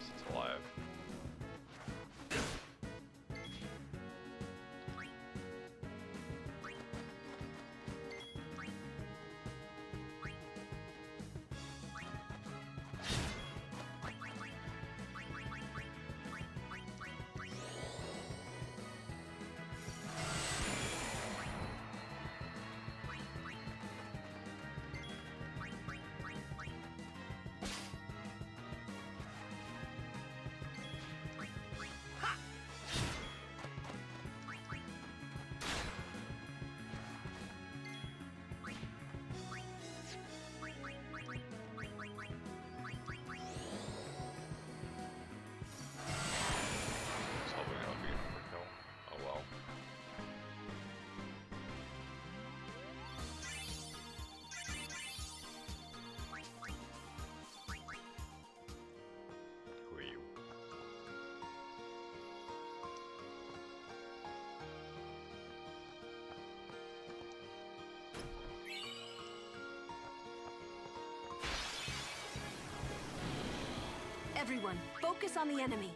unless it's alive. Everyone, focus on the enemy.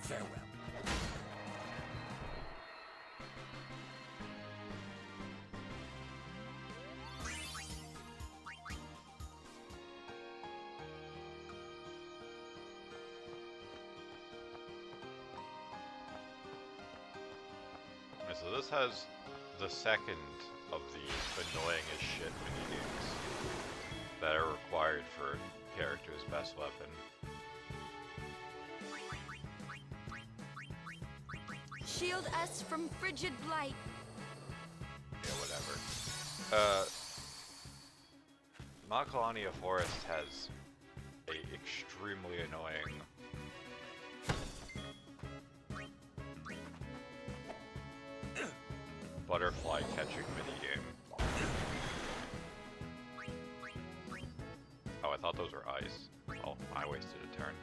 Farewell. So this has the second of the annoying as shit minigames that are required for character's best weapon. Shield us from frigid blight. Yeah, whatever. Macalania Forest has a extremely annoying butterfly catching minigame. Oh, I thought those were ice. Oh, I wasted a turn.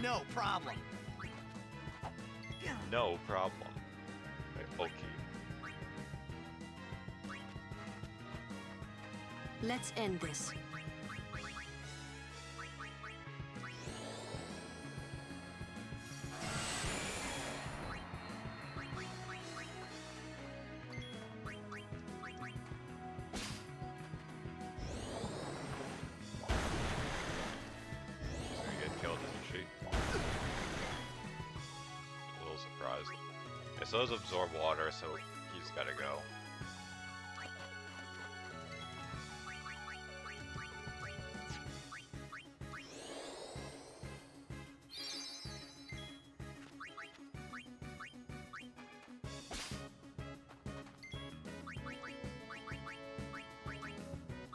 No problem. No problem. Okay. Let's end this. She's gonna get killed, isn't she? A little surprised. Yeah, so those absorb water, so he's gotta go.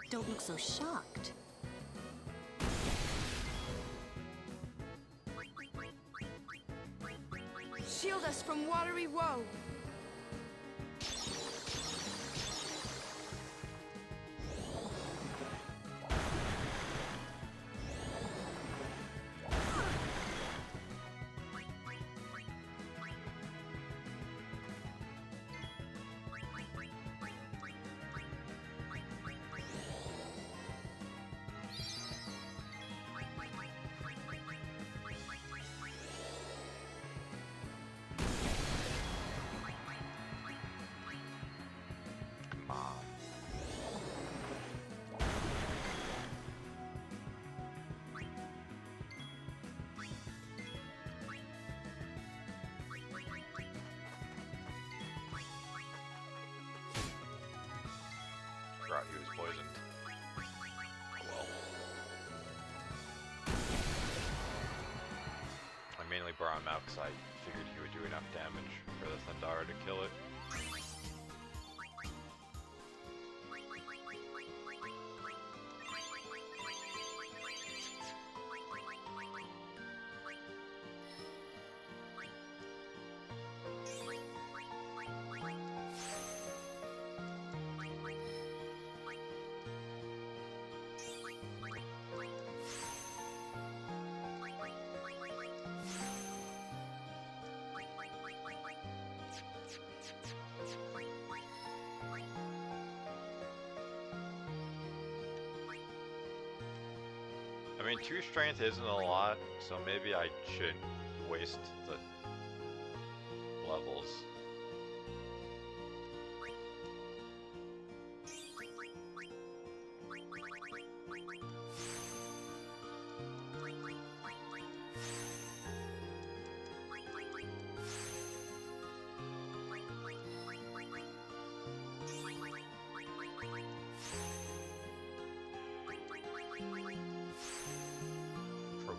Don't look so shocked. Shield us from watery woe. poisoned. Well. I mainly brought him out because I figured he would do enough damage for the Thundara to kill it. I mean, 2 strength isn't a lot, so maybe I shouldn't waste the levels.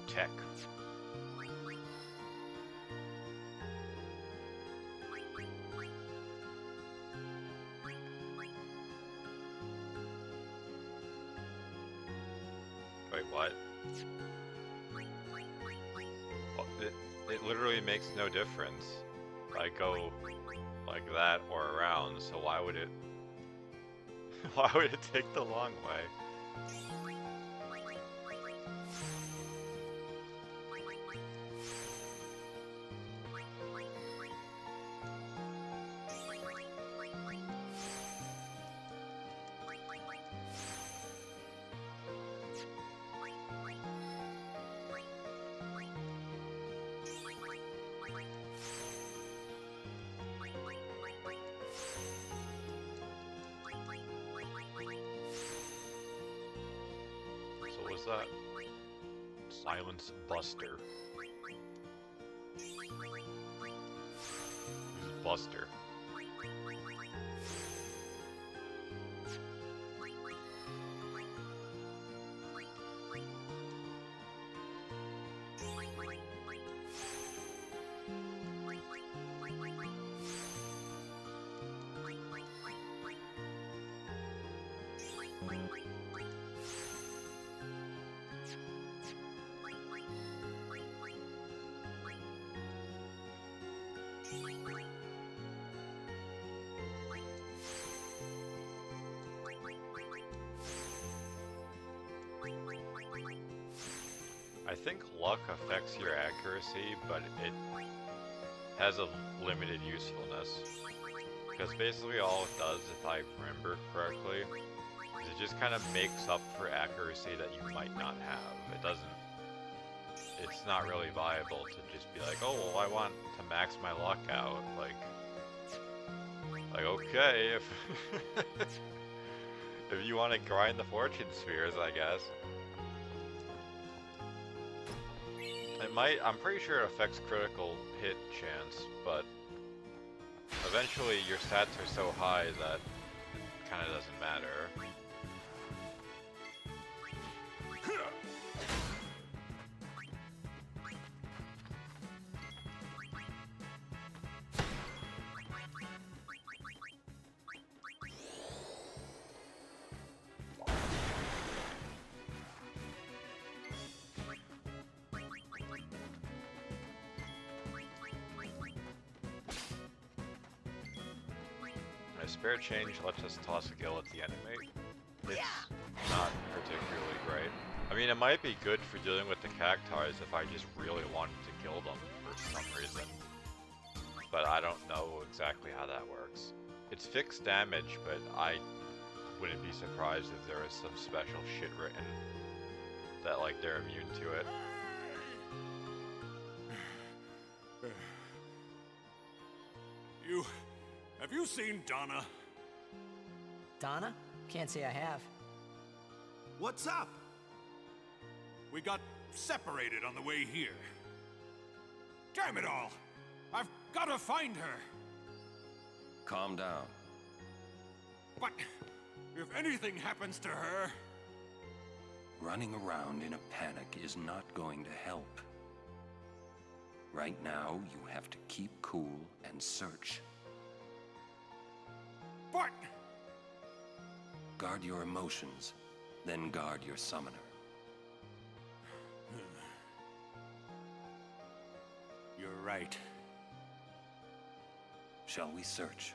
Protect. Wait, what? Well, it literally makes no difference. I go like that or around, so why would it why would it take the long way? So what's that? Silence Buster. Who's Buster? I think luck affects your accuracy, but it has a limited usefulness. Because basically all it does, if I remember correctly, is it just kind of makes up for accuracy that you might not have. It doesn't... It's not really viable to just be like, oh, well, I want to max my luck out. Like okay, if... if you want to grind the fortune spheres, I guess. It might, I'm pretty sure it affects critical hit chance, but eventually your stats are so high that it kind of doesn't matter. My spare change lets us toss a gill at the enemy. It's not particularly great. I mean, it might be good for dealing with the cactuars if I just really wanted to kill them for some reason. But I don't know exactly how that works. It's fixed damage, but I wouldn't be surprised if there was some special shit written that, like, they're immune to it. Have you seen Donna? Donna? Can't say I have. What's up? We got separated on the way here. Damn it all! I've got to find her! Calm down. But If anything happens to her... Running around in a panic is not going to help. Right now, you have to keep cool and search. But... Guard your emotions, then guard your summoner. You're right. Shall we search?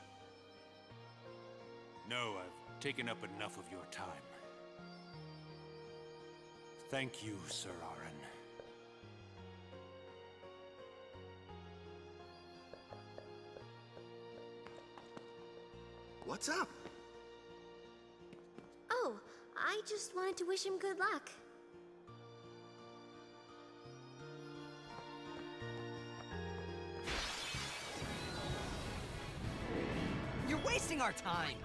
No, I've taken up enough of your time. Thank you, Sir Aaron. What's up? Oh, I just wanted to wish him good luck. You're wasting our time!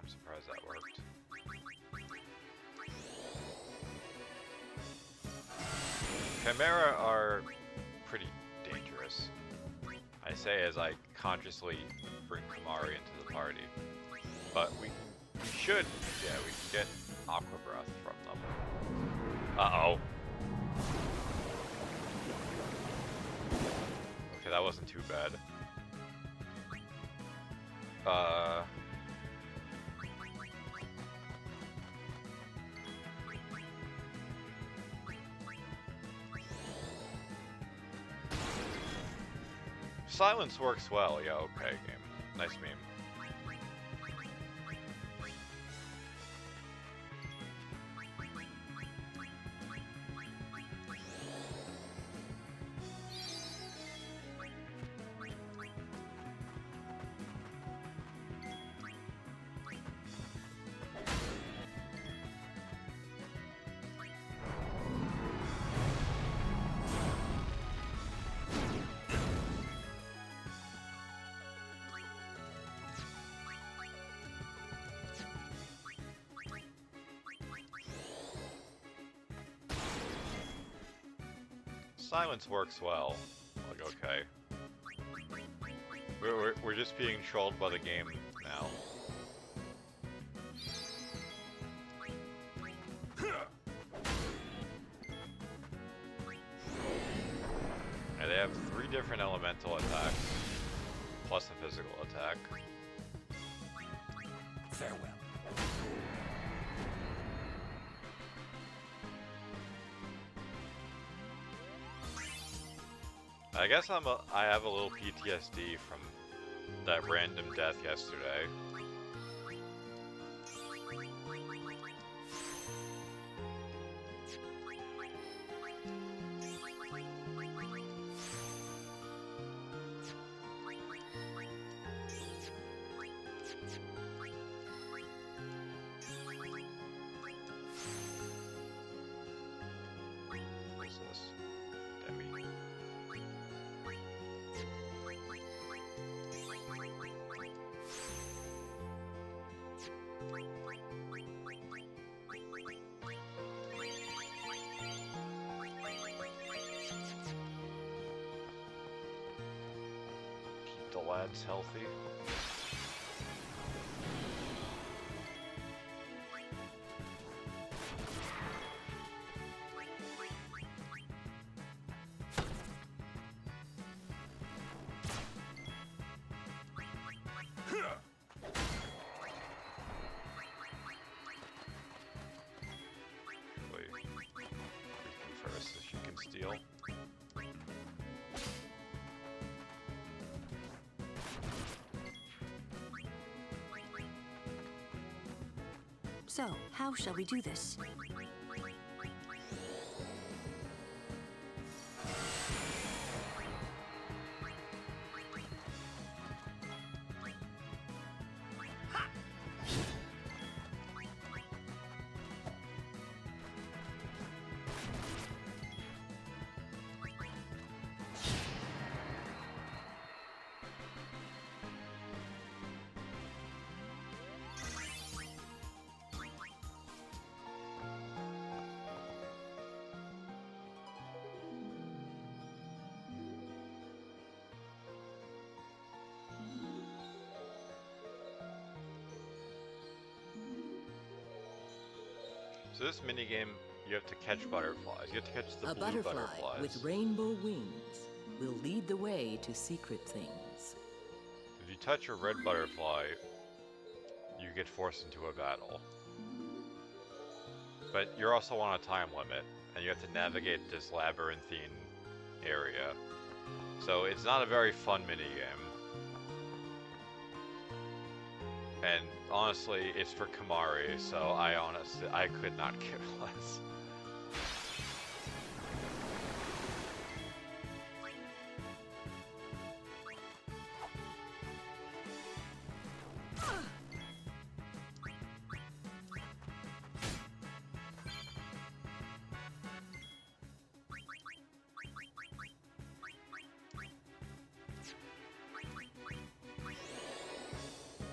I'm surprised that worked. Chimera are pretty dangerous. I say as I consciously bring Kamari into the party. But we should, yeah, we can get Aqua Breath from them. Uh-oh. Okay, that wasn't too bad. Silence works well, yeah, okay, game. Nice meme. Silence works well. Like, okay. We're just being trolled by the game now. And they have 3 different elemental attacks, plus a physical attack. Farewell. I guess I have a little PTSD from that random death yesterday. What is this? Demi. Keep the lads healthy. Wait. First, so she can steal. So, how shall we do this? So this minigame, you have to catch butterflies. You have to catch the A blue butterfly butterflies. with rainbow wings will lead the way to secret things. If you touch a red butterfly, you get forced into a battle. But you're also on a time limit, and you have to navigate this labyrinthine area. So it's not a very fun minigame. And honestly, it's for Kamari, so I could not care less.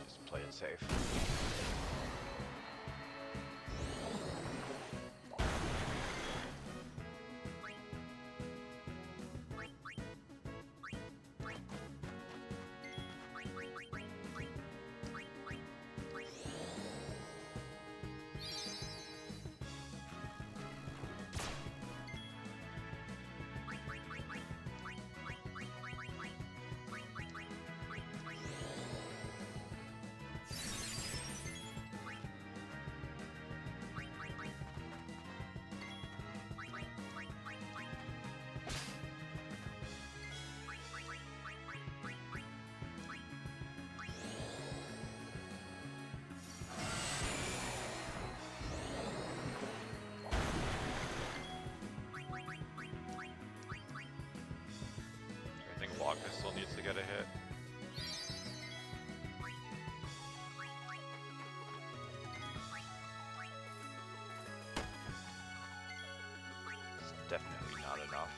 Just play it safe. I think Waka still needs to get a hit. It's definitely not enough.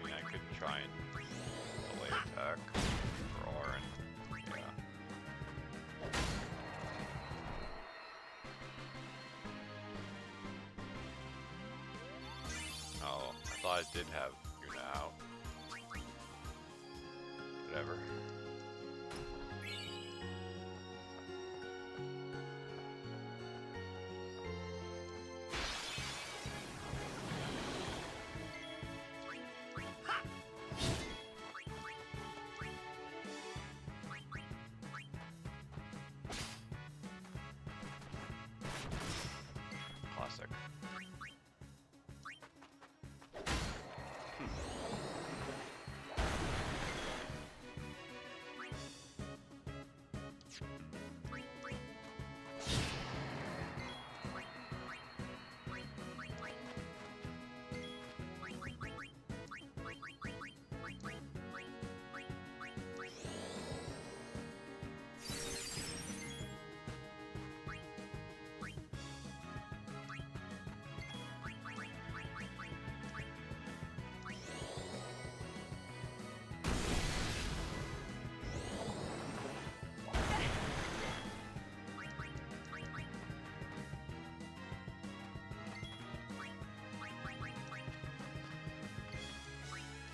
I mean, I could try and delay attack for Auron. Yeah. Oh, I thought I did have Yuna out. Whatever. Classic.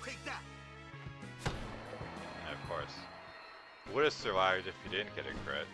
Take that! And of course, would have survived if he didn't get a crit.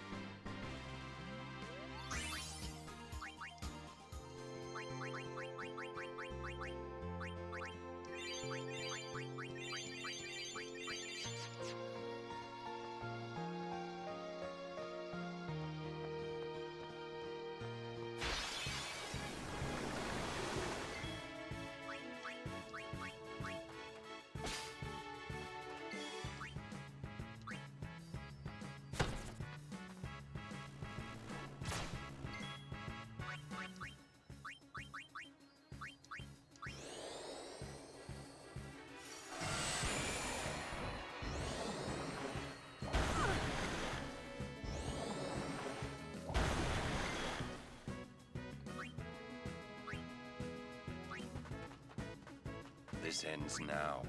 This ends now.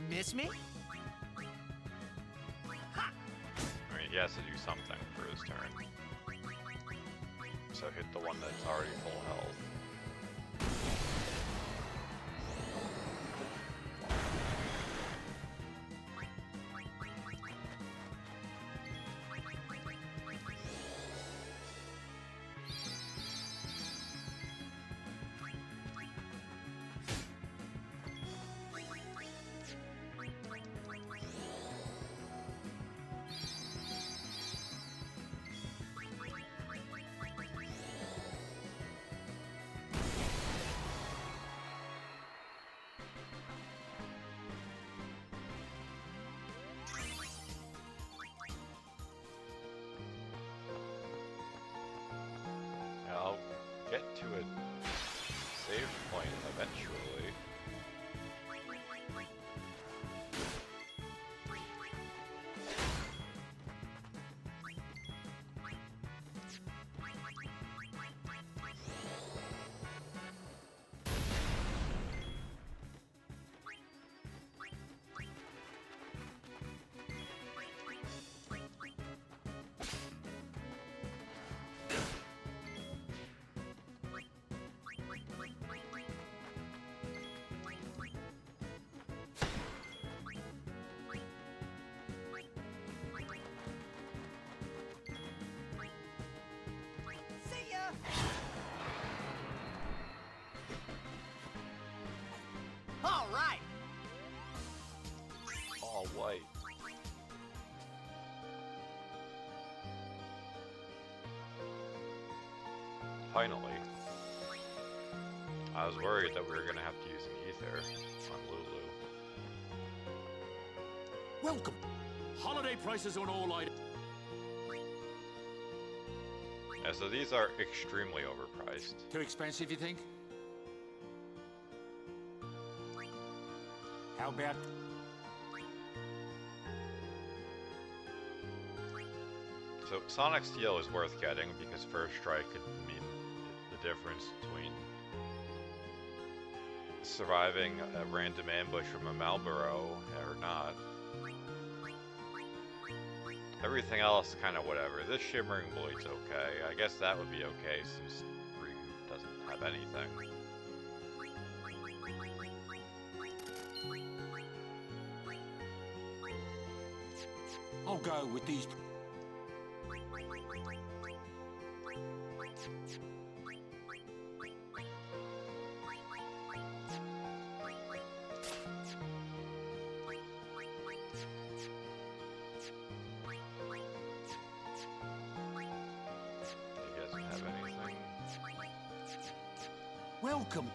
Miss me? I mean, he has to do something for his turn. So hit the one that's already full health. I'll get to a save point eventually. See ya! All right! All white. Finally. I was worried that we were gonna have to use an ether on Lulu. Welcome. Holiday prices on all items. Yeah, so these are extremely overpriced. Too expensive, you think? How about... So Sonic Steel is worth getting because First Strike could mean the difference between surviving a random ambush from a Malboro or not. Everything else kind of whatever. This Shimmering Blade's okay. I guess that would be okay since Ryu doesn't have anything. I'll go with these... He doesn't have anything. Welcome.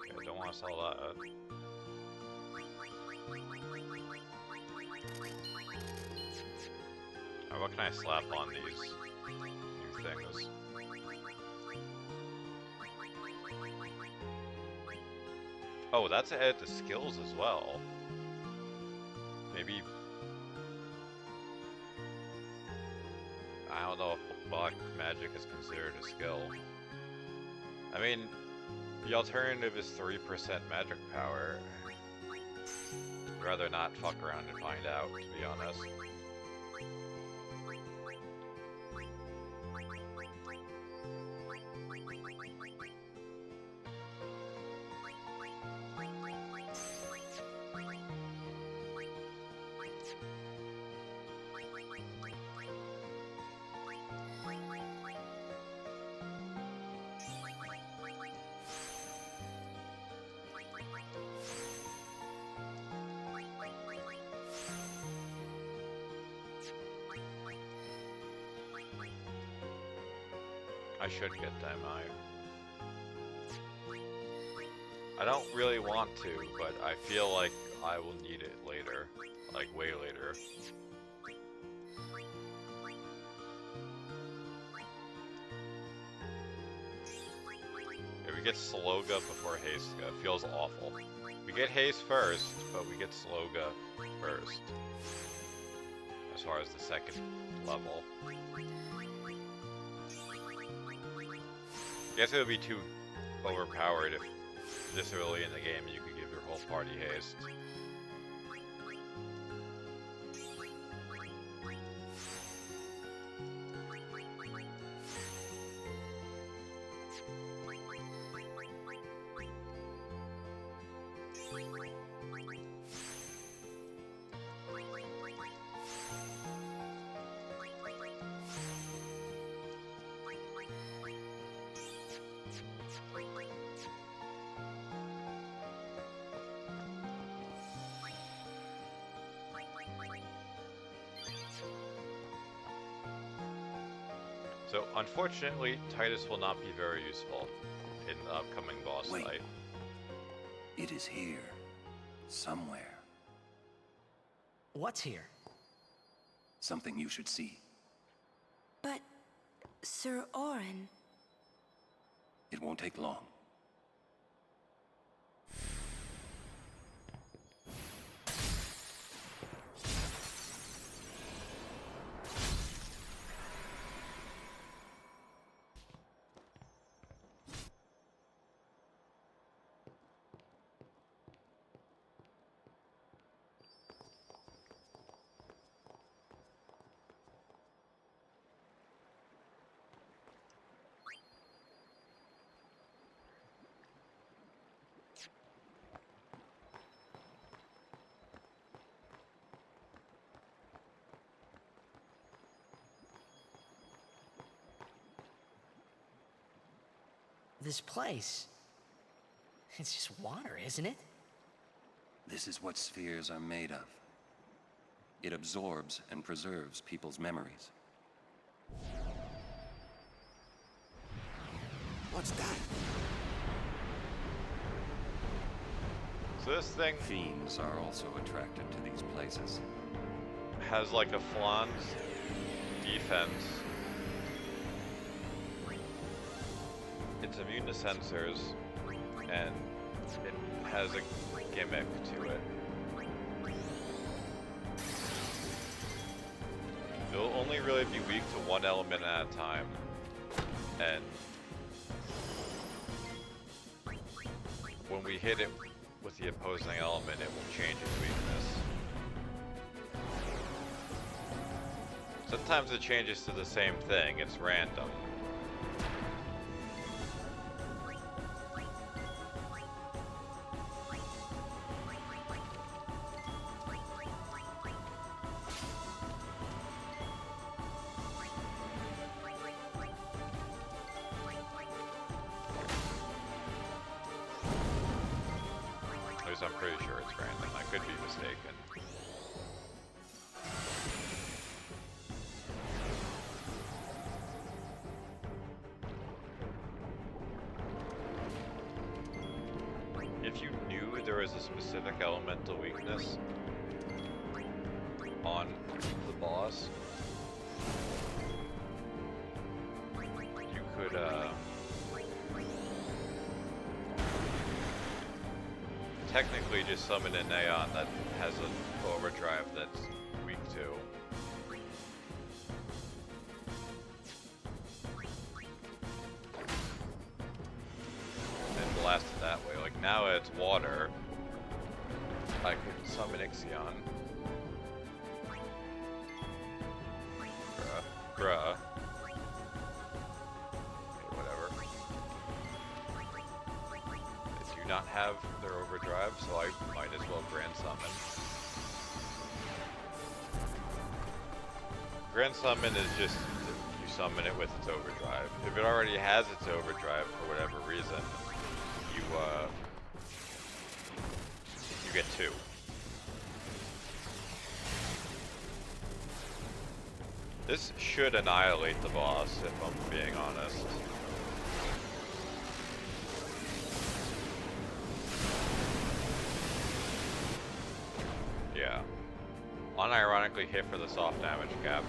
Okay, I don't want to sell that. What can I slap on these new things? Oh, that's added to skills as well. Maybe... I don't know if Black Magic is considered a skill. I mean, the alternative is 3% magic power. I'd rather not fuck around and find out, to be honest. I should get them. I don't really want to, but I feel like I will need it later. Like, way later. Yeah, we get Sloga before Hasteska. It feels awful. We get Haste first, but we get Sloga first. As far as the second level. I guess it would be too overpowered if this early in the game you could give your whole party haste. So, unfortunately, Titus will not be very useful in the upcoming boss Wait. fight. It is here. Somewhere. What's here? Something you should see. But, Sir Auron... It won't take long. This place. It's just water, isn't it? This is what spheres are made of. It absorbs and preserves people's memories. What's that? So this thing Fiends are also attracted to these places. has like a flans defense. It's immune to sensors, and it has a gimmick to it. It'll only really be weak to one element at a time, and when we hit it with the opposing element, it will change its weakness. Sometimes it changes to the same thing, it's random. At least I'm pretty sure it's random, I could be mistaken. If you knew there was a specific elemental weakness on the boss, you could technically just summon an Aeon that has an overdrive that's weak to. And blast it that way. Like now it's water. I could summon Ixion. Bruh. Okay, whatever. They do not have their overdrive, so I might as well Grand Summon. Grand Summon is just you summon it with its overdrive. If it already has its overdrive for whatever reason, you get two. This should annihilate the boss, if I'm being honest. technically hit for the soft damage cap.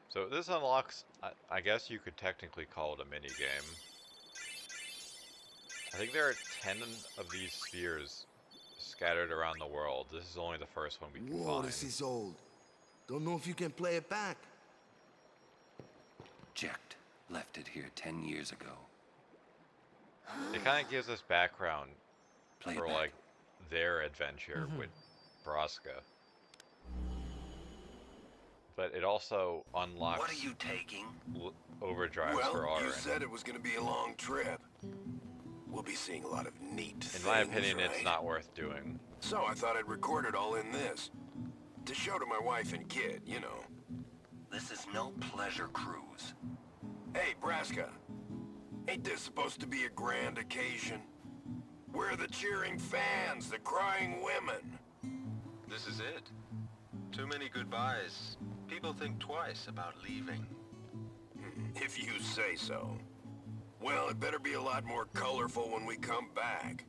So this unlocks, I guess you could technically call it a mini game. I think there are 10 of these spheres scattered around the world. This is only the first one we can Whoa, find. this is old. Don't know if you can play it back. Jecht left it here 10 years ago. It kind of gives us background Play for back. like their adventure with Braska. But it also unlocks What are you taking? overdrives for Well, you Auron. said it was going to be a long trip. We'll be seeing a lot of neat In things, my opinion, it's right? not worth doing. So I thought I'd record it all in this. To show to my wife and kid, you know. This is no pleasure cruise. Hey, Braska. Ain't this supposed to be a grand occasion? We're the cheering fans, the crying women. This is it. Too many goodbyes. People think twice about leaving. If you say so. Well, it better be a lot more colorful when we come back.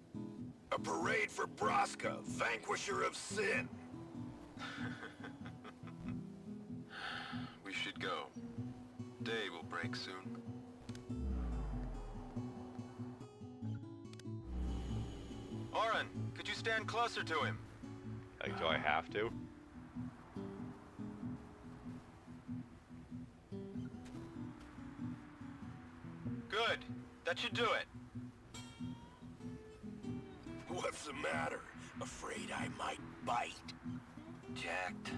A parade for Braska, vanquisher of sin. We should go. Day will break soon. Auron, could you stand closer to him? Like, do I have to? Good. That should do it. What's the matter? Afraid I might bite? Jecht.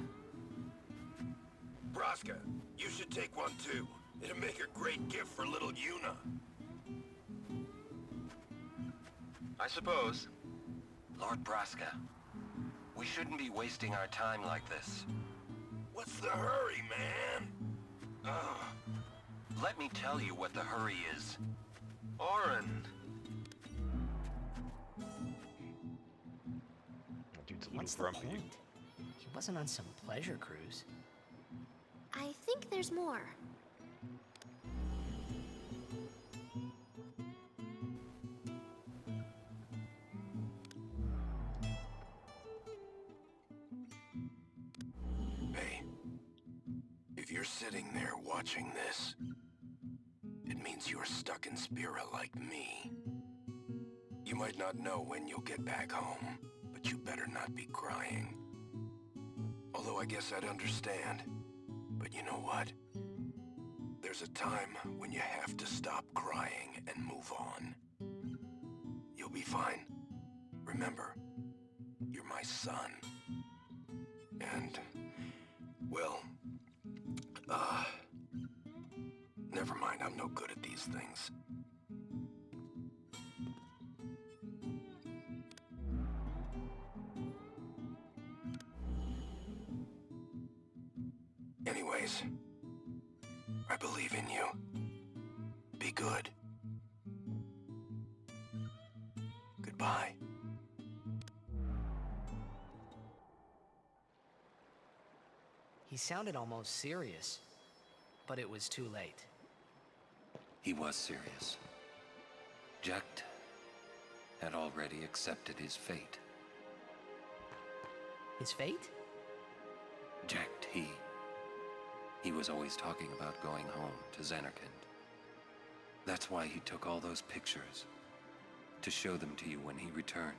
Braska, you should take one too. It'll make a great gift for little Yuna. I suppose. Lord Braska, we shouldn't be wasting our time like this. What's the hurry, man? Let me tell you what the hurry is. Auron. Dude's a little What's the grumpy. point? He wasn't on some pleasure cruise. I think there's more. Hey, if you're sitting there watching this, it means you're stuck in Spira like me. You might not know when you'll get back home, but you better not be crying. Although I guess I'd understand. But you know what? There's a time when you have to stop crying and move on. You'll be fine. Remember, you're my son. And, well, never mind, I'm no good at these things. Anyways, I believe in you. Be good. Goodbye. He sounded almost serious, but it was too late. He was serious. Jecht had already accepted his fate. His fate? Jecht, he was always talking about going home to Zanarkand. That's why he took all those pictures, to show them to you when he returned.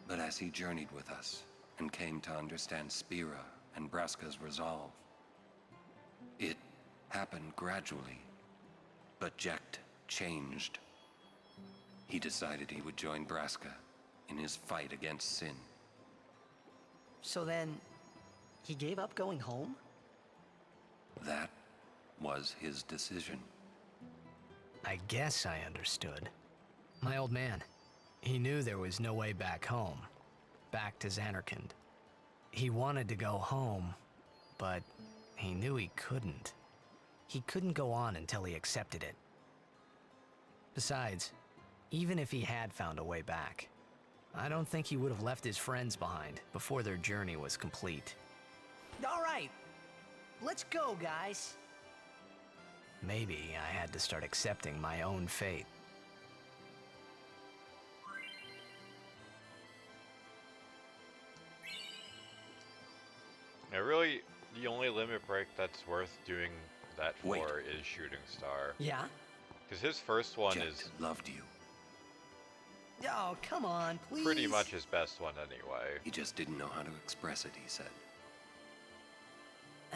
But as he journeyed with us and came to understand Spira and Braska's resolve, it happened gradually, but Jecht changed. He decided he would join Braska in his fight against sin. So then, he gave up going home? That was his decision. I guess I understood. My old man, he knew there was no way back home, back to Zanarkand. He wanted to go home, but he knew he couldn't. he couldn't go on until he accepted it. Besides, even if he had found a way back, I don't think he would have left his friends behind before their journey was complete. All right, let's go, guys. Maybe I had to start accepting my own fate. Yeah, really, the only limit break that's worth doing that for Wait. is Shooting Star. Yeah? Because his first one Jet is loved you. Oh, come on, please. pretty much his best one anyway. He just didn't know how to express it, he said.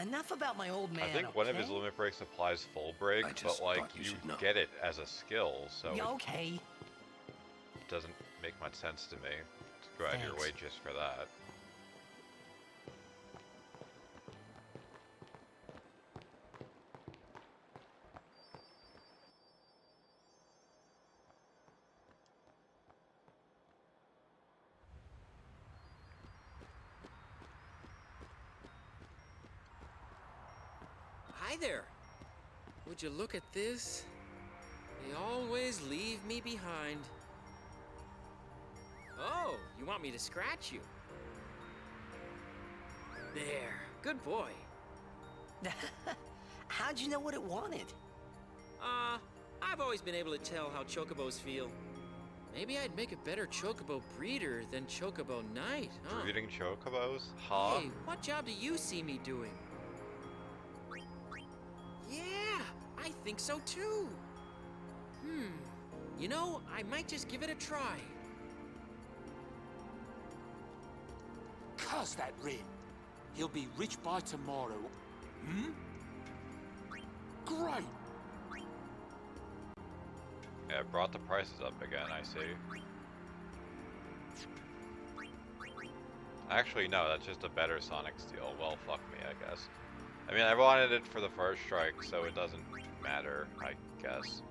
Enough about my old man, I think one of his okay? limit breaks applies full break, I just but like thought you should know. get it as a skill, so Yeah, okay. it doesn't make much sense to me to go out of your Thanks. way just for that. Hi there. Would you look at this? They always leave me behind. Oh, you want me to scratch you? There. Good boy. How'd you know what it wanted? I've always been able to tell how chocobos feel. Maybe I'd make a better chocobo breeder than chocobo knight, huh? Breeding chocobos? Huh? Hey, what job do you see me doing? Yeah, I think so too. You know, I might just give it a try. Curse that Rin. He'll be rich by tomorrow. Great. Yeah, it brought the prices up again, I see. Actually, no, that's just a better Sonic Steel. Well, fuck me, I guess. I mean, I wanted it for the first strike, so it doesn't matter, I guess.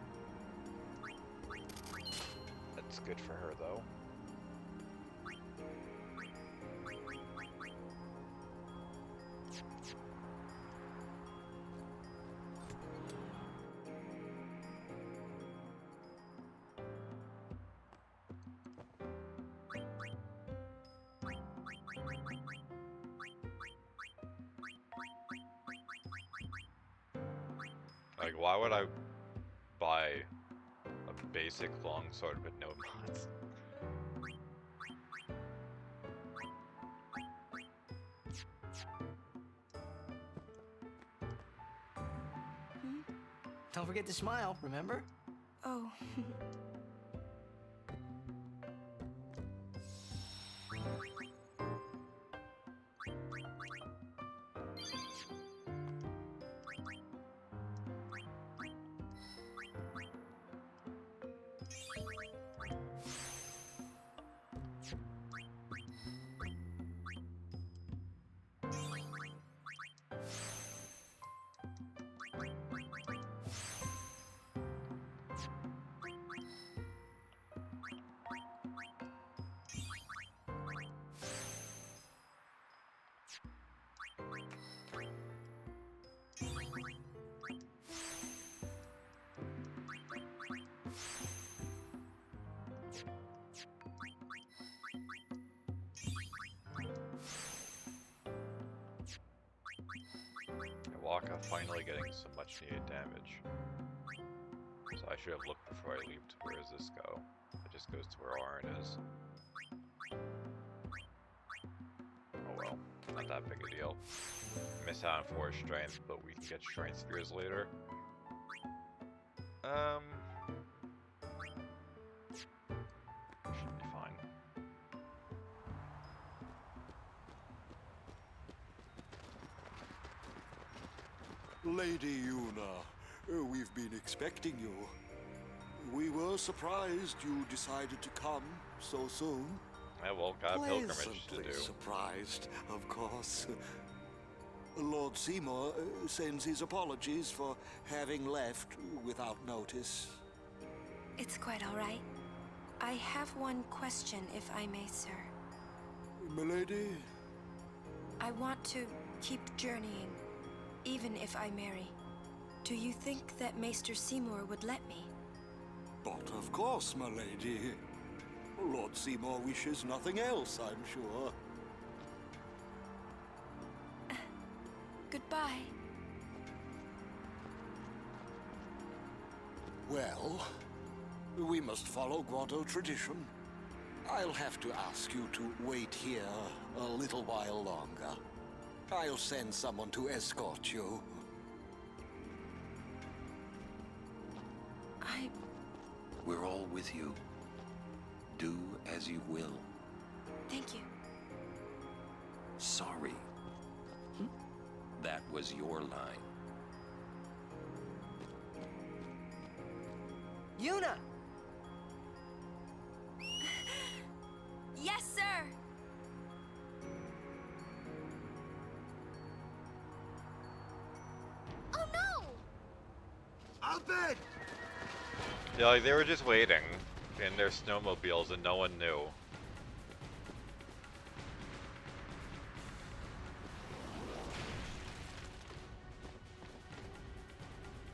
That's good for her, though. Like, why would I buy a basic longsword with no mods? Don't forget to smile, remember? Oh. Waka finally getting some much needed damage. So I should have looked before I leaped. Where does this go? It just goes to where Auron is. Oh well, not that big a deal. Miss out on 4 strength, but we can get strength spears later. Should be fine. Lady Yuna, we've been expecting you. We were surprised you decided to come so soon. Yeah, well, got a pilgrimage to Pleasantly do. surprised, of course. Lord Seymour sends his apologies for having left without notice. It's quite all right. I have one question, if I may, sir. Milady? I want to keep journeying, even if I marry. Do you think that Maester Seymour would let me? But of course, my lady. Lord Seymour wishes nothing else, I'm sure. Goodbye. Well, we must follow Grotto tradition. I'll have to ask you to wait here a little while longer. I'll send someone to escort you. We're all with you. Do as you will. Thank you. Sorry. That was your line. Yuna! Yes, sir! Oh no! Alfred! Yeah, like they were just waiting in their snowmobiles and no one knew.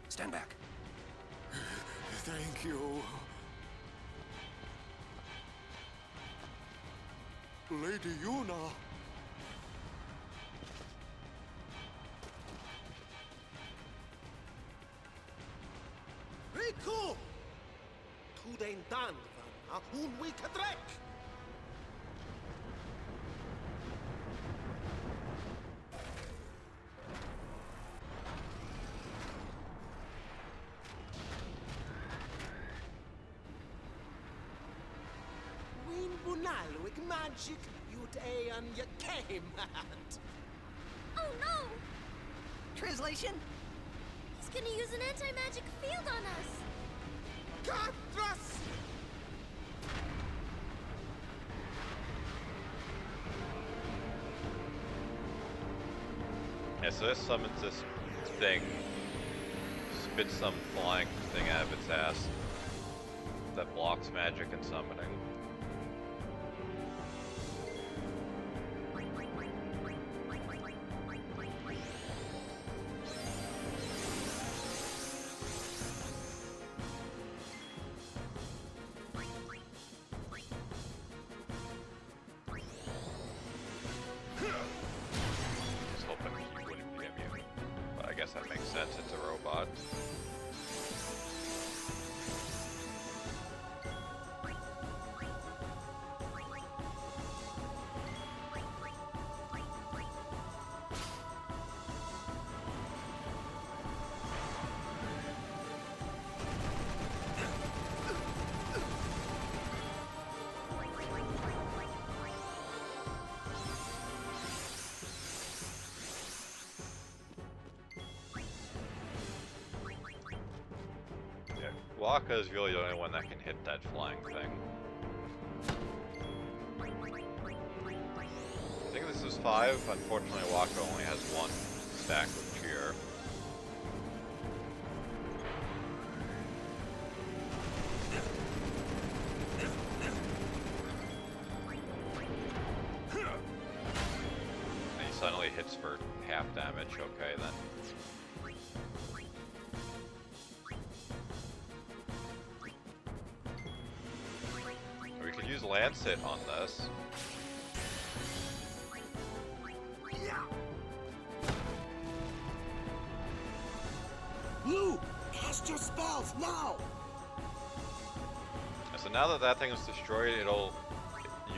Stand back. Thank you. Lady Yuna. Riku! Tu den dan van un week trek! Win bunalwig magic yut aeon ye came at. Oh no! Translation? He's gonna use an anti-magic field on us! Katras! Yeah, so this summons this thing, spits some flying thing out of its ass that blocks magic and summoning. Just hoping he wouldn't be immune, but I guess that makes sense, it's a robot. Waka is really the only one that can hit that flying thing. I think this is 5. Unfortunately, Waka only has 1 stack of cheer. And he suddenly hits for half damage. Okay, then. We could use Lancet on this. Lou, cast your spells now! So now that that thing is destroyed, it'll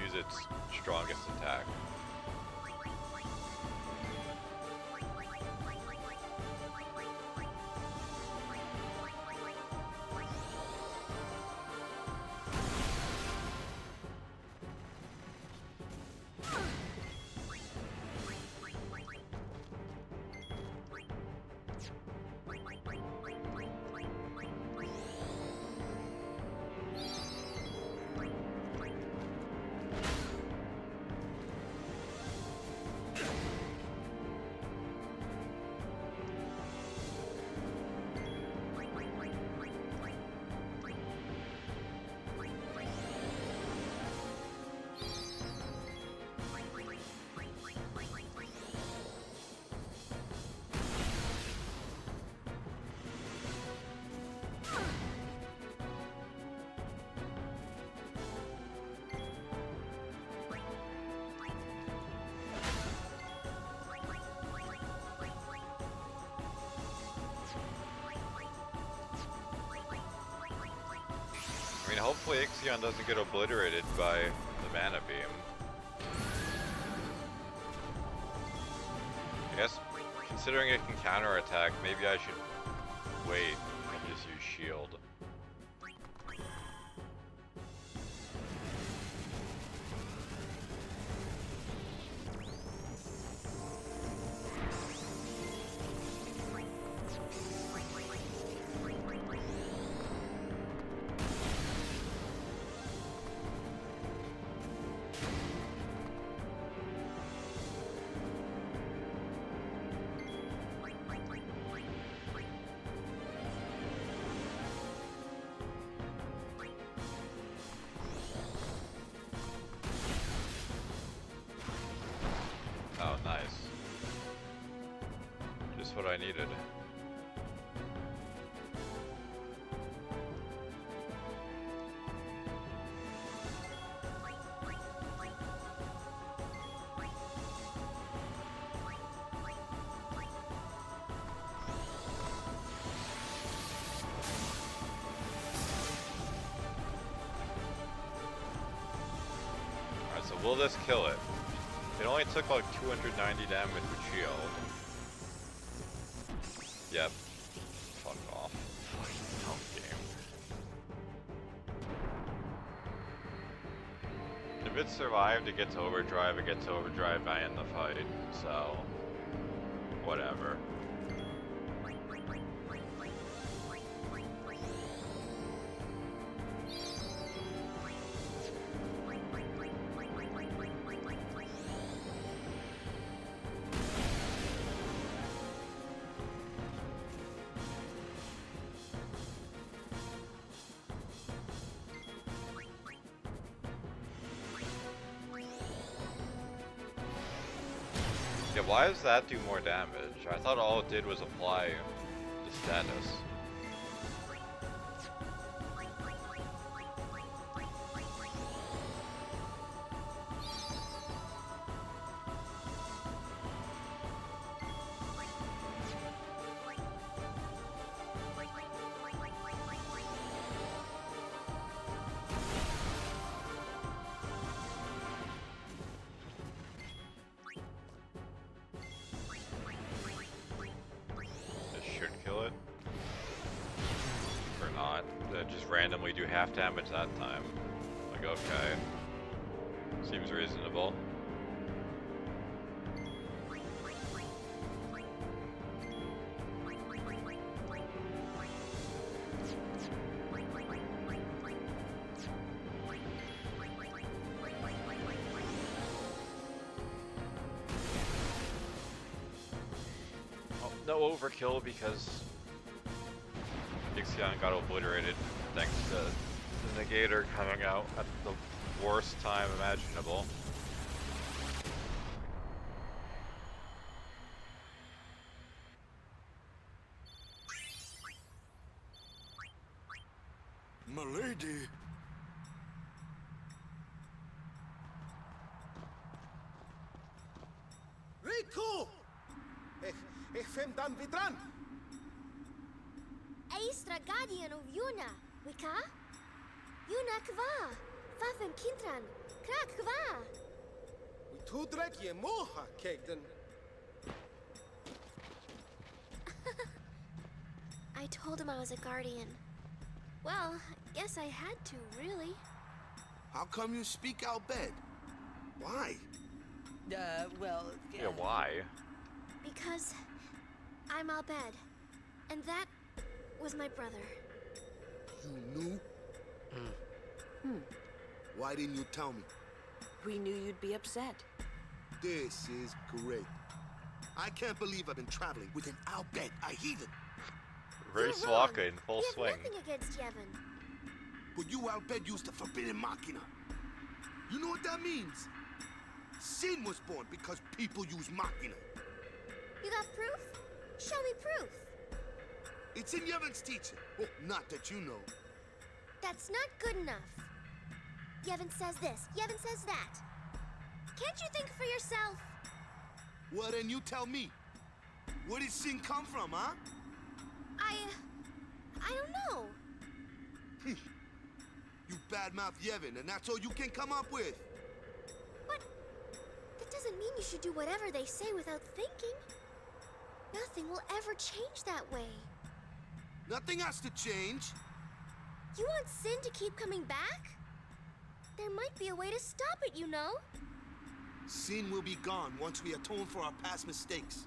use its strongest attack. hopefully Ixion doesn't get obliterated by the mana beam. I guess, considering it can counterattack, maybe I should wait and just use shield. Oh, nice. Just what I needed. Alright, so will this kill it? It only took like 290 damage with shield. Yep. Fuck off. Fucking dumb game. If it survived, it gets overdrive. It gets overdrive, I end the fight. So, whatever. Yeah, why does that do more damage? I thought all it did was apply the status. Kill it? Or not? Just randomly do half damage that time. Like, okay. Seems reasonable. No overkill because Ixion got obliterated thanks to the Negator coming out at the worst time imaginable. Milady! Riku! Ich fem dan vidran! Eistra guardian of Yuna, Wika? Yuna kva, Fafen Kintran, Krak kva. We tudrek je moha kegden. I told him I was a guardian. Well, I guess I had to, really. How come you speak Al Bhed? Why? Well... Yeah, why? Because I'm Al Bhed, and that was my brother. You knew? Why didn't you tell me? We knew you'd be upset. This is great. I can't believe I've been traveling with an Al Bhed, a heathen. Race Waka in full swing. We have nothing against Yevon. But you Al Bhed used the forbidden machina. You know what that means? Sin was born because people use machina. You got proof? Show me proof. It's in Yevon's teaching. Well, not that you know. That's not good enough. Yevon says this, Yevon says that. Can't you think for yourself? Well, then you tell me. Where did sin come from, huh? I don't know. You You badmouth Yevon, and that's all you can come up with. But that doesn't mean you should do whatever they say without thinking. Nothing will ever change that way. Nothing has to change. You want Sin to keep coming back? There might be a way to stop it, you know? Sin will be gone once we atone for our past mistakes.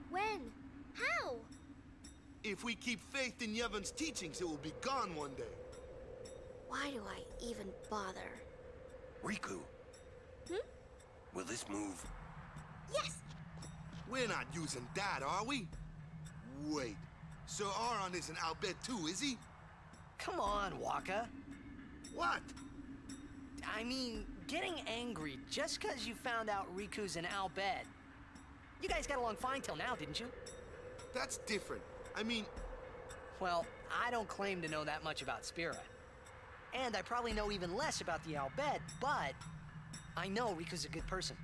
When? How? If we keep faith in Yevon's teachings, it will be gone one day. Why do I even bother? Riku. Will this move? Yes! We're not using that, are we? Wait. Sir Aron isn't Albed too, is he? Come on, Waka. What? I mean, getting angry just because you found out Riku's an Albed. You guys got along fine till now, didn't you? That's different. I mean... Well, I don't claim to know that much about Spira. And I probably know even less about the Albed, but I know Riku's a good person.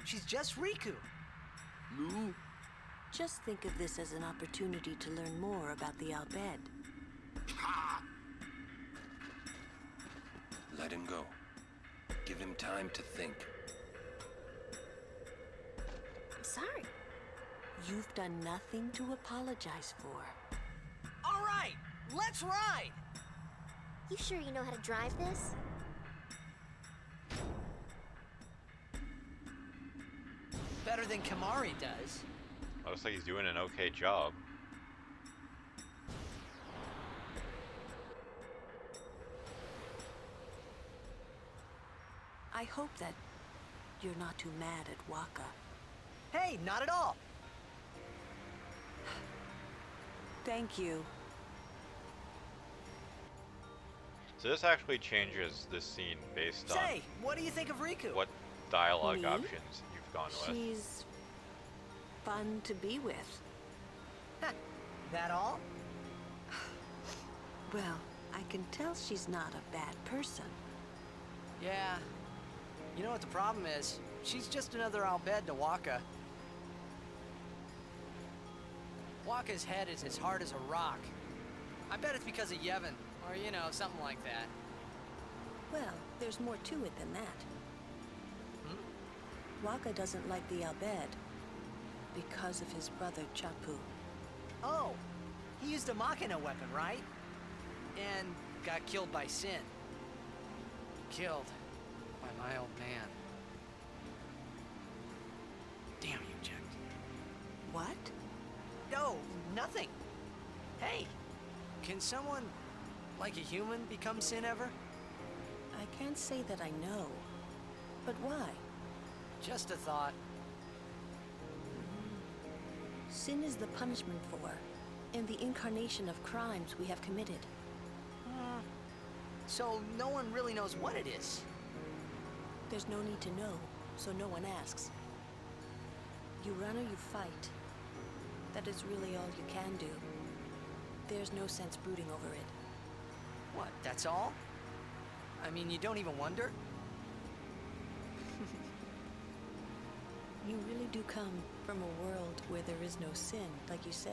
She's just Riku. Lou? Just think of this as an opportunity to learn more about the Albed. Ha! Let him go. Give him time to think. I'm sorry. You've done nothing to apologize for. All right, let's ride! You sure you know how to drive this? Better than Kamari does. Looks like he's doing an okay job. I hope that you're not too mad at Waka. Hey, not at all. Thank you. So this actually changes this scene based on Say, what do you think of Riku? what dialogue Me? options you've gone with. She's fun to be with. That all? Well, I can tell she's not a bad person. Yeah. You know what the problem is? She's just another Albed to Waka. Waka's head is as hard as a rock. I bet it's because of Yevon, or you know, something like that. Well, there's more to it than that. Waka doesn't like the Albed because of his brother Chapu. Oh, he used a Machina weapon, right? And got killed by Sin. Killed by my old man. Damn you, Jack. What? No, nothing. Hey, can someone, like a human, become Sin ever? I can't say that I know. But why? Just a thought. Sin is the punishment for, and the incarnation of crimes we have committed. So no one really knows what it is. There's no need to know, so no one asks. You run or you fight. That is really all you can do. There's no sense brooding over it. What, that's all? I mean, you don't even wonder? You really do come from a world where there is no sin, like you say.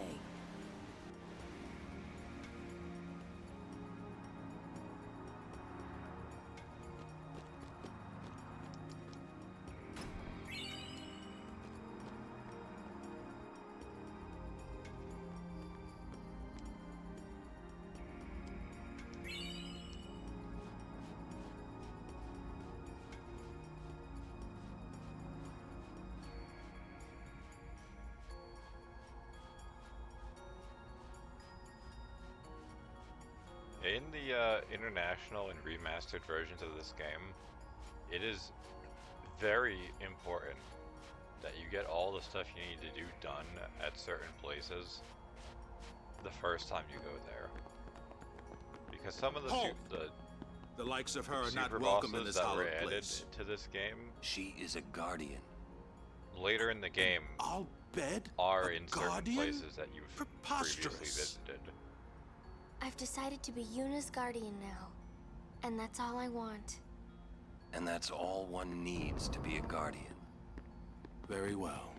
In the international and remastered versions of this game, it is very important that you get all the stuff you need to do done at certain places the first time you go there. Because some of the The likes of her are not super welcome in bosses this that were hallowed added place. to this game She is a guardian. later in the game Albed? are A in certain guardian? places that you've previously Preposterous. visited. I've decided to be Yuna's guardian now. And that's all I want. And that's all one needs to be a guardian. Very well.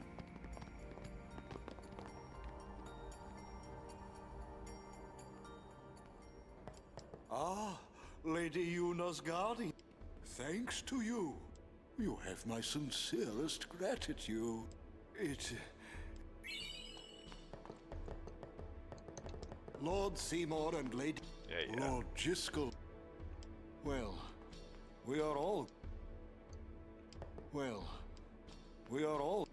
Ah, Lady Yuna's guardian. Thanks to you. You have my sincerest gratitude. Lord Seymour and Lady... Yeah. Lord Jiskel. Well, we are all... Well, we are all...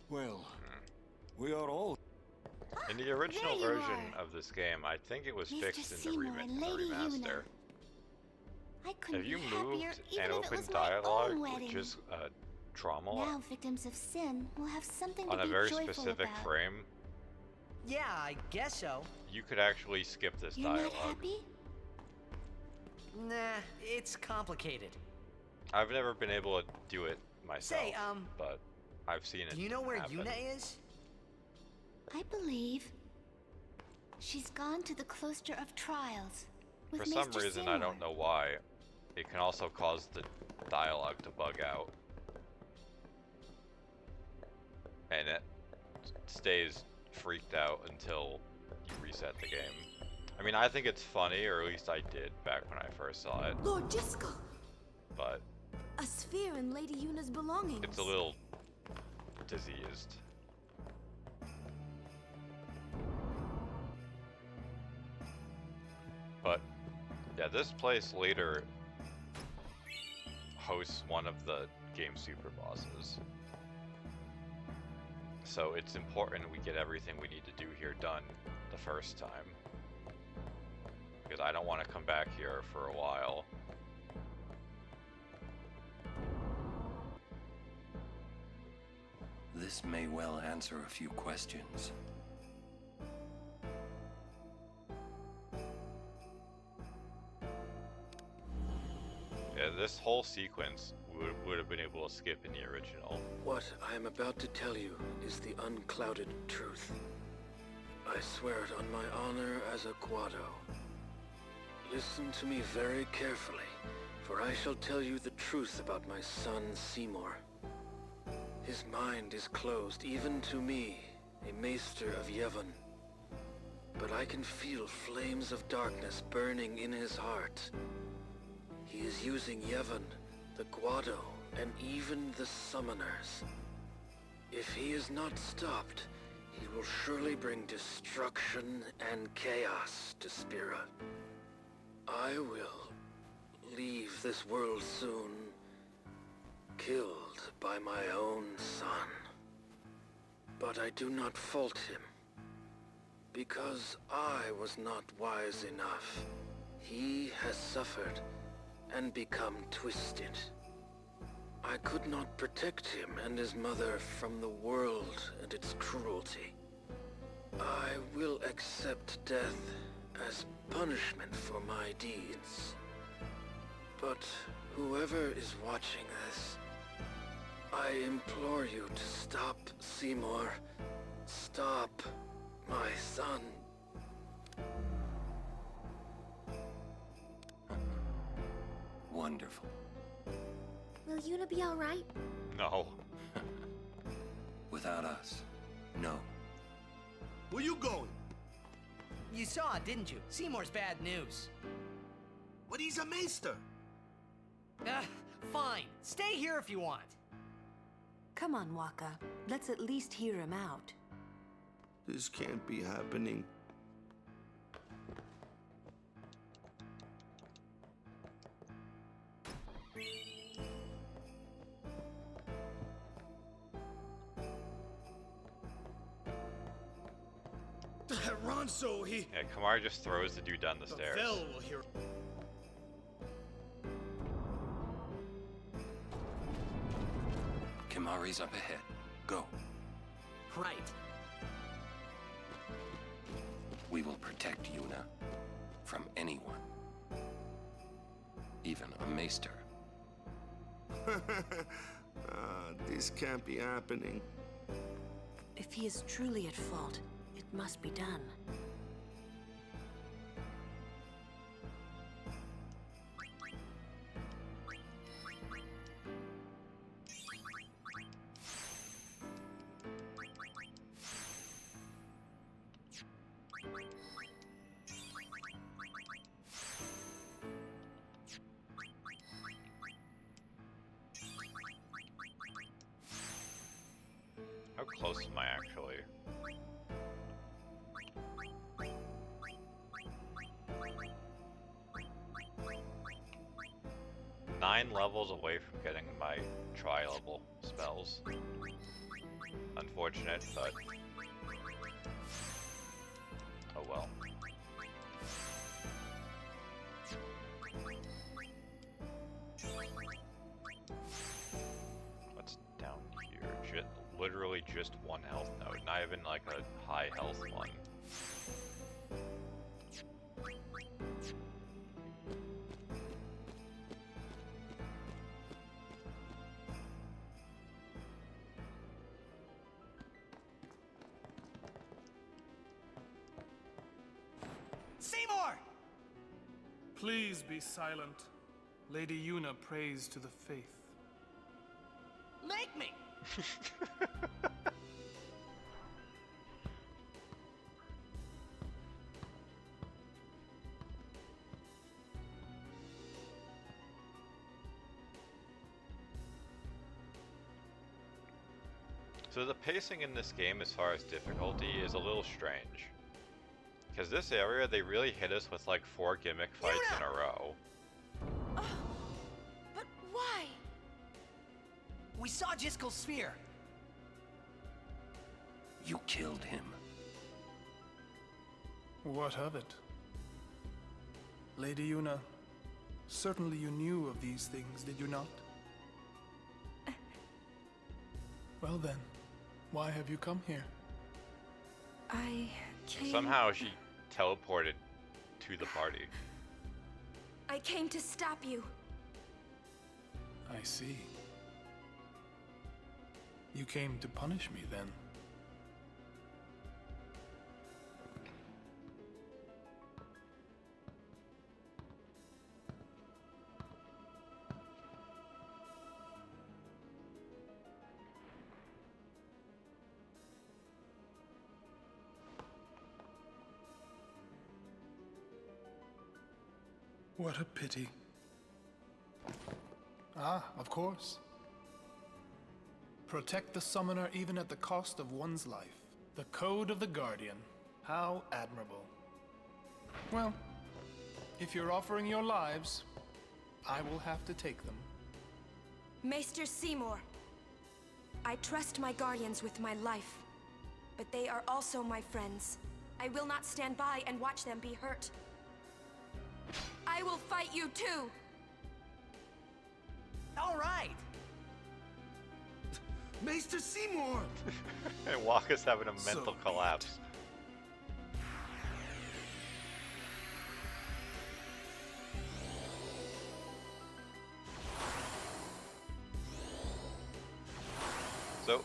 Well, we are all... In the original There you version are. of this game, I think it was Mr. fixed in the Seymour remake and and the Lady remaster. Yuna. I couldn't Have you be happier, moved even and if it opened was my dialogue, own wedding. which is trauma, Now victims of sin will have something on to a be very joyful specific about. frame, Yeah, I guess so. you could actually skip this You're dialogue. not happy? Nah, it's complicated. I've never been able to do it myself, Say, but I've seen it do you know where happen. Yuna is? I believe she's gone to the Cloister of Trials with For some Mr. reason, Seymour. I don't know why, it can also cause the dialogue to bug out. And it stays freaked out until you reset the game. I mean, I think it's funny, or at least I did back when I first saw it, Lord Jiskel, but a sphere in Lady Yuna's belongings. it's a little diseased. But yeah, this place later hosts one of the game super bosses. So it's important we get everything we need to do here done the first time. Because I don't want to come back here for a while. This may well answer a few questions. Yeah, this whole sequence would have been able to skip in the original. What I am about to tell you is the unclouded truth. I swear it on my honor as a Guado. Listen to me very carefully, for I shall tell you the truth about my son Seymour. His mind is closed even to me, a maester of Yevon. But I can feel flames of darkness burning in his heart. He is using Yevon, the Guado, and even the Summoners. If he is not stopped, he will surely bring destruction and chaos to Spira. I will leave this world soon, killed by my own son. But I do not fault him, because I was not wise enough. He has suffered and become twisted. I could not protect him and his mother from the world and its cruelty. I will accept death as punishment for my deeds. But whoever is watching this, I implore you to stop Seymour. Stop my son. Wonderful. Will Yuna be all right? No. Without us, no. Where you going? You saw it, didn't you? Seymour's bad news. But he's a maester. Fine. Stay here if you want. Come on, Waka. Let's at least hear him out. This can't be happening. Ronso, he... Yeah, Kamar just throws the dude down the stairs. Vel will hear... Kimari's up ahead. Go. Right. We will protect Yuna from anyone. Even a maester. This can't be happening. If he is truly at fault, it must be done. How close am I actually? Nine levels away from getting my tri-level spells. Unfortunate, but oh well. What's down here? Literally just one health node, not even like a high health one. Seymour! Please be silent. Lady Yuna prays to the faith. Make me! So the pacing in this game as far as difficulty is a little strange. Because this area, they really hit us with like 4 gimmick fights in a row. But why? We saw Jiskel's sphere. You killed him. What of it? Lady Yuna, certainly you knew of these things, did you not? Well then, why have you come here? I came... Somehow she teleported to the party. I came to stop you. I see. You came to punish me then. What a pity. Ah, of course. Protect the summoner even at the cost of one's life. The code of the Guardian. How admirable. Well, if you're offering your lives, I will have to take them. Maester Seymour, I trust my guardians with my life, but they are also my friends. I will not stand by and watch them be hurt. I will fight you too! All right! Maester Seymour! And Wakka's having a mental collapse. So,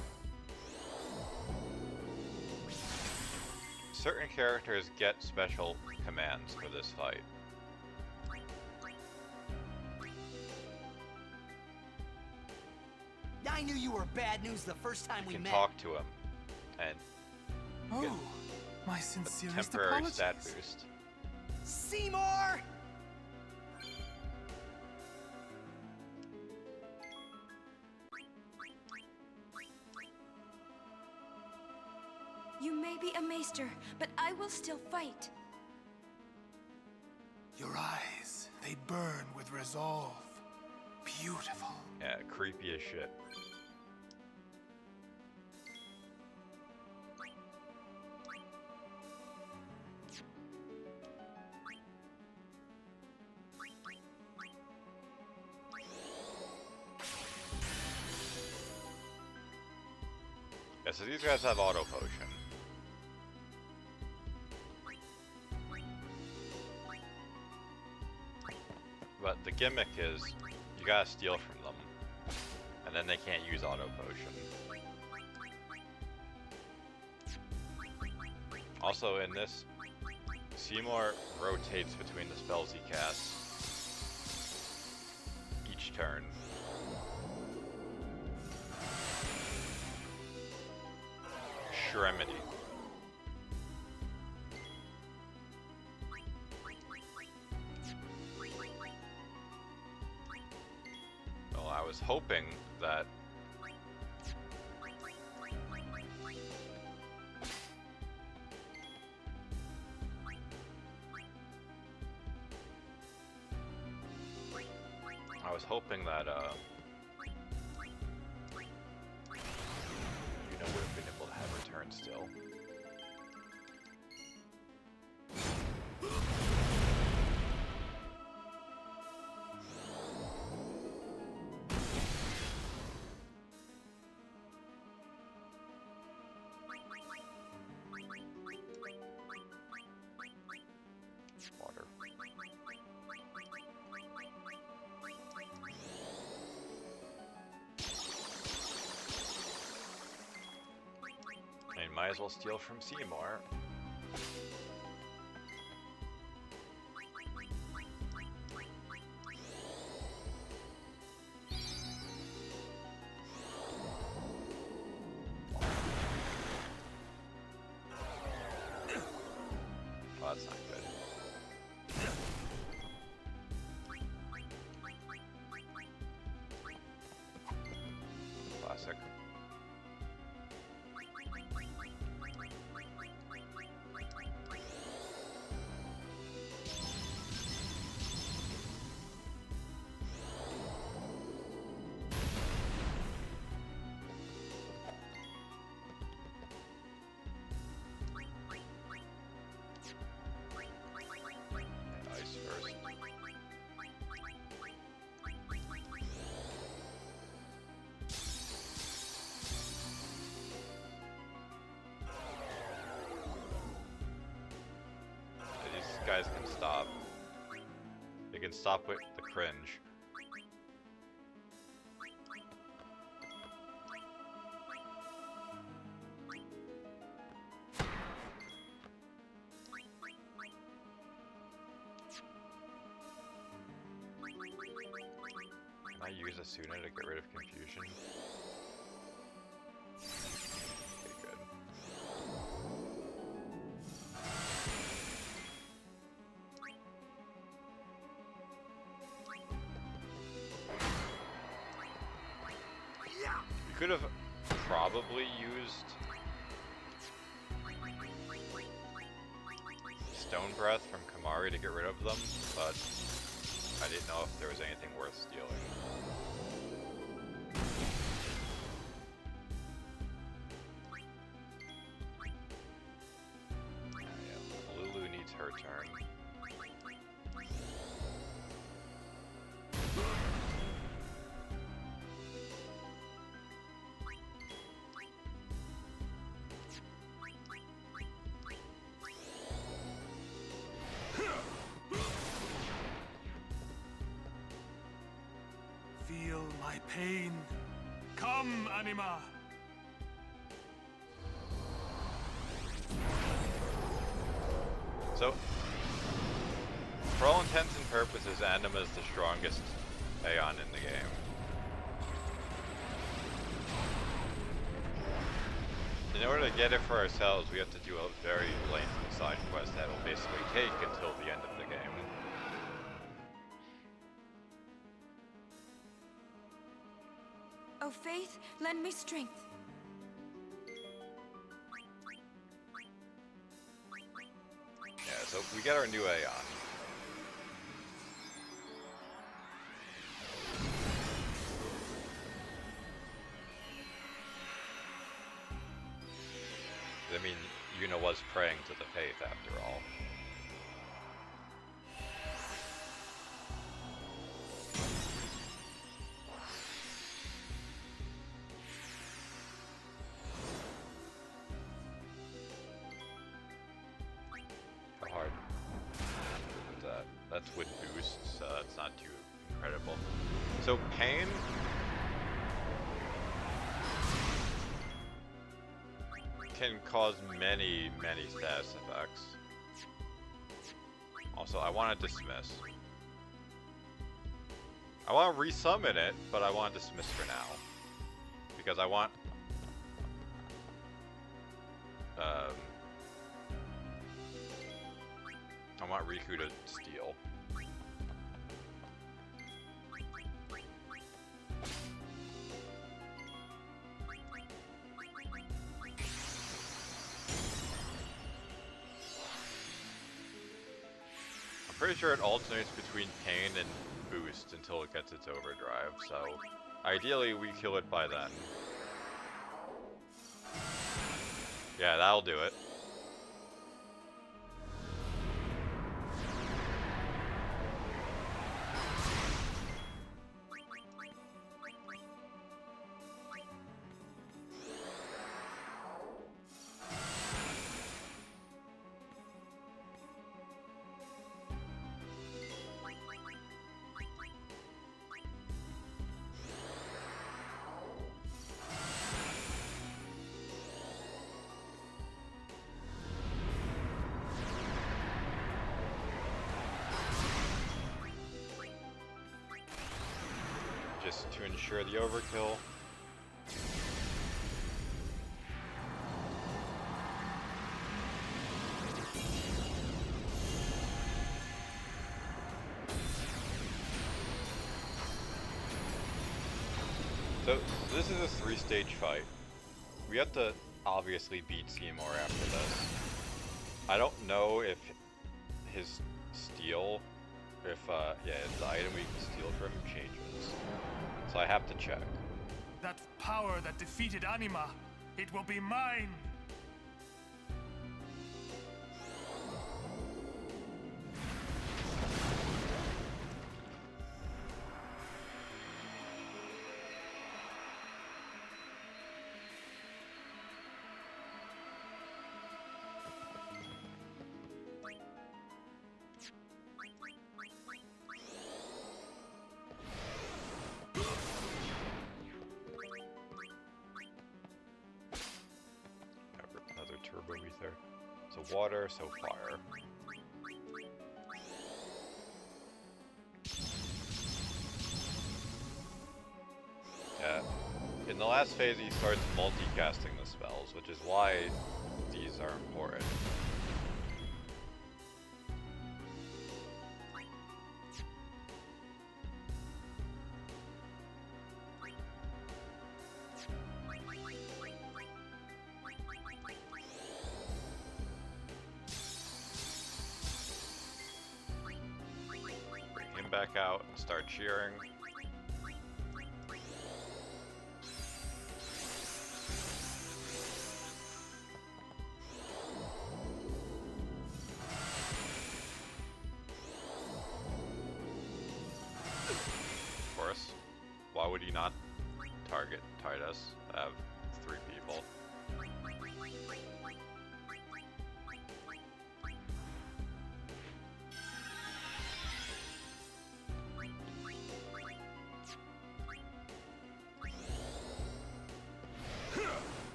certain characters get special commands for this fight. I knew you were bad news the first time we You can met. talk to him and get Oh, my sincerest temporary apologies. stat boost. Seymour! You may be a maester, but I will still fight. Your eyes, they burn with resolve. Beautiful. Yeah, creepy as shit. Yeah, so these guys have auto potion. But the gimmick is, you gotta steal from them, and then they can't use auto potion. Also in this, Seymour rotates between the spells he casts each turn. Shremity. Well, I was hoping that was hoping that Yuna would have been able to have her turn still. Water. And might as well steal from Seymour. Oh, that's not good. Classic. Ice first. These guys can stop. They can stop with the cringe. Can I use Asuna to get rid of confusion? Okay, good. You could have probably used Stone Breath from Kamari to get rid of them, but I didn't know if there was anything worth stealing. Yeah, Lulu needs her turn. Feel my pain. Come, Anima. So, for all intents and purposes, Anima is the strongest Aeon in the game. In order to get it for ourselves, we have to do a very lengthy side quest that will basically take until the end of the game. Oh, Faith, lend me strength. Yeah, so we get our new Aeon. I mean, Yuna was praying to the faith after all. How hard is that? That's with boosts, so that's not too incredible. So Pain can cause many, many status effects. Also, I want to dismiss. I want to resummon it, but I want to dismiss for now. Because I want... I want Riku to steal. I'm pretty sure it alternates between Pain and boost until it gets its overdrive, so ideally we kill it by then. Yeah, that'll do it. Just to ensure the overkill. So this is a 3-stage fight. We have to obviously beat Seymour after this. I don't know if his steal, yeah, the item we can steal from him changes. So I have to check. That power that defeated Anima, it will be mine! Turbo ether. So water, so fire. Yeah. In the last phase he starts multicasting the spells, which is why these are important. Back out and start cheering. Of course. Why would he not target Tidus? I have 3 people.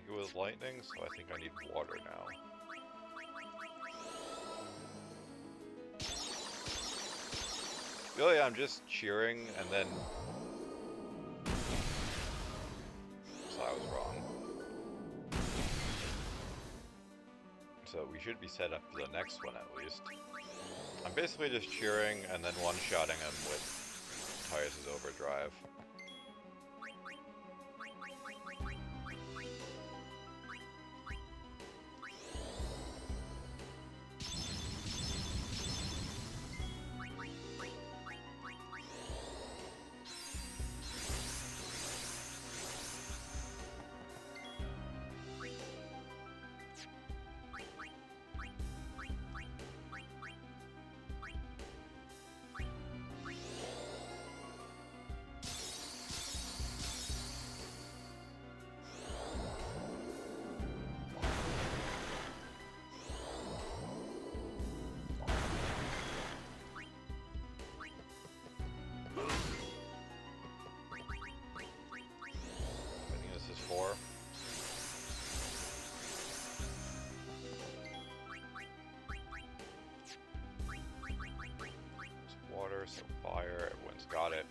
It was lightning, so I think I need water now. Really, I'm just cheering and then... So I was wrong. So we should be set up for the next one at least. I'm basically just cheering and then one-shotting him with Tidus' overdrive. Water, so fire, everyone's got it.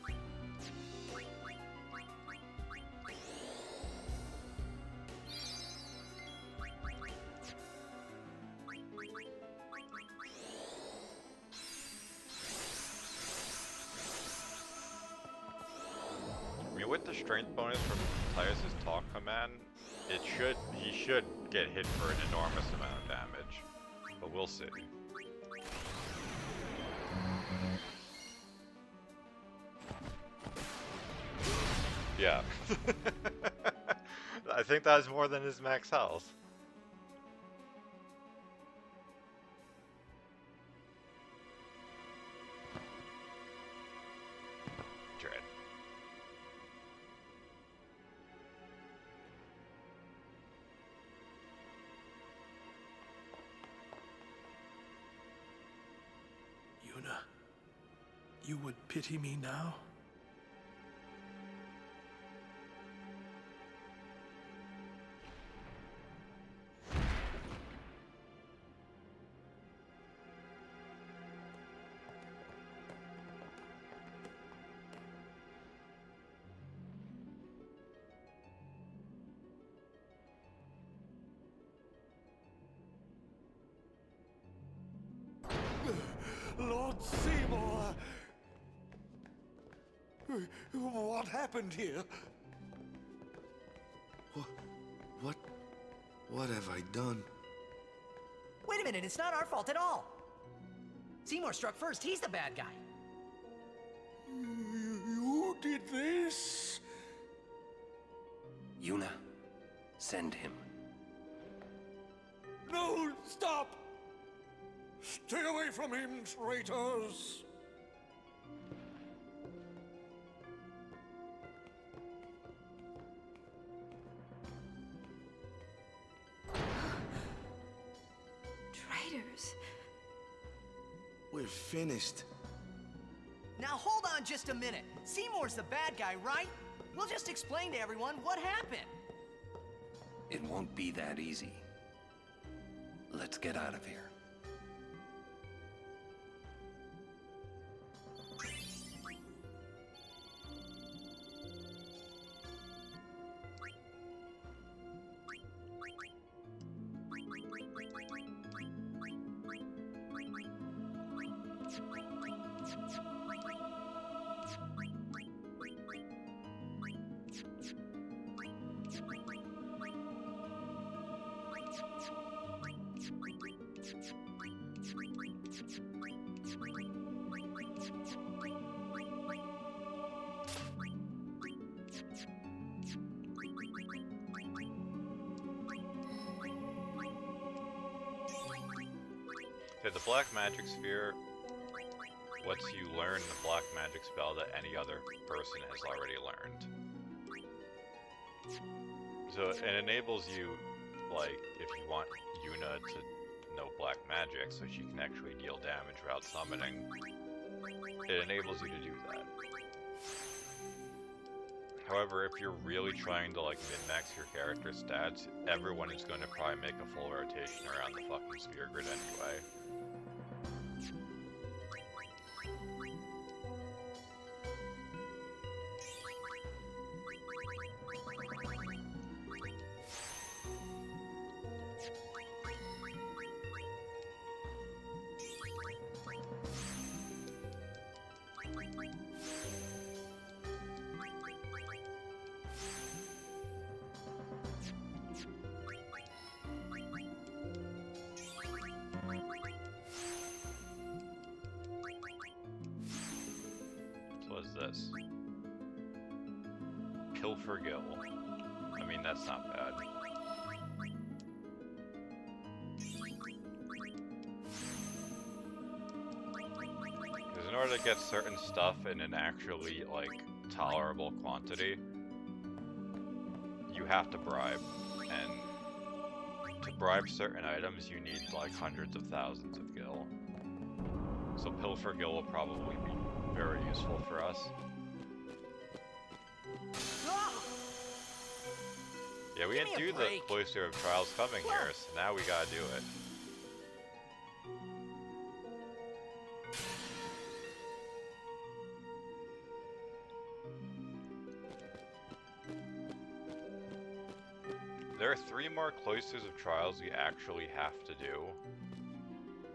I mean, with the strength bonus from Tidus' talk command, he should get hit for an enormous amount of damage. but we'll see. Yeah. I think that's more than his max health. Dread. Yuna, you would pity me now? Lord Seymour! What happened here? What have I done? Wait a minute, it's not our fault at all. Seymour struck first, he's the bad guy. You did this? Yuna, send him. No, stop! Stay away from him, traitors! Traitors. We're finished. Now hold on just a minute. Seymour's the bad guy, right? We'll just explain to everyone what happened. It won't be that easy. Let's get out of here. Okay, the Black Magic Sphere lets you learn the Black Magic spell that any other person has already learned. So it enables you, like, if you want Yuna to know Black Magic so she can actually deal damage without summoning, it enables you to do that. However, if you're really trying to, like, min-max your character stats, everyone is going to probably make a full rotation around the fucking sphere grid anyway. This Pilfergill. I mean, that's not bad. Because in order to get certain stuff in an actually, like, tolerable quantity, you have to bribe. And to bribe certain items, you need, like, hundreds of thousands of gil. So Pilfergill will probably be very useful for us. Yeah, we didn't do the Cloister of Trials coming here, so now we gotta do it. There are 3 more Cloisters of Trials we actually have to do,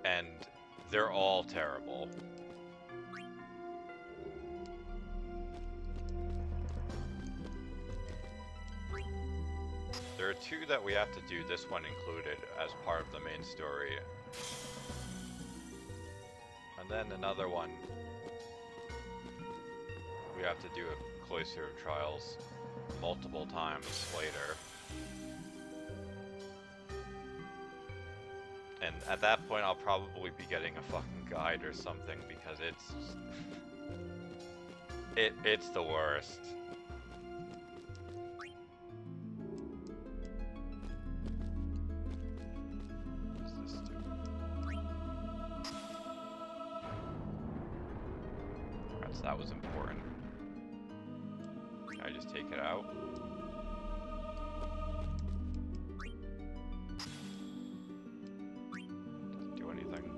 and they're all terrible. are two that we have to do, this one included, as part of the main story. And then another one we have to do a Cloister of Trials multiple times later. And at that point I'll probably be getting a fucking guide or something because it's the worst. That was important. Can I just take it out? Doesn't do anything.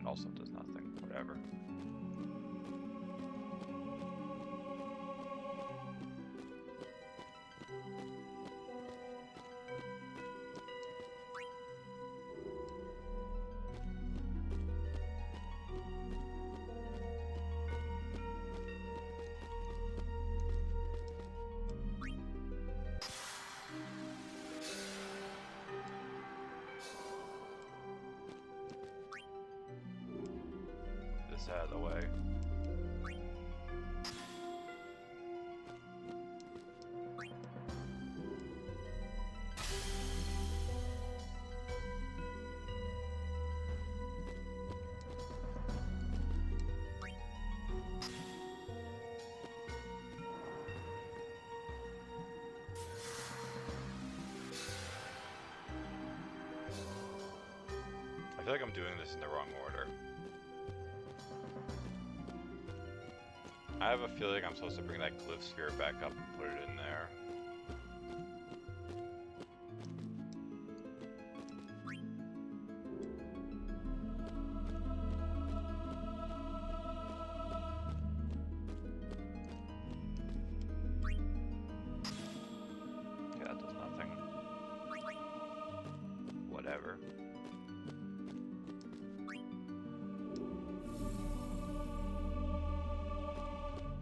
It also does nothing. Whatever. Out of the way. I feel like I'm doing this in the wrong order. I have a feeling I'm supposed to bring that glyph sphere back up and put it in there. Okay, that does nothing. Whatever.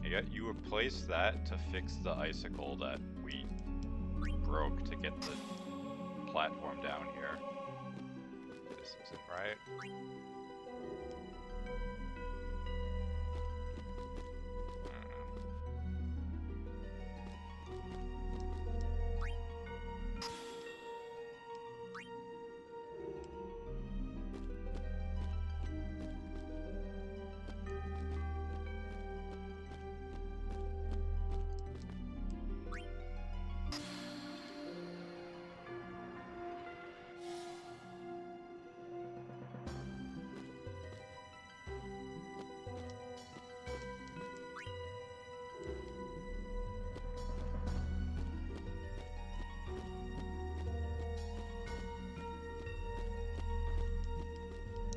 Yeah, you replace that to fix the icicle that we broke to get the platform down here. This isn't right.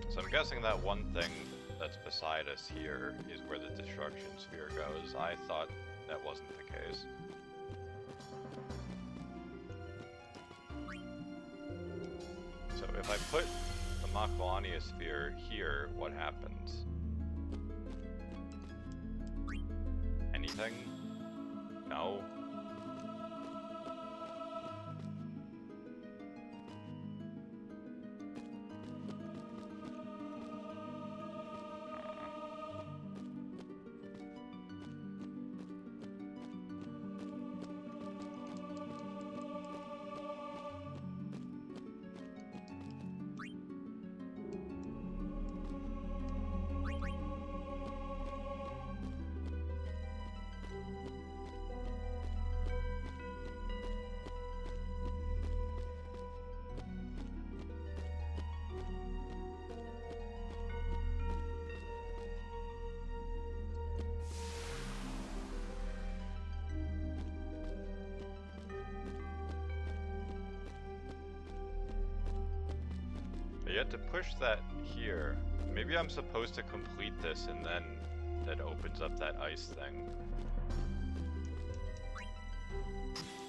So I'm guessing that one thing that's beside us here is where the destruction sphere goes. I thought that wasn't the case. So if I put the Makvania sphere here, what happens? Anything? No? Yet to push that here, maybe I'm supposed to complete this and then that opens up that ice thing.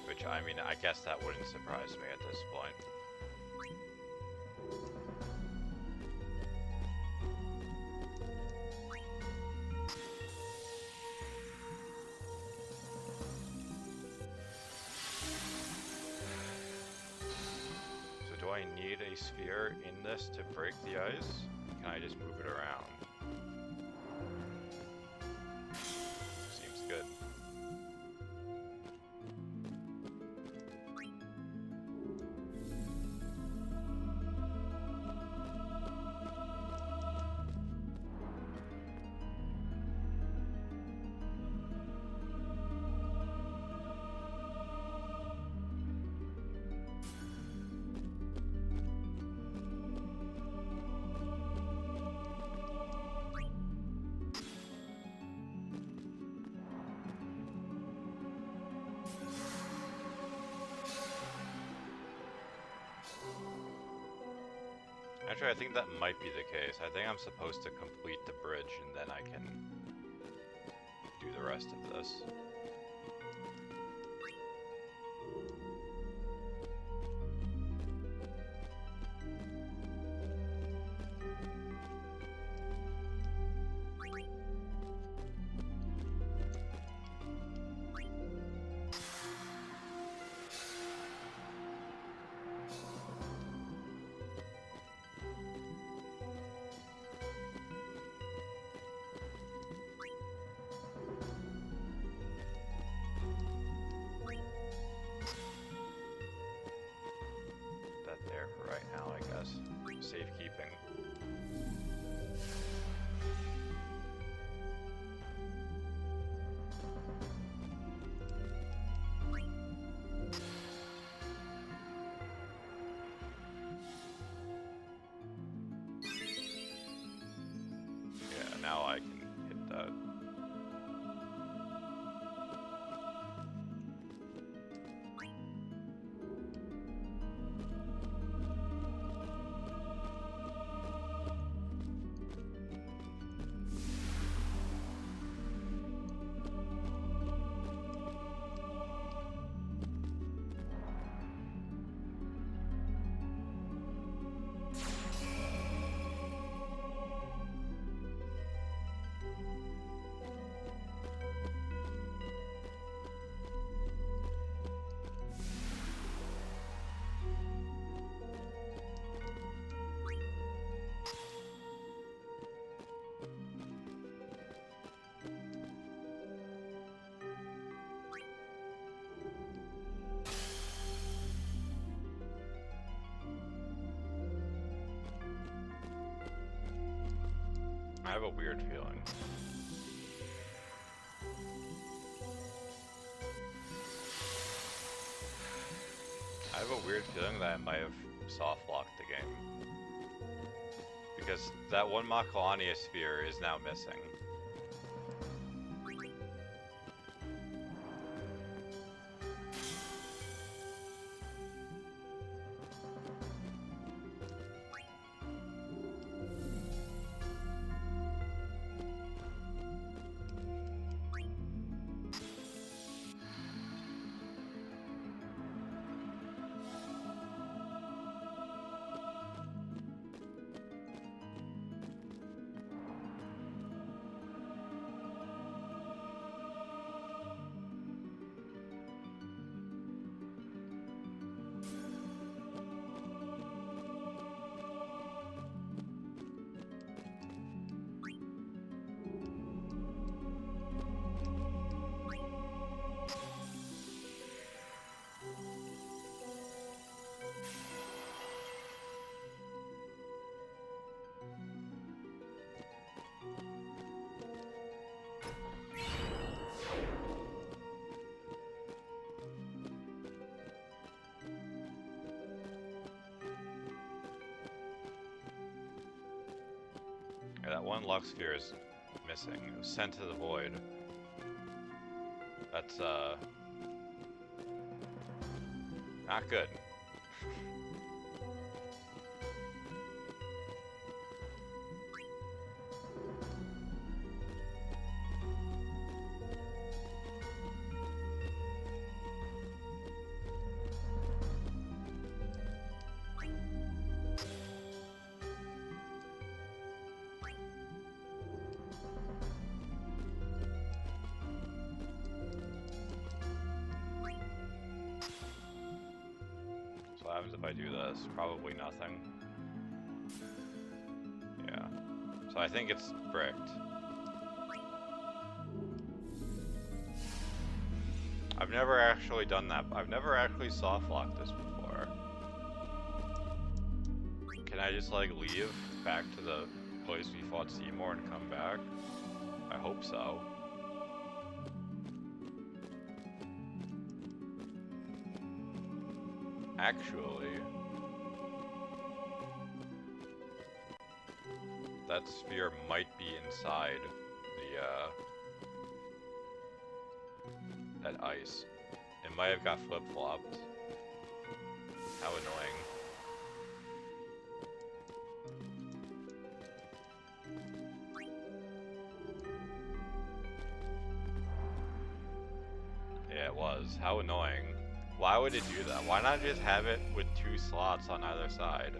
Which, I mean, I guess that wouldn't surprise me at this point. need a sphere in this to break the ice? Can I just move it around? Seems good. Actually, I think that might be the case. I think I'm supposed to complete the bridge and then I can do the rest of this. There for right now, I guess. Safekeeping. Yeah, now I can hit that. I have a weird feeling. I have a weird feeling that I might have soft-locked the game. Because that one Makalania sphere is now missing. Yeah, that one Lux sphere is missing. It was sent to the void. That's, not good. happens if I do this? Probably nothing. Yeah. So I think it's bricked. I've never actually done that. I've never actually soft locked this before. Can I just like leave back to the place we fought Seymour and come back? I hope so. Actually, that sphere might be inside the that ice. It might have got flip-flopped. How annoying. Yeah, it was. How annoying. Why would it do that? Why not just have it with 2 slots on either side?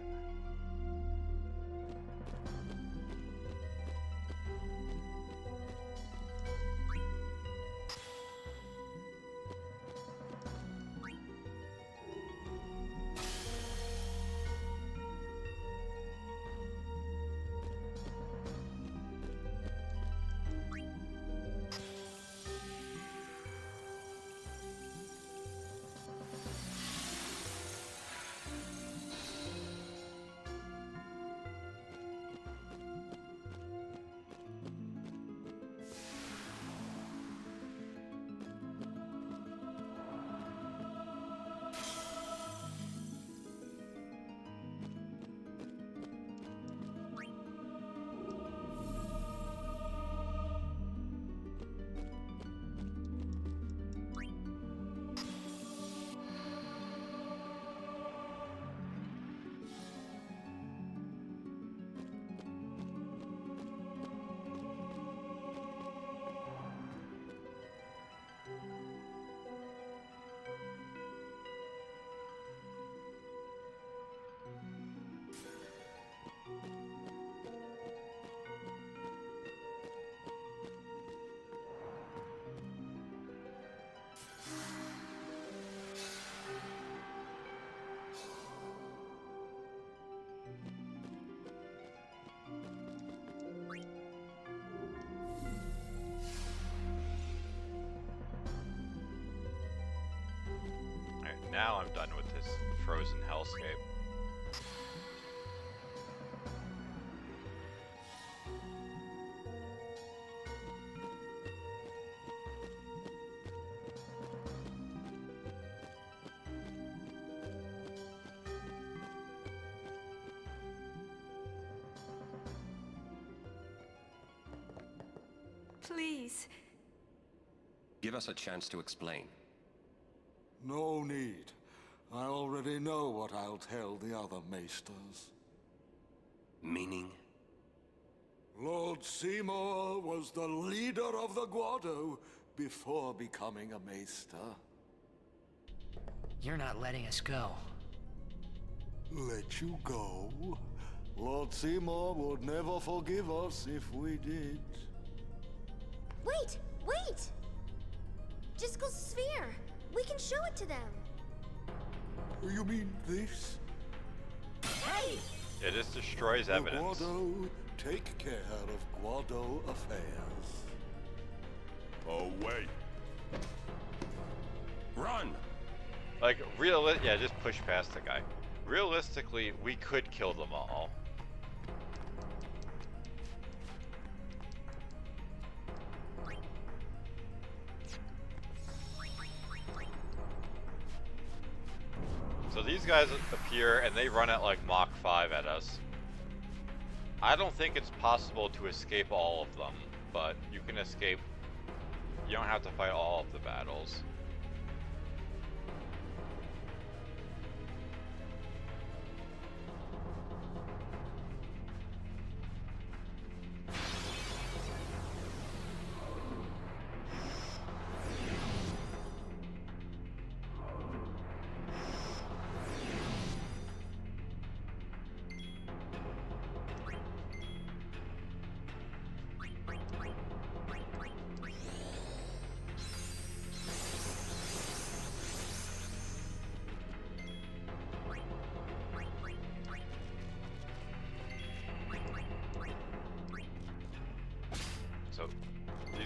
Now I'm done with this frozen hellscape. Please. Give us a chance to explain. No need. I already know what I'll tell the other Maesters. Meaning? Lord Seymour was the leader of the Guado before becoming a Maester. You're not letting us go. Let you go? Lord Seymour would never forgive us if we did. Wait! Wait! Jiskel's sphere! We can show it to them! You mean this? Hey! It just destroys evidence. The Guado take care of Guado affairs. Oh, wait. Run! Like, yeah, just push past the guy. Realistically, we could kill them all. So these guys appear and they run at like Mach 5 at us. I don't think it's possible to escape all of them, but you can escape. You don't have to fight all of the battles.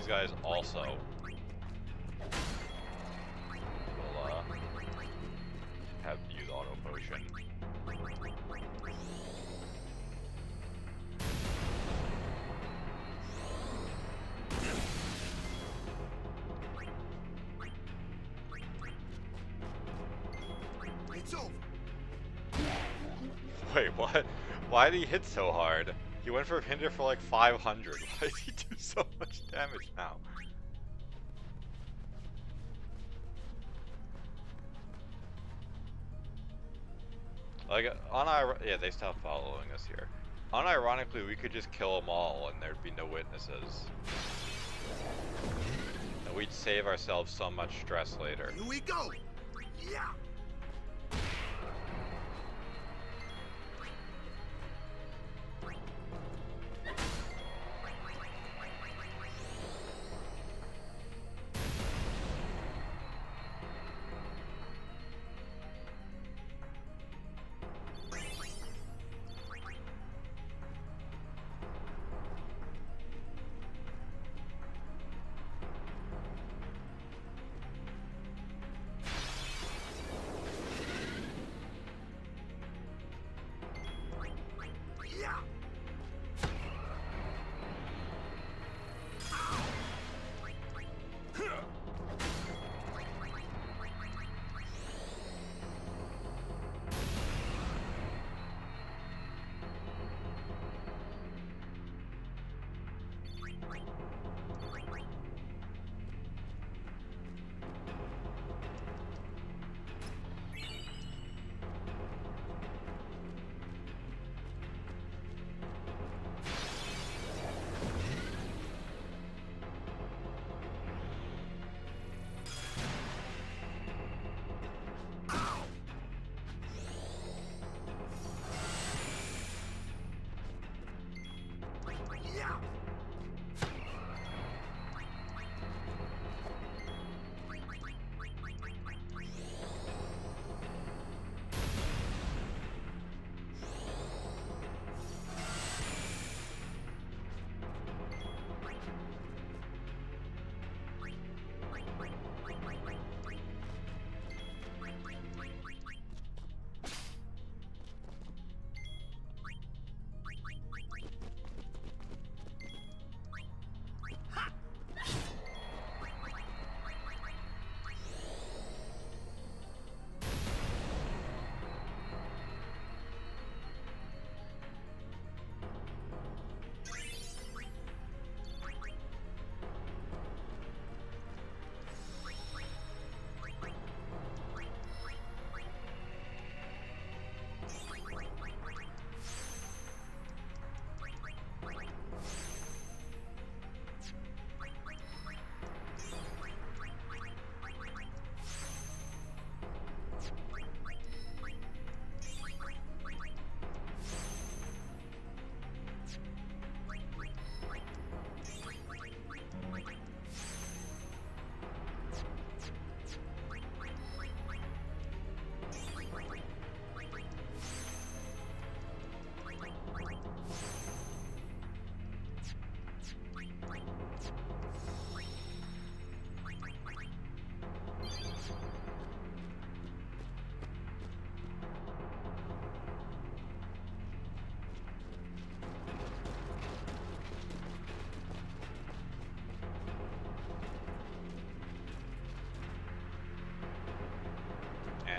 guys also will have use auto potion. It's over. Wait, what? Why did he hit so hard? He went for hinder for like 500. Why did he do so much damage now? Like, yeah, they stopped following us here. Unironically, we could just kill them all and there'd be no witnesses. And we'd save ourselves so much stress later. Here we go. Yeah.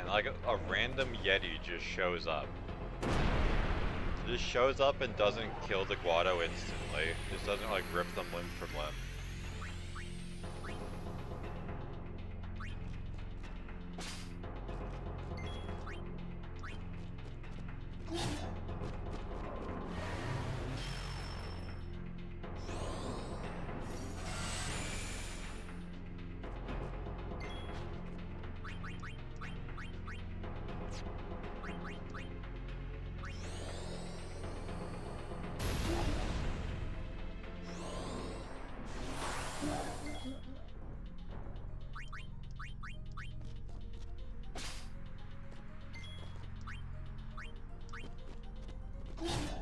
Like a random Yeti just shows up. Just shows up and doesn't kill the Guado instantly. Just doesn't like rip them limb from limb.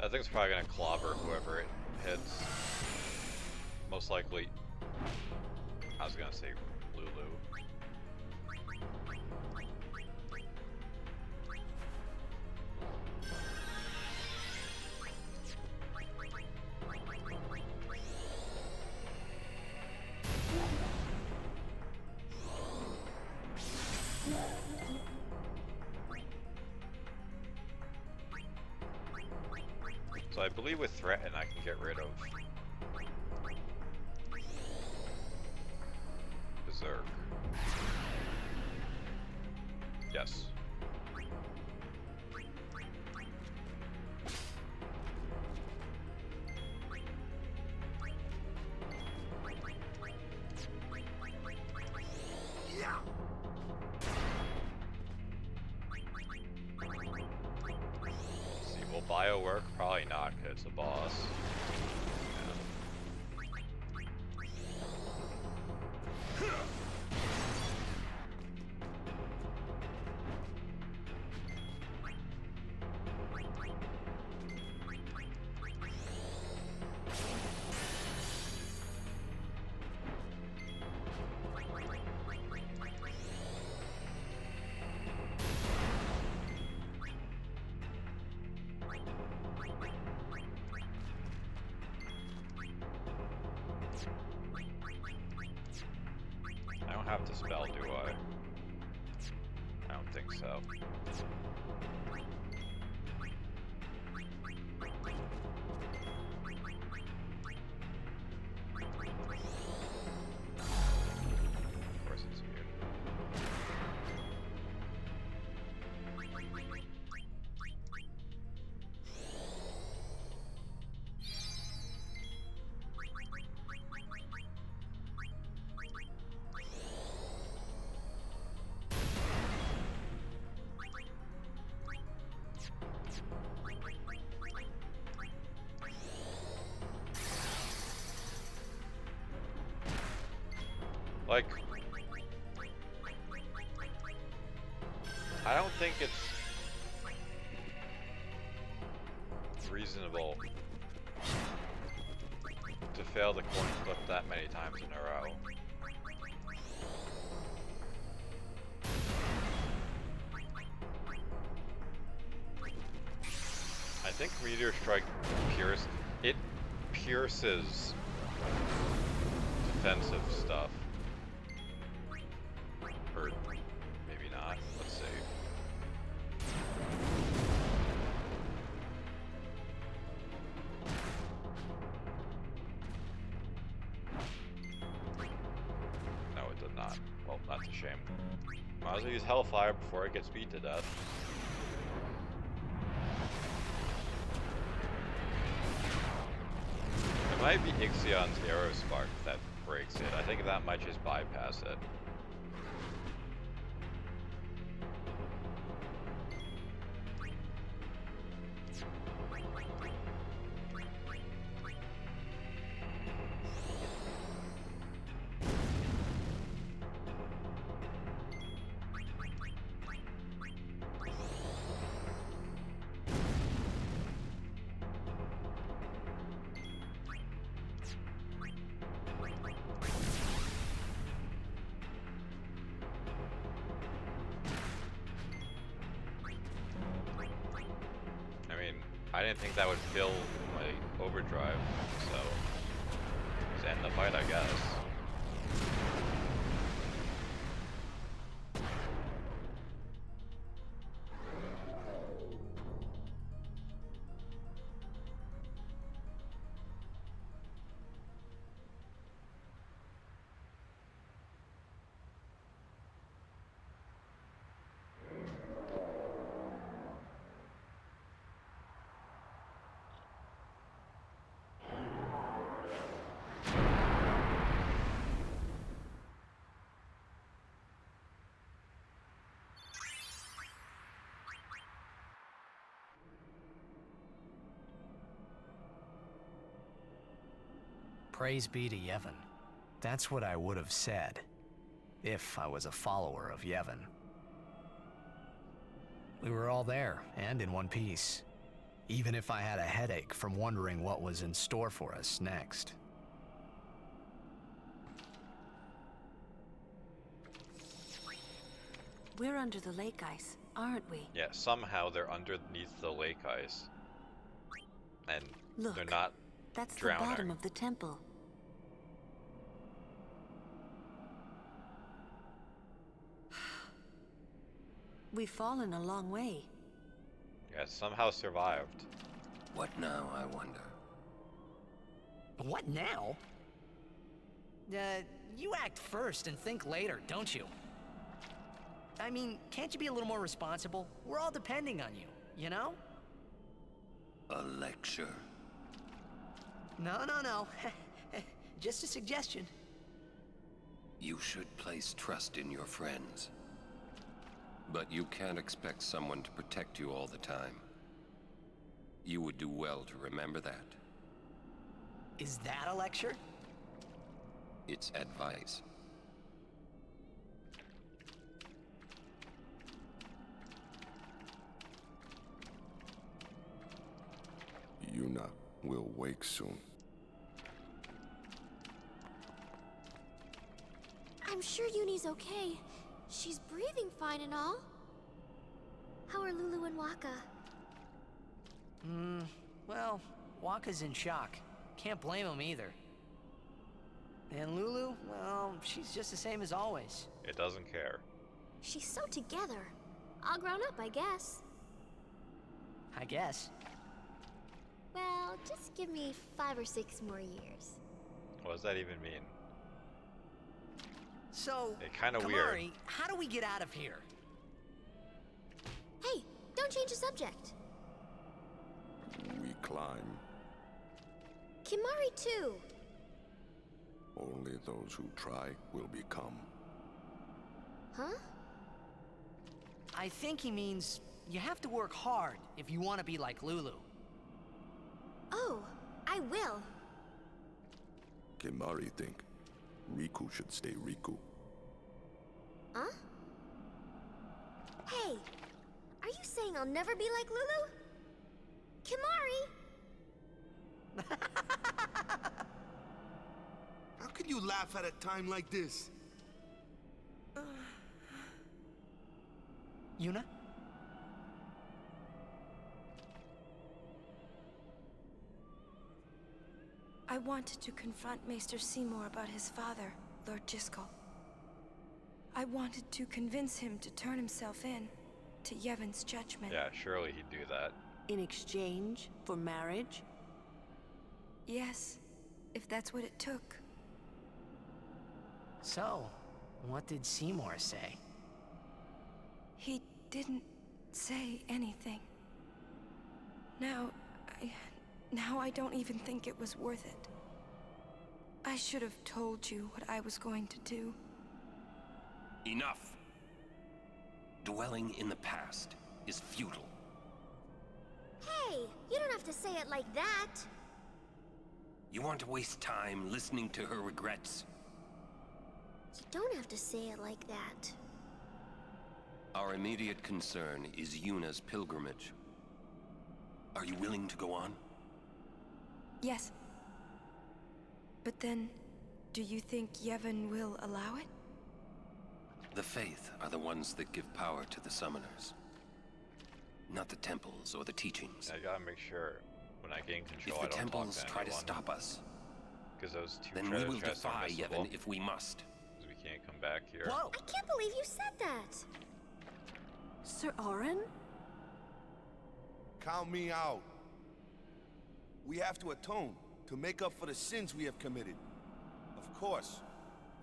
That thing's probably gonna clobber whoever it hits. Most likely I was gonna say Lulu. So I believe with Threaten I can get rid of Berserk. Yes. See, will Bio work? Probably not, because it's a boss. I don't have to spell, do I? I don't think so. Of course it's immune. Like, I don't think it's reasonable to fail the coin flip that many times in a row. I think Meteor Strike pierces defensive stuff. Or maybe not. Let's see. No, it did not. Well, that's a shame. Might as well use Hellfire before it gets beat to death. It might be Ixion's Arrow Spark that breaks it. I think that might just bypass it. I didn't think that would kill my overdrive, so just end the fight, I guess. Praise be to Yevon. That's what I would have said, if I was a follower of Yevon. We were all there, and in one piece. Even if I had a headache from wondering what was in store for us next. We're under the lake ice, aren't we? Yeah, somehow they're underneath the lake ice. And Look, they're not that's drowning. the bottom of the temple. We've fallen a long way. Yeah, somehow survived. What now, I wonder? What now? You act first and think later, don't you? I mean, can't you be a little more responsible? We're all depending on you, you know? A lecture? No. Just a suggestion. You should place trust in your friends. But you can't expect someone to protect you all the time. You would do well to remember that. Is that a lecture? It's advice. Yuna will wake soon. I'm sure Yuni's okay. She's breathing fine and all. How are Lulu and Waka? Well, Waka's in shock. Can't blame him either. And Lulu, well, she's just the same as always. It doesn't care. She's so together. All grown up, I guess. I guess. Well, just give me 5 or 6 more years. What does that even mean? So, Kinda weird. Kimahri, how do we get out of here? Hey, don't change the subject. We climb. Kimahri too. Only those who try will become. Huh? I think he means you have to work hard if you want to be like Lulu. Oh, I will. Kimahri think Riku should stay Riku. Huh? Hey, are you saying I'll never be like Lulu? Kimahri! How can you laugh at a time like this? Yuna? I wanted to confront Maester Seymour about his father, Lord Jyscal. I wanted to convince him to turn himself in to Yevon's judgment. Yeah, surely he'd do that. In exchange for marriage? Yes, if that's what it took. So, what did Seymour say? He didn't say anything. Now I don't even think it was worth it. I should have told you what I was going to do. Enough! Dwelling in the past is futile. Hey, you don't have to say it like that. You want to waste time listening to her regrets? You don't have to say it like that. Our immediate concern is Yuna's pilgrimage. Are you willing to go on? Yes. But then, do you think Yevon will allow it? The Faith are the ones that give power to the summoners. Not the temples or the teachings. I gotta make sure when I gain control, If the I don't temples talk to try to anyone. stop us, Because those two then we treasure will chests are defy missable. Yevon if we must. Because we can't come back here. Whoa! I can't believe you said that. Sir Auron? Count me out. We have to atone to make up for the sins we have committed. Of course.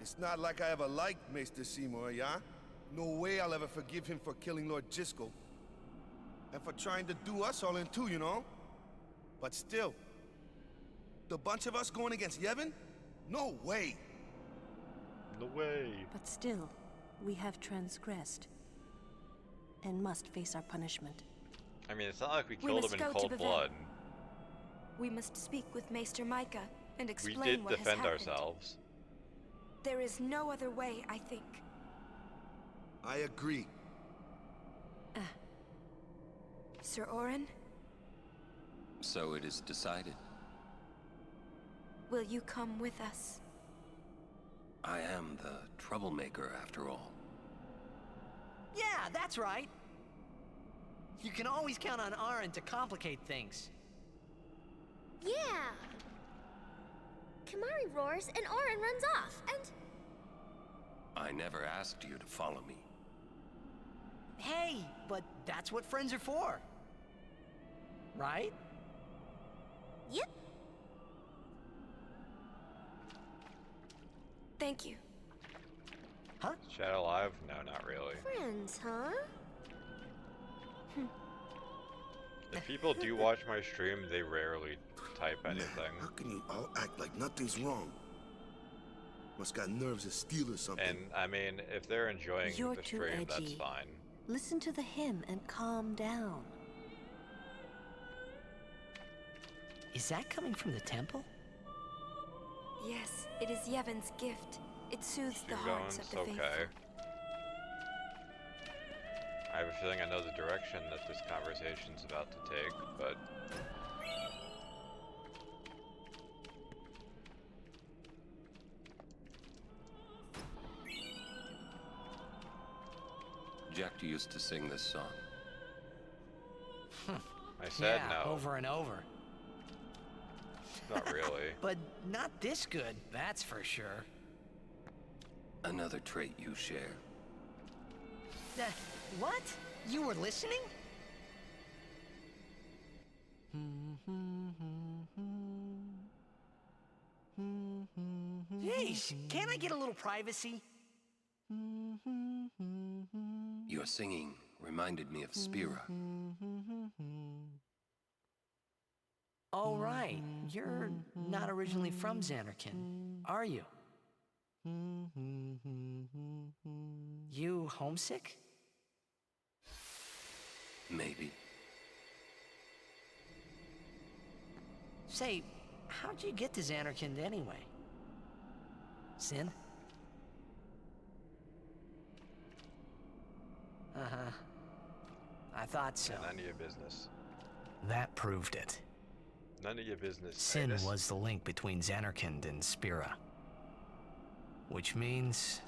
It's not like I ever liked Maester Seymour, yeah? No way I'll ever forgive him for killing Lord Jyscal. And for trying to do us all in two, you know? But still, the bunch of us going against Yevon? No way! No way! But still, we have transgressed. And must face our punishment. I mean, it's not like we We killed must him in go to cold the blood. We must speak with Maester Micah and We explain did what defend has happened. ourselves. There is no other way, I think. I agree. Sir Auron, So it is decided. will you come with us? I am the troublemaker after all. Yeah, that's right. You can always count on Aaron to complicate things. Yeah. Kimahri roars and Aaron runs off, and... I never asked you to follow me. Hey, but that's what friends are for. Right? Yep. Thank you. Huh? Shadow alive? No, not really. Friends, huh? If people do watch my stream, they rarely type anything. How can you all act like nothing's wrong? Must got nerves of steel or something. And I mean, if they're enjoying You're the too stream, that's edgy. fine. Listen to the hymn and calm down. Is that coming from the temple? Yes, it is Yevon's gift. It soothes the Keep hearts going, of the it's faithful. okay. I have a feeling I know the direction that this conversation's about to take, but... Jack used to sing this song. I said yeah, no. over and over. Not really. But not this good, that's for sure. Another trait you share. What? You were listening? Hey, can't I get a little privacy? Your singing reminded me of Spira. Oh, right. You're not originally from Xanarkand, are you? You homesick? Maybe. Say, how'd you get to Xanarkand anyway? Sin? Uh-huh. I thought so. None of your business. That proved it. None of your business. Sin Titus. was the link between Xanarkand and Spira. Which means,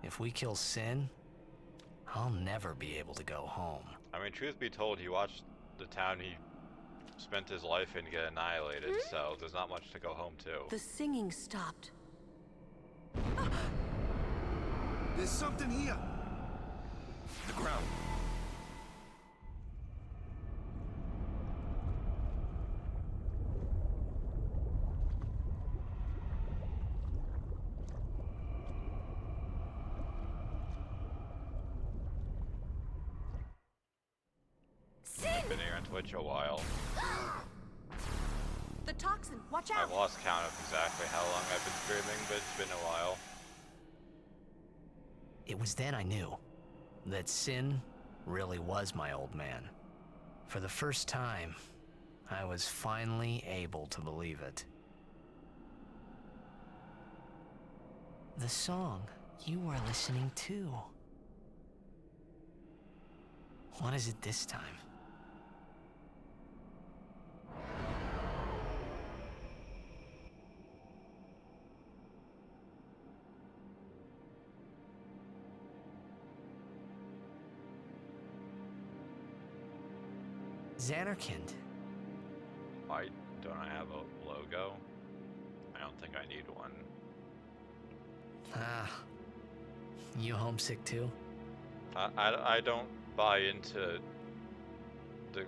if we kill Sin, I'll never be able to go home. I mean, truth be told, he watched the town he spent his life in get annihilated, so there's not much to go home to. The singing stopped. There's something here. The ground. Been here on Twitch a while. The toxin, watch out! I've lost count of exactly how long I've been streaming, but it's been a while. It was then I knew that Sin really was my old man. For the first time, I was finally able to believe it. The song you were listening to. What is it this time? Xanarkand. Why don't I have a logo? I don't think I need one. Ah, you homesick too? I don't buy into the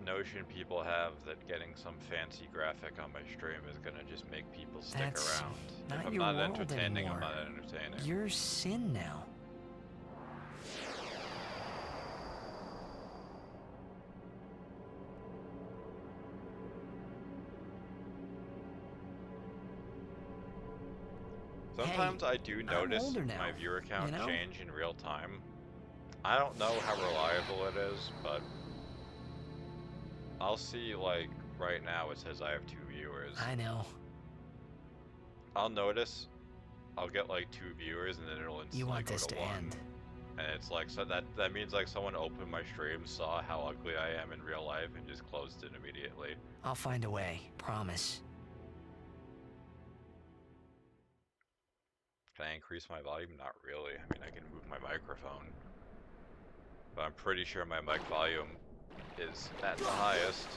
notion people have that getting some fancy graphic on my stream is gonna just make people stick That's around. not If I'm your not world entertaining, anymore. I'm not entertaining. You're Sin now. Sometimes I do notice older now, my viewer count you know? change in real time. I don't know how reliable it is, but I'll see, like, right now it says I have 2 viewers. I know. I'll notice, I'll get like 2 viewers and then it'll instantly You want go this to to 1. end. And it's like, so that means like someone opened my stream, saw how ugly I am in real life, and just closed it immediately. I'll find a way, promise. Can I increase my volume? Not really. I mean, I can move my microphone. But I'm pretty sure my mic volume is at the highest.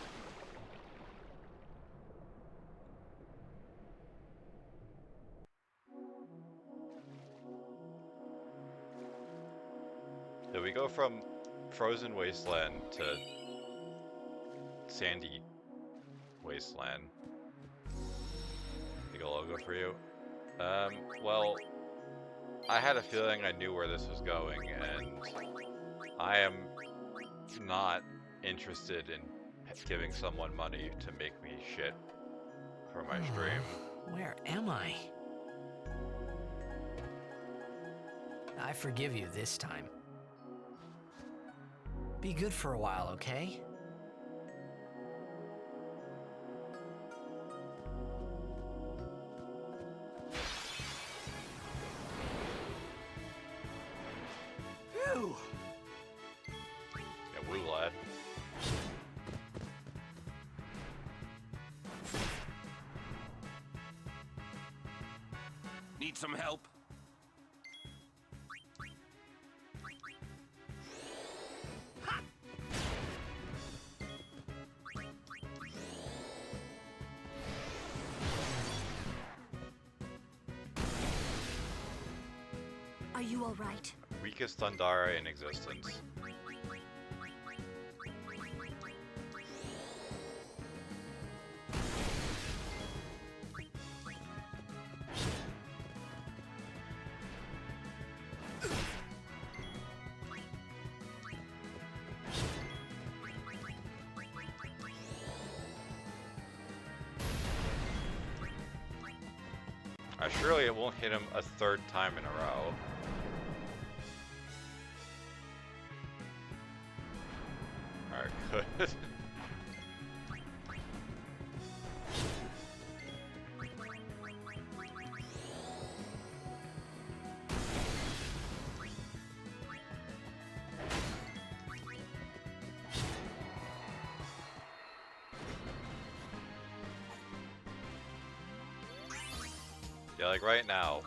Did we go from Frozen Wasteland to Sandy Wasteland? Make a logo for you. Well, I had a feeling I knew where this was going, and I am not interested in giving someone money to make me shit for my stream. Where am I? I forgive you this time. Be good for a while, okay? Phew! Yeah, woo, lad. Need some help? Are you all right? Weakest Thundara in existence. Surely it won't hit him a third time in a row. Alright, good. Yeah, like right now,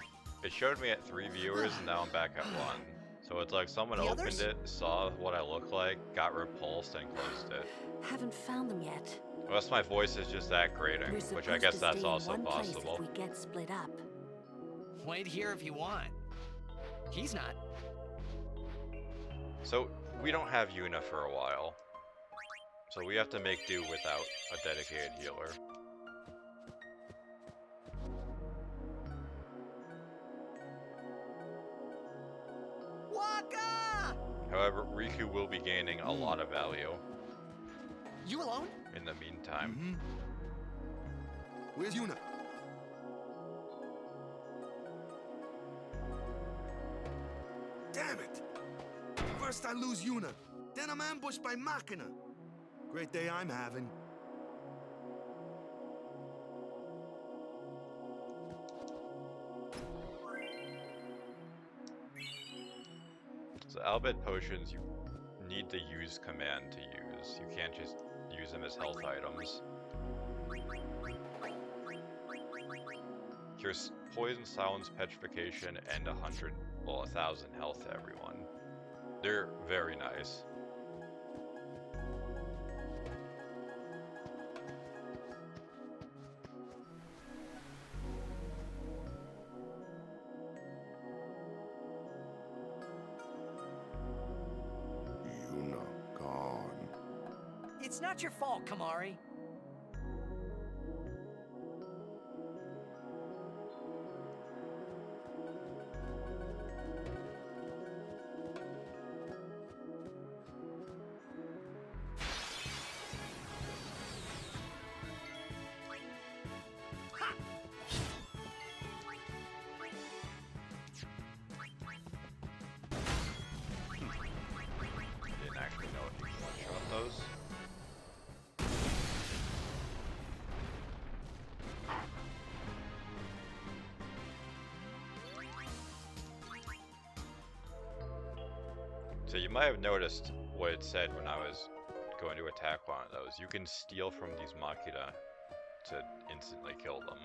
it showed me at 3 viewers and now I'm back at 1. So it's like someone opened it, saw what I look like, got repulsed, and closed it. Haven't found them yet. Unless my voice is just that grating, which I guess that's also possible. If we get split up. Wait here if you want. He's not. So we don't have Yuna for a while. So we have to make do without a dedicated healer. However, Riku will be gaining a lot of value. You alone? In the meantime. Where's Yuna? Damn it! First I lose Yuna, then I'm ambushed by Machina. Great day I'm having. So Albed potions you need to use command to use. You can't just use them as health items. Cures poison, silence, petrification, and 1,000 health to everyone. They're very nice. It's not your fault, Kamari. Didn't actually know if you can one-shot those. So you might have noticed what it said when I was going to attack one of those. You can steal from these Machina to instantly kill them.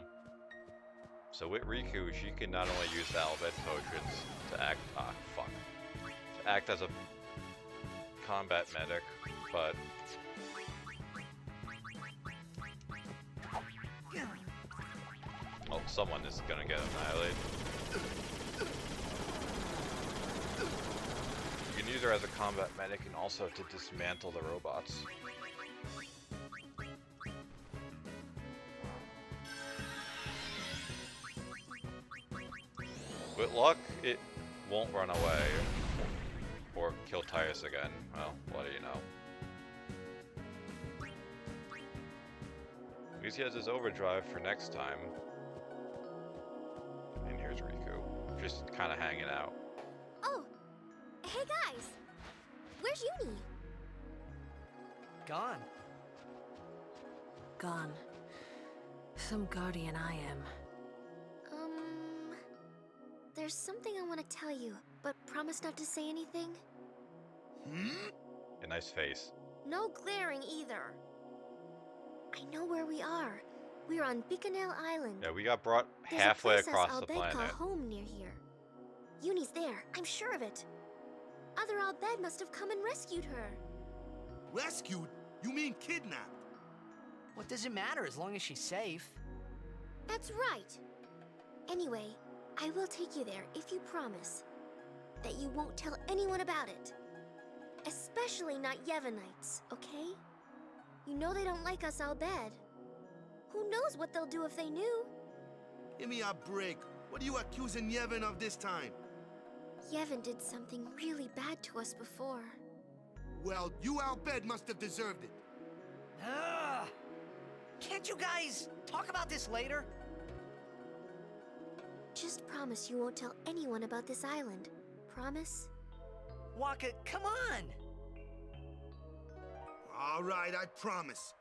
So with Riku, she can not only use the Albed potions to act to act as a combat medic, but well, someone is gonna get annihilated. You can use her as a combat medic and also to dismantle the robots. With luck, it won't run away or kill Titus again. Well, what do you know? At least he has his overdrive for next time. And here's Riku, just kind of hanging out. Oh, hey guys, where's Uni? Gone. Gone. Some guardian I am. There's something I want to tell you, but promise not to say anything. A nice face. No glaring either. I know where we are. We're on Bikanel Island. Yeah, we got brought There's halfway a place across us the Albed call planet. home near here. Uni's there, I'm sure of it. Other Albed must have come and rescued her. Rescued? You mean kidnapped? What does it matter as long as she's safe? That's right. Anyway, I will take you there if you promise that you won't tell anyone about it. Especially not Yevonites, okay? You know they don't like us, Albed. Who knows what they'll do if they knew? Give me a break. What are you accusing Yevon of this time? Yevon did something really bad to us before. Well, you Albed must have deserved it. Ugh. Can't you guys talk about this later? Just promise you won't tell anyone about this island. Promise? Waka, come on! All right, I promise.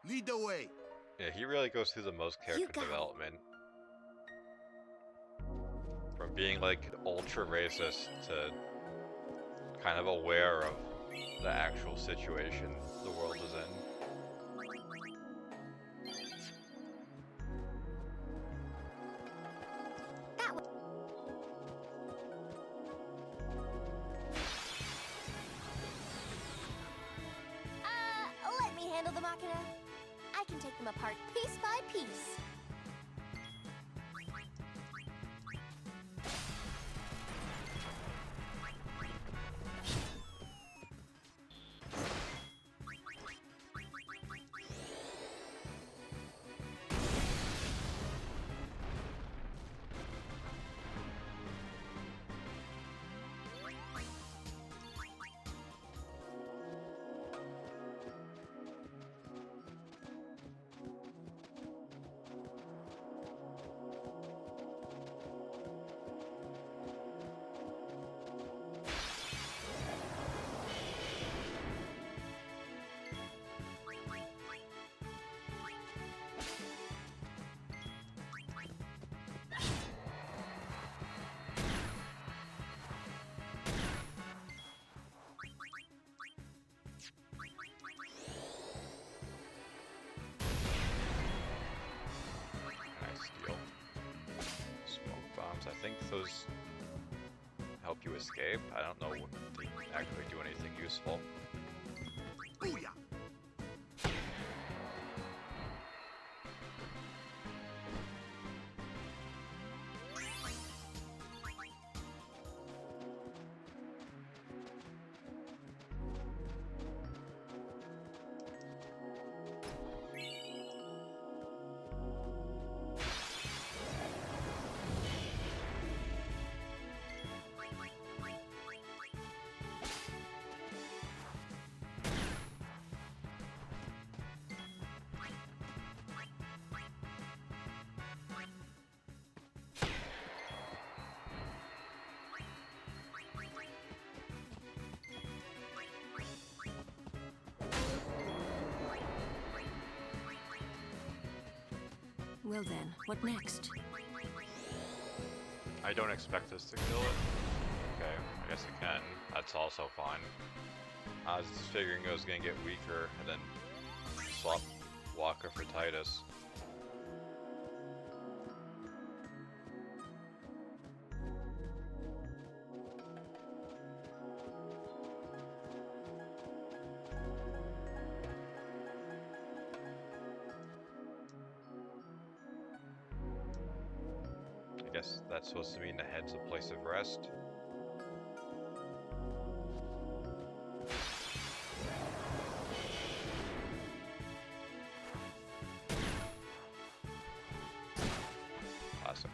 Lead the way. Yeah, he really goes through the most character got it. development. From being like ultra racist to kind of aware of the actual situation the world is in. Let me handle the Machina. I can take them apart piece by piece. Nice deal. Smoke bombs. I think those help you escape. I don't know if they actually do anything useful. Booyah! Well then, what next? I don't expect this to kill it. Okay, I guess it can. That's also fine. I was just figuring it was gonna get weaker and then swap Walker for Titus. guess that's supposed to mean the head's a place of rest. Awesome.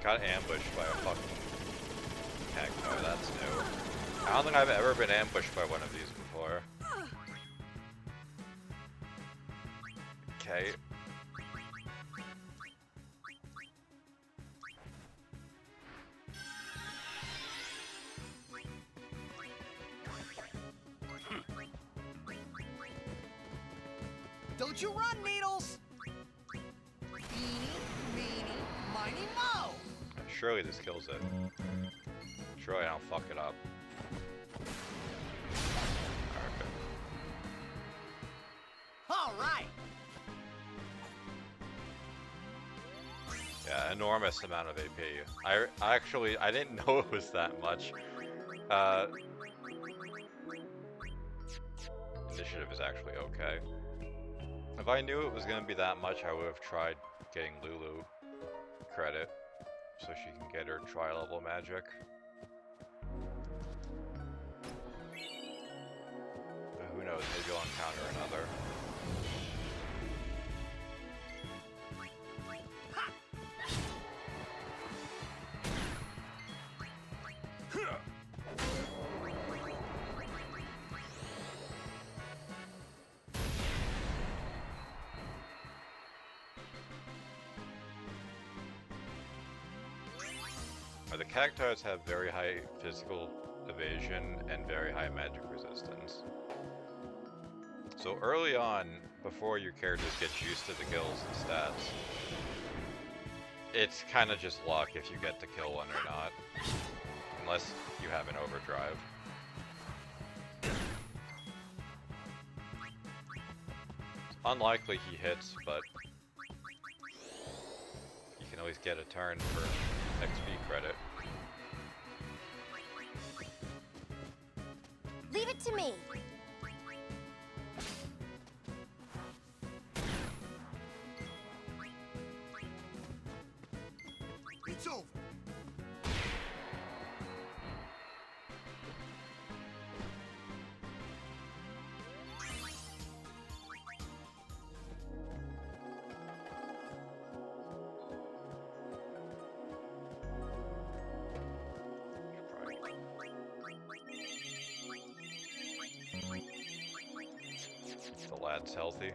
Got ambushed by a fucking cacti, that's new. I don't think I've ever been ambushed by one of these before. Okay. Don't you run, Needles! Eeny, meeny, miny, mo! Surely this kills it. Surely I don't fuck it up. All right. Yeah, enormous amount of AP. I didn't know it was that much. Initiative is actually okay. If I knew it was gonna be that much, I would have tried getting Lulu credit so she can get her tri-level magic. But who knows, maybe I'll encounter another. The cacti have very high physical evasion and very high magic resistance. So early on, before your characters get used to the kills and stats, it's kind of just luck if you get to kill one or not. Unless you have an overdrive. It's unlikely he hits, but you can always get a turn for XP credit. Leave it to me. It's over. The lad's healthy.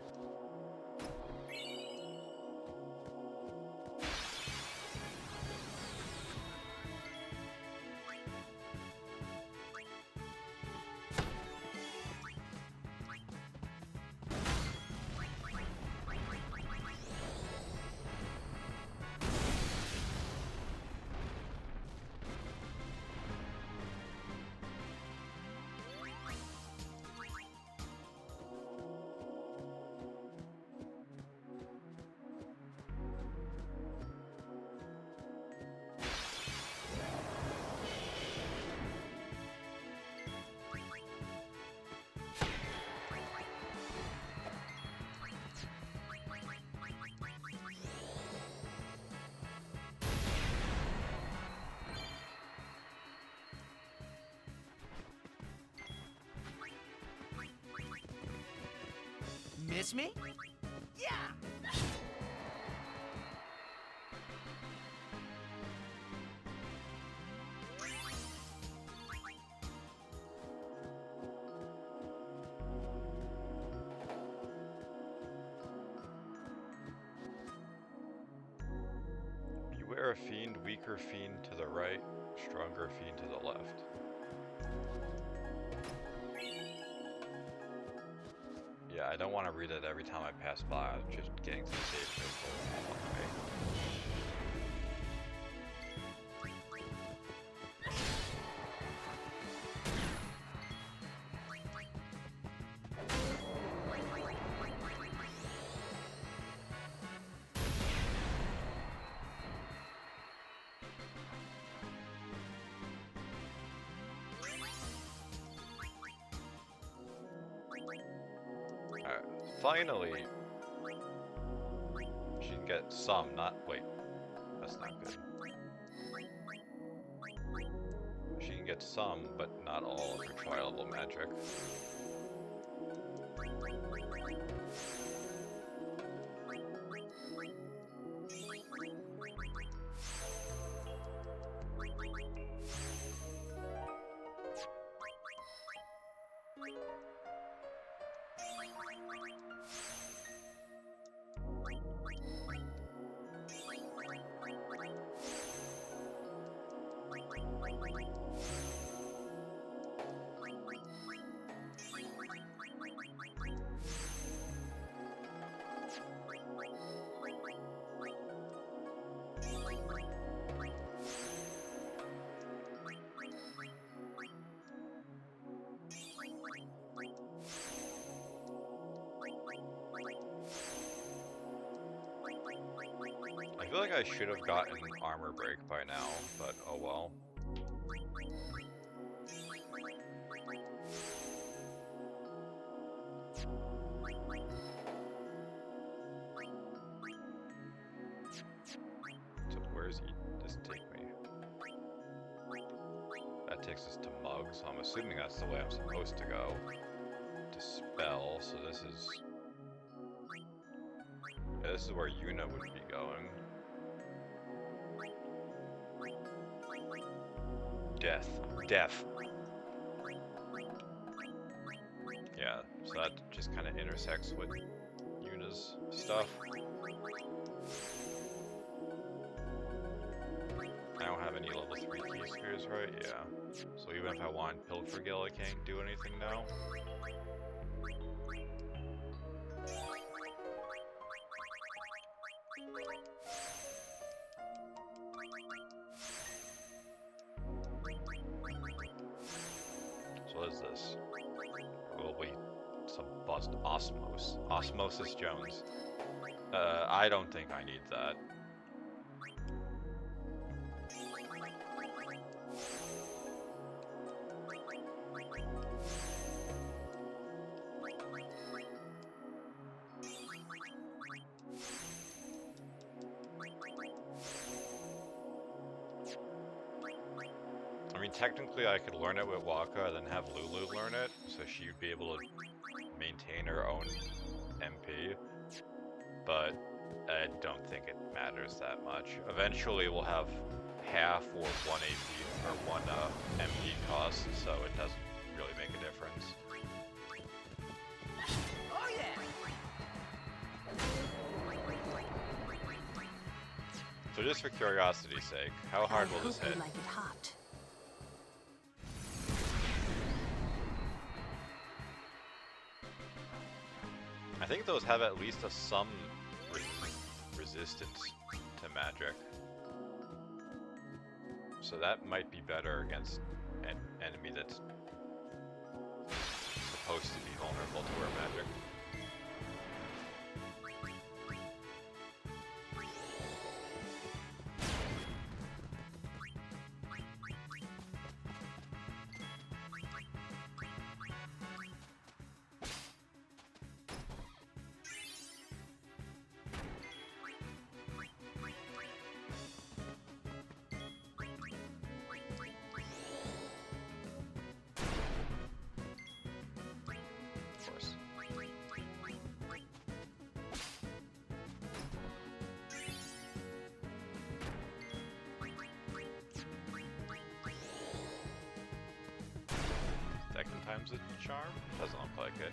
Miss me? Yeah! Beware a fiend, weaker fiend to the right, stronger fiend to the left. Yeah, I don't want to read it every time I pass by. Just getting to the stage is a long way. Finally, she can get some, not, wait, that's not good. She can get some, but not all of her tri-level magic. I feel like I should have gotten armor break by now, but oh well. So where's this take me? That takes us to Mug, so I'm assuming that's the way I'm supposed to go. To Spell, so this is... Yeah, this is where Yuna would be going. Death. Yeah, so that just kind of intersects with Yuna's stuff. I don't have any level 3 key spheres, right? Yeah. So even if I want Pilfergil, I can't do anything now. What is this? Probably some bust Osmosis Jones. I don't think I need that. I mean, technically I could learn it with Wakka, then have Lulu learn it, so she'd be able to maintain her own MP, but I don't think it matters that much. Eventually we'll have half or 1 AP, or 1 MP cost, so it doesn't really make a difference. Oh yeah! So just for curiosity's sake, how hard will this hit? Like it hot. I think those have at least some resistance to magic. So that might be better against an enemy that's supposed to be vulnerable to our magic. Second time's a charm? Doesn't look like it.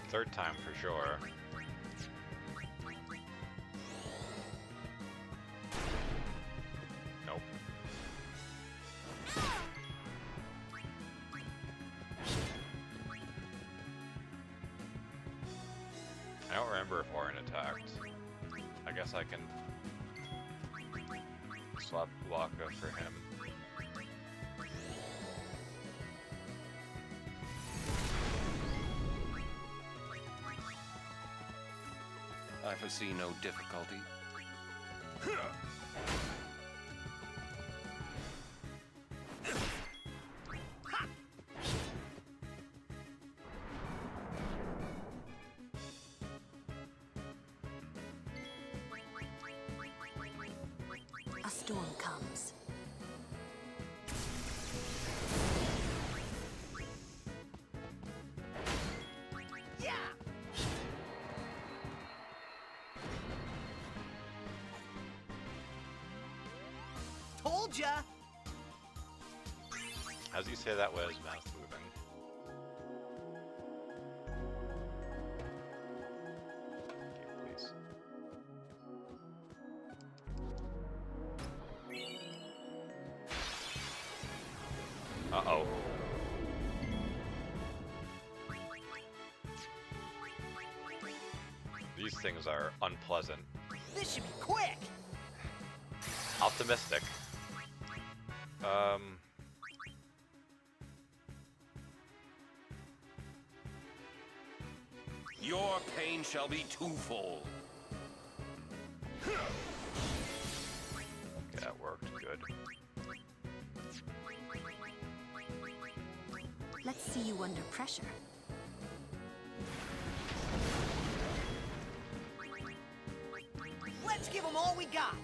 Third time for sure. remember if Orin attacked. I guess I can swap Waka for him. I foresee no difficulty. A storm comes. Yeah! Told ya! How's he say that with his mouth moving? Okay, please. Uh-oh. These things are unpleasant. This should be quick! Optimistic. Your pain shall be twofold. Okay, that worked. Good. Let's see you under pressure. Let's give them all we got!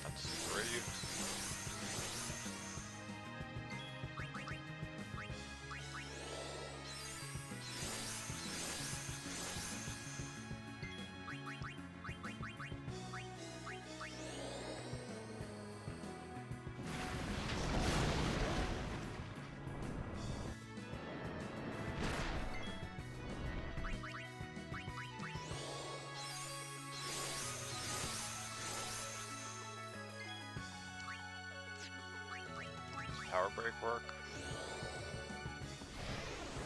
That's 3. Power break work?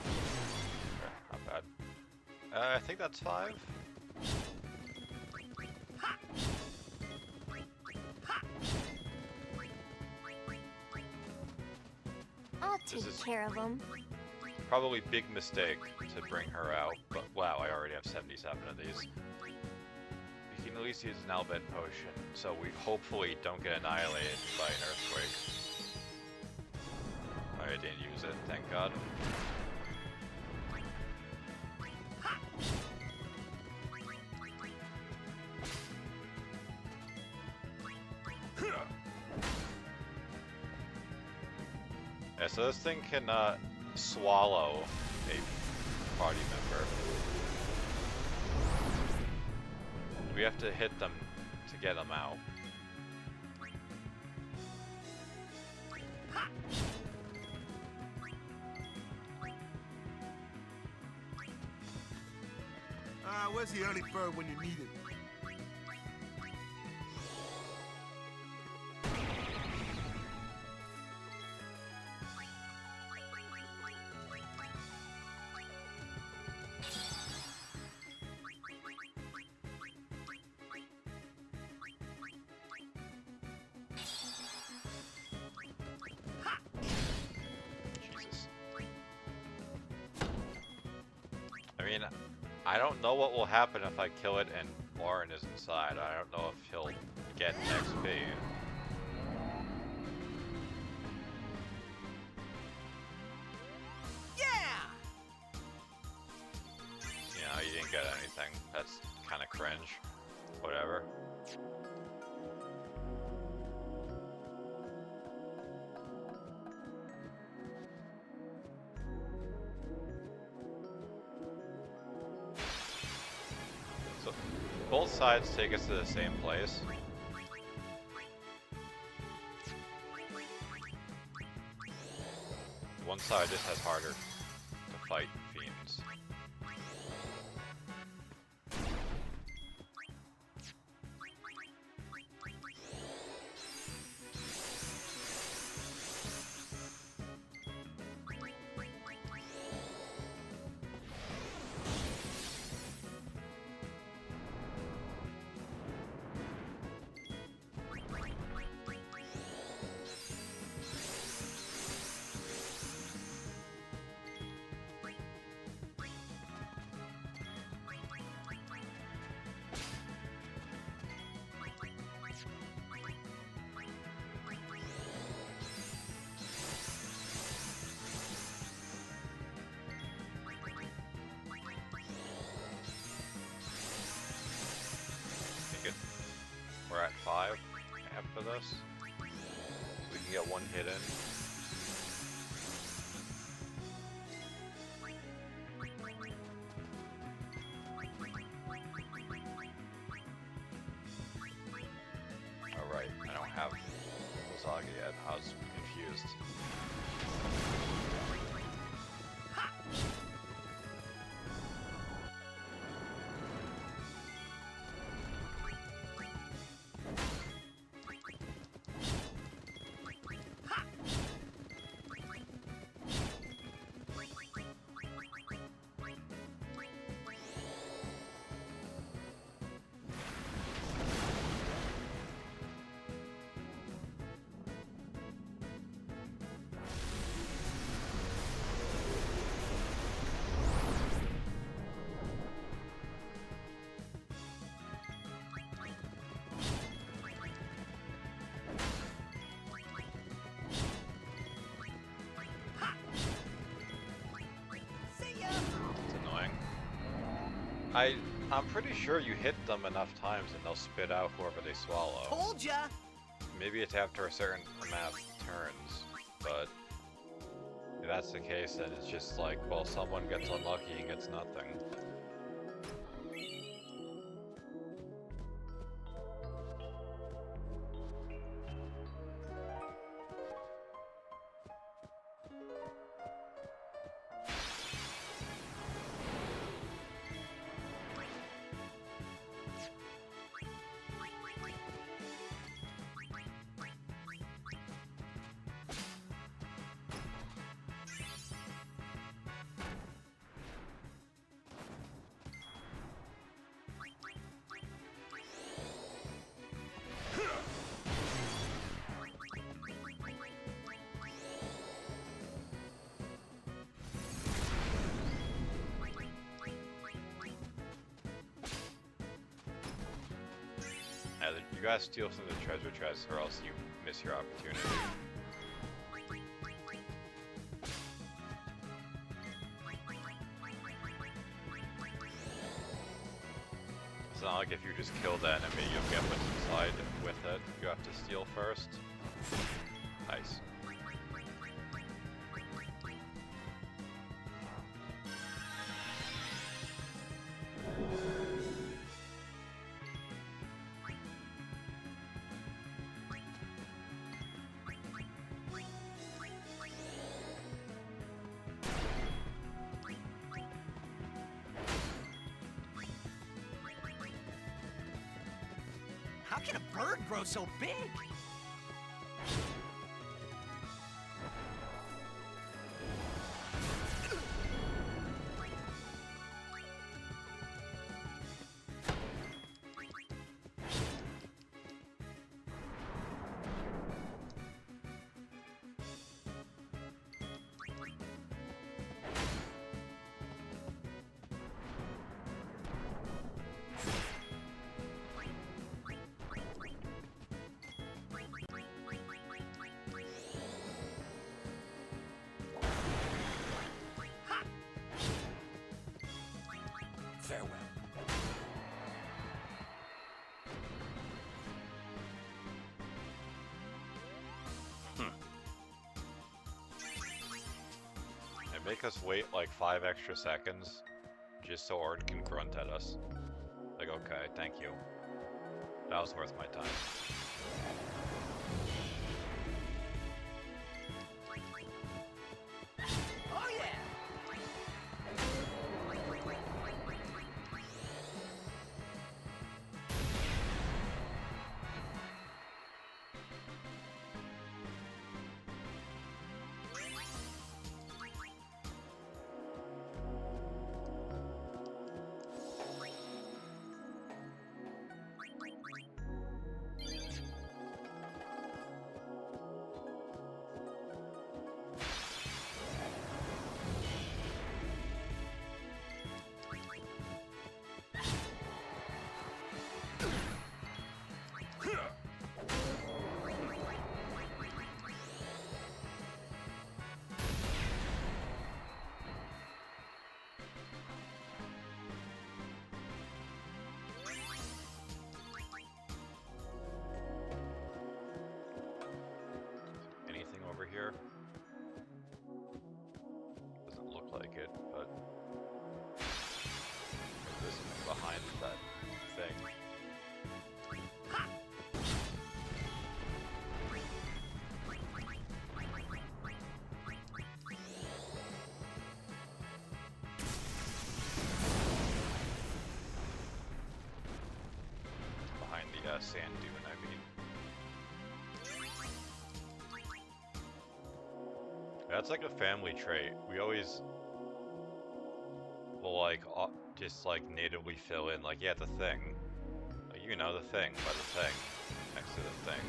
Okay, not bad. I think that's 5. I'll This take is- care of them. Probably big mistake to bring her out, but wow, I already have 77 of these. You can at least use an Albed potion, so we hopefully don't get annihilated by an earthquake. I didn't use it, thank God. Yeah, so this thing can swallow a party member. We have to hit them to get them out. Where's the early bird when you need it? Jesus. I mean, I don't know what will happen if I kill it and Lauren is inside. I don't know if he'll get XP. Yeah! Yeah, you didn't get anything. That's kind of cringe. Whatever. So, both sides take us to the same place. One side just has harder to fight fiends. for this. We can get one hit in. Alright, I don't have Saga yet. I was confused. I'm pretty sure you hit them enough times and they'll spit out whoever they swallow. Told ya! Maybe it's after a certain amount of turns, but if that's the case, then it's just like, well, someone gets unlucky and gets nothing. You gotta steal some of the treasure chests or else you miss your opportunity. It's not like if you just kill the enemy, you'll get what's inside with it. You have to steal first. Nice. How can a bird grow so big? Farewell. And make us wait like 5 extra seconds just so Ard can grunt at us. Like, okay, thank you. That was worth my time. Oh yeah! sand dune, I mean. That's like a family trait. We always will like just like natively fill in like, yeah, the thing. Like, you know, the thing by the thing next to the thing.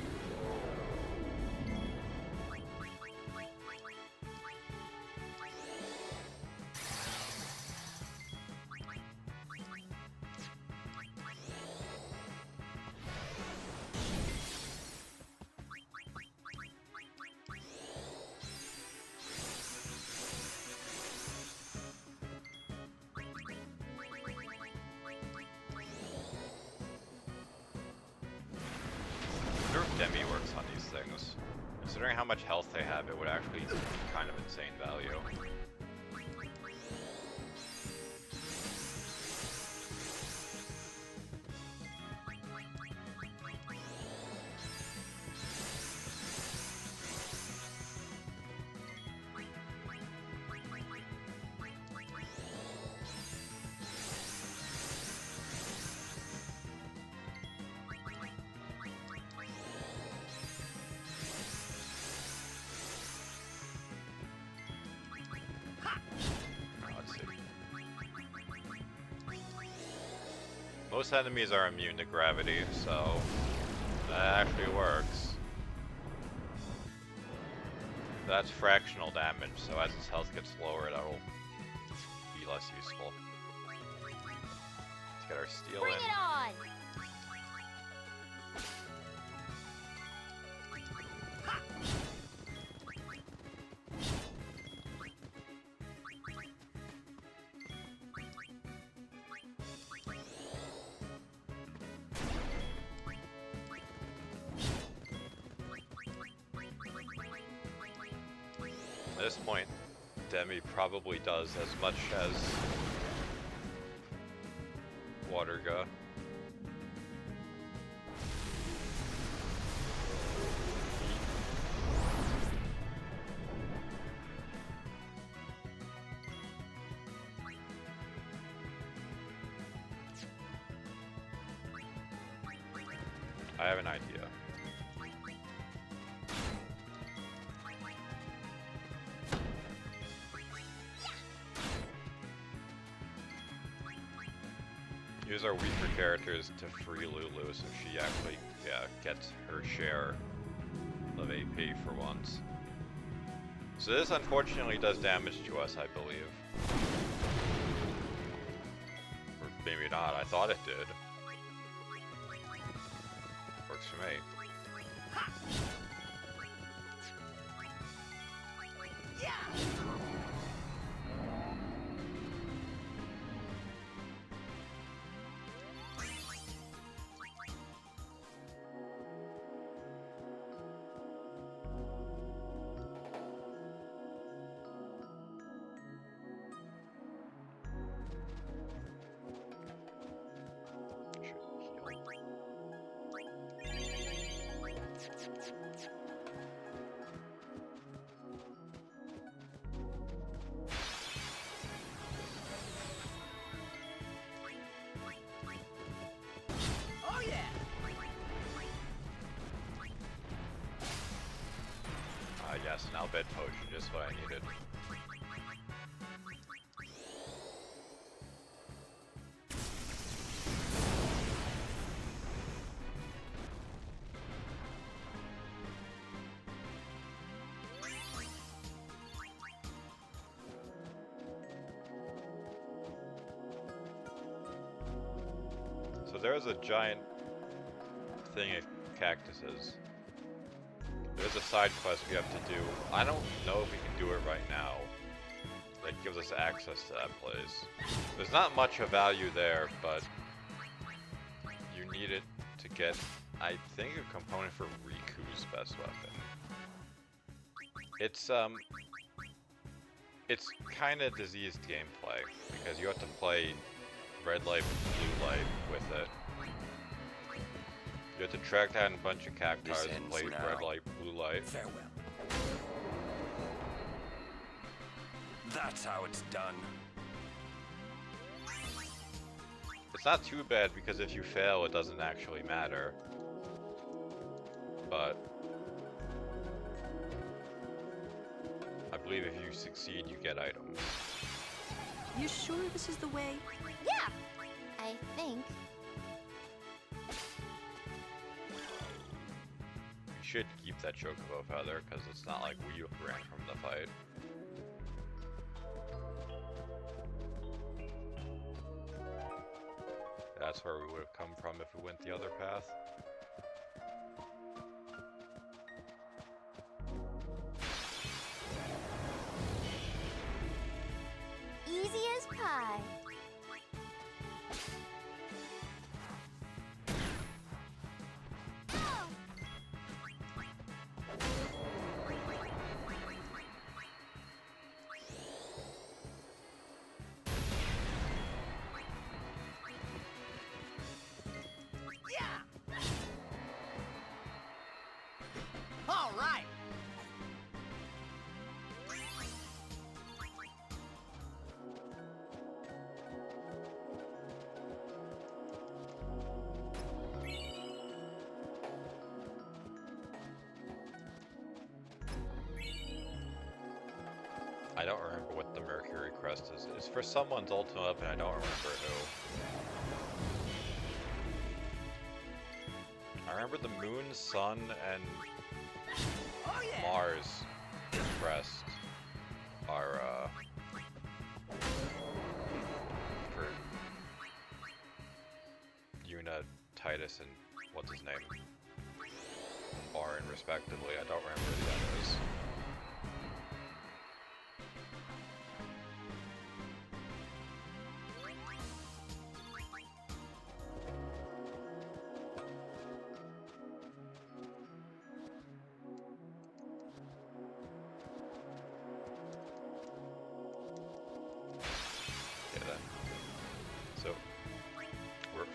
Demi works on these things. Considering how much health they have, it would actually be kind of insane value. Most enemies are immune to gravity, so that actually works. That's fractional damage, so as its health gets lower, that'll be less useful. Let's get our steel Bring in. it on! At this point, Demi probably does as much as Waterga. I have an idea. Use our weaker characters to free Lulu so she actually, gets her share of AP for once. So this unfortunately does damage to us, I believe. Or maybe not, I thought it did. Works for me. Yes, an Albed potion, just what I needed. So there's a giant thing of cactuses. There's a side quest we have to do. I don't know if we can do it right now. That gives us access to that place. There's not much of value there, but you need it to get, I think, a component for Riku's best weapon. It's kind of diseased gameplay because you have to play red light and blue light with it. You have to track down a bunch of cactuses and play red light, blue light. Farewell. That's how it's done. It's not too bad because if you fail, it doesn't actually matter. but I believe if you succeed, you get items. You sure this is the way? Yeah, I think. You should keep that Chocobo feather, because it's not like we ran from the fight. That's where we would have come from if we went the other path. Easy as pie. All right. I don't remember what the Mercury Crest is. It's for someone's ultimate weapon, I don't remember who. I remember the Moon, Sun, and Mars Crest are, for Yuna, Titus, and what's his name? Barin, respectively. I don't remember the others.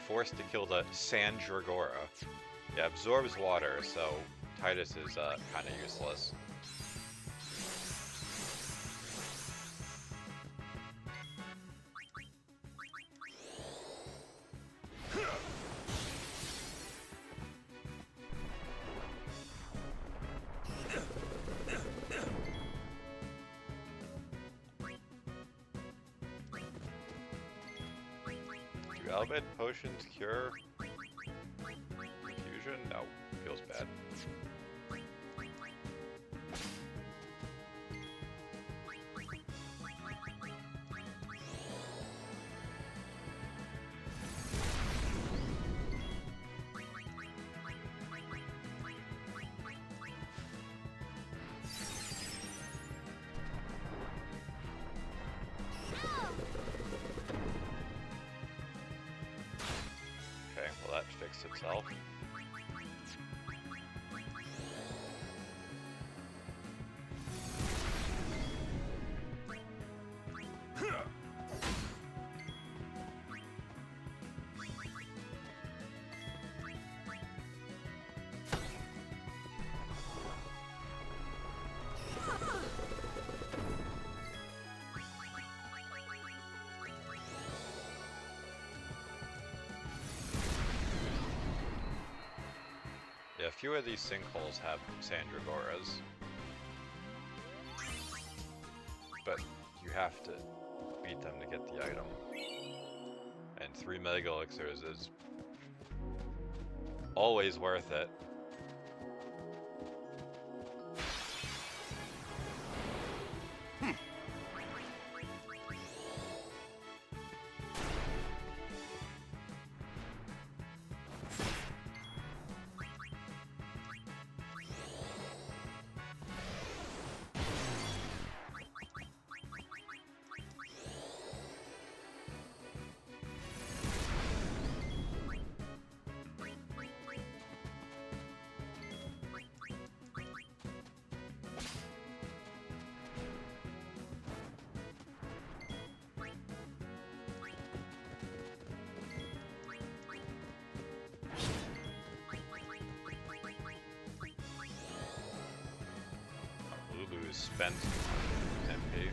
Forced to kill the Sandragora. Yeah, absorbs water, so Titus is kind of useless. Albed potions cure confusion? No, feels bad. Itself. Yeah, a few of these sinkholes have Sandragoras. But you have to beat them to get the item. And 3 Mega Elixirs is always worth it. Spent MP.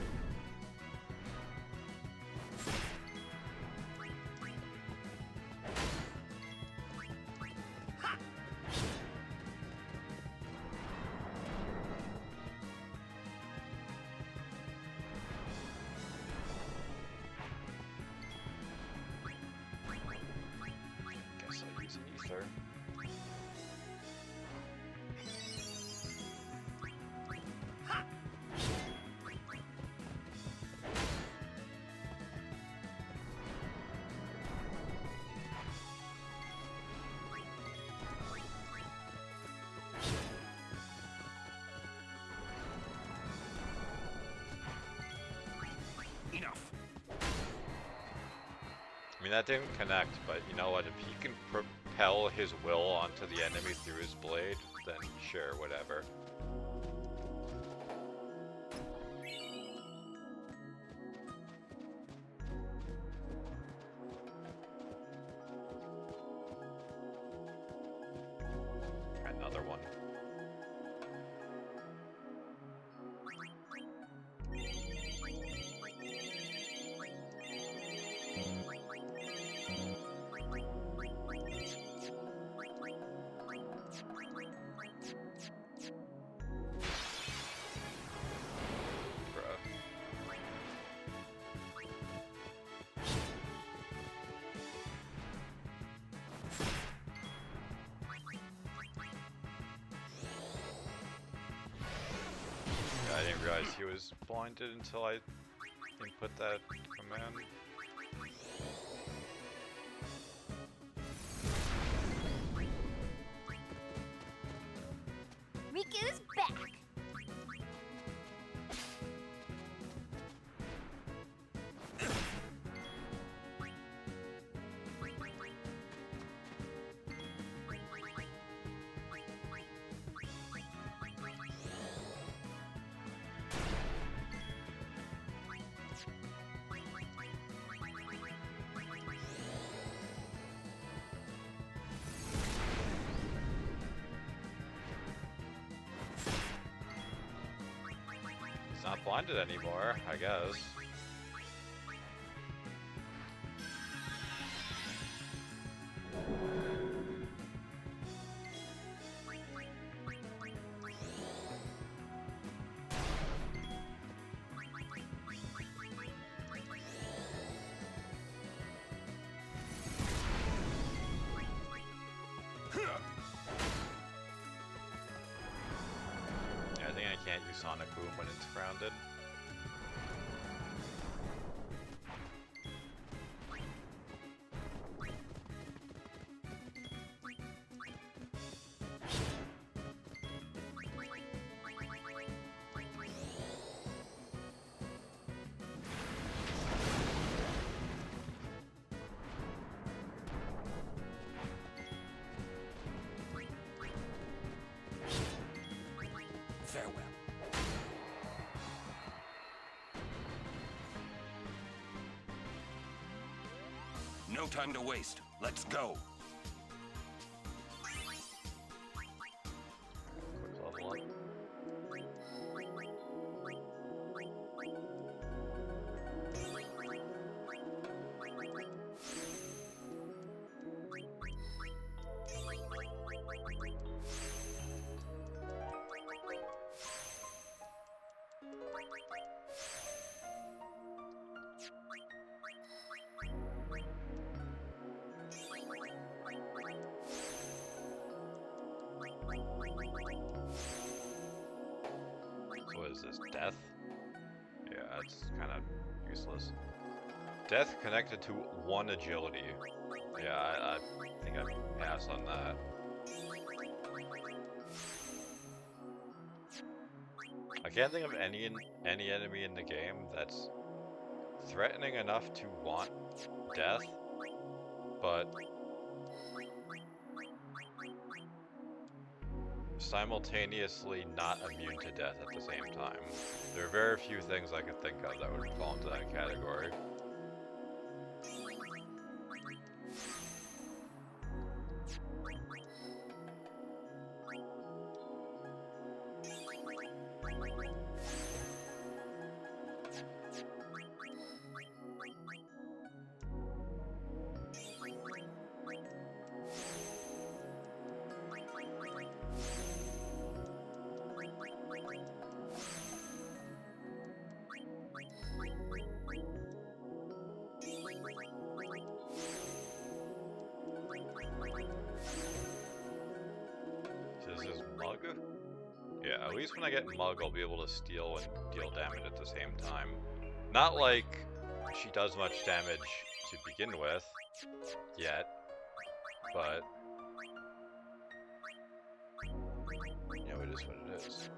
mean, that didn't connect, but you know what? If he can propel his will onto the enemy through his blade, then sure, whatever. Another one. I didn't realize he was blinded until I input that command. Riku's back. He's not blinded anymore, I guess. Yeah, I think I can't use Sonic Boom when it's grounded. Farewell. No time to waste. Let's go. Quick level up. What is this, death? Yeah, it's kind of useless. Death connected to 1 agility. Yeah, I think I pass on that. I can't think of any enemy in the game that's threatening enough to want death, but simultaneously not immune to death at the same time. There are very few things I could think of that would fall into that category. Yeah, at least when I get Mug, I'll be able to steal and deal damage at the same time. Not like she does much damage to begin with, yet, but, you know, it is what it is.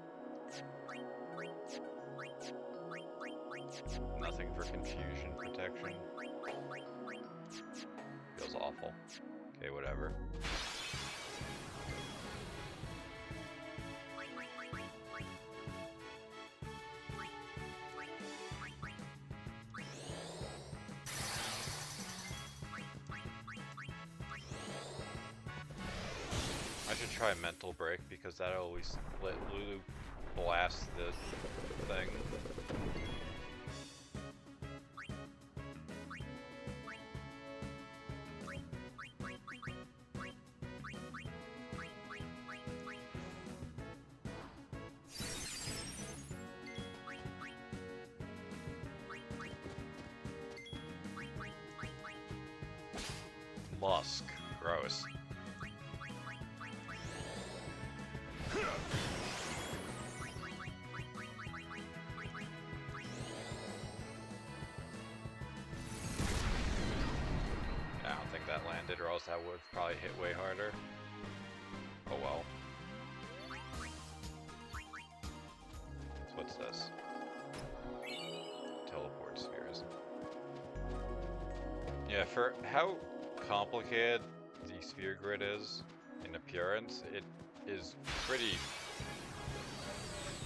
Nothing for confusion protection. Feels awful. Okay, whatever. I should try mental break because that always let Lulu blast the thing. Musk. Gross. I don't think that landed, or else that would probably hit way harder. Oh well. So what's this? Teleport spheres. Yeah, for how complicated the sphere grid is in appearance, it is pretty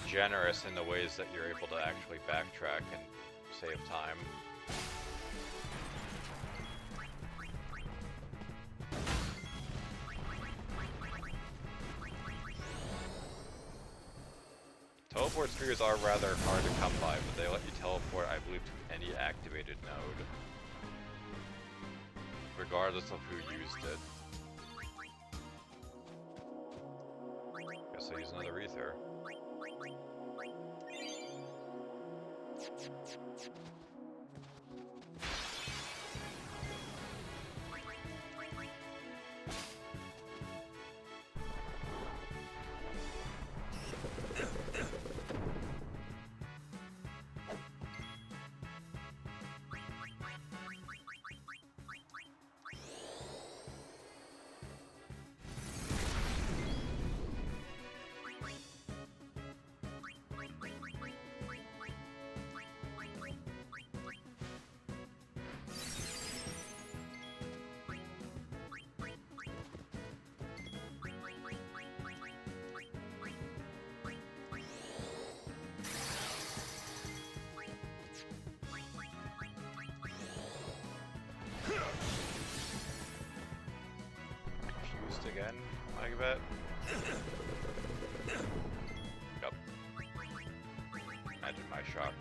generous in the ways that you're able to actually backtrack and save time. Teleport spheres are rather hard to come by, but they let you teleport, I believe, to any activated node, regardless of who used it. Guess I'll use another ether. Again, I bet. Yep. Imagine my shot.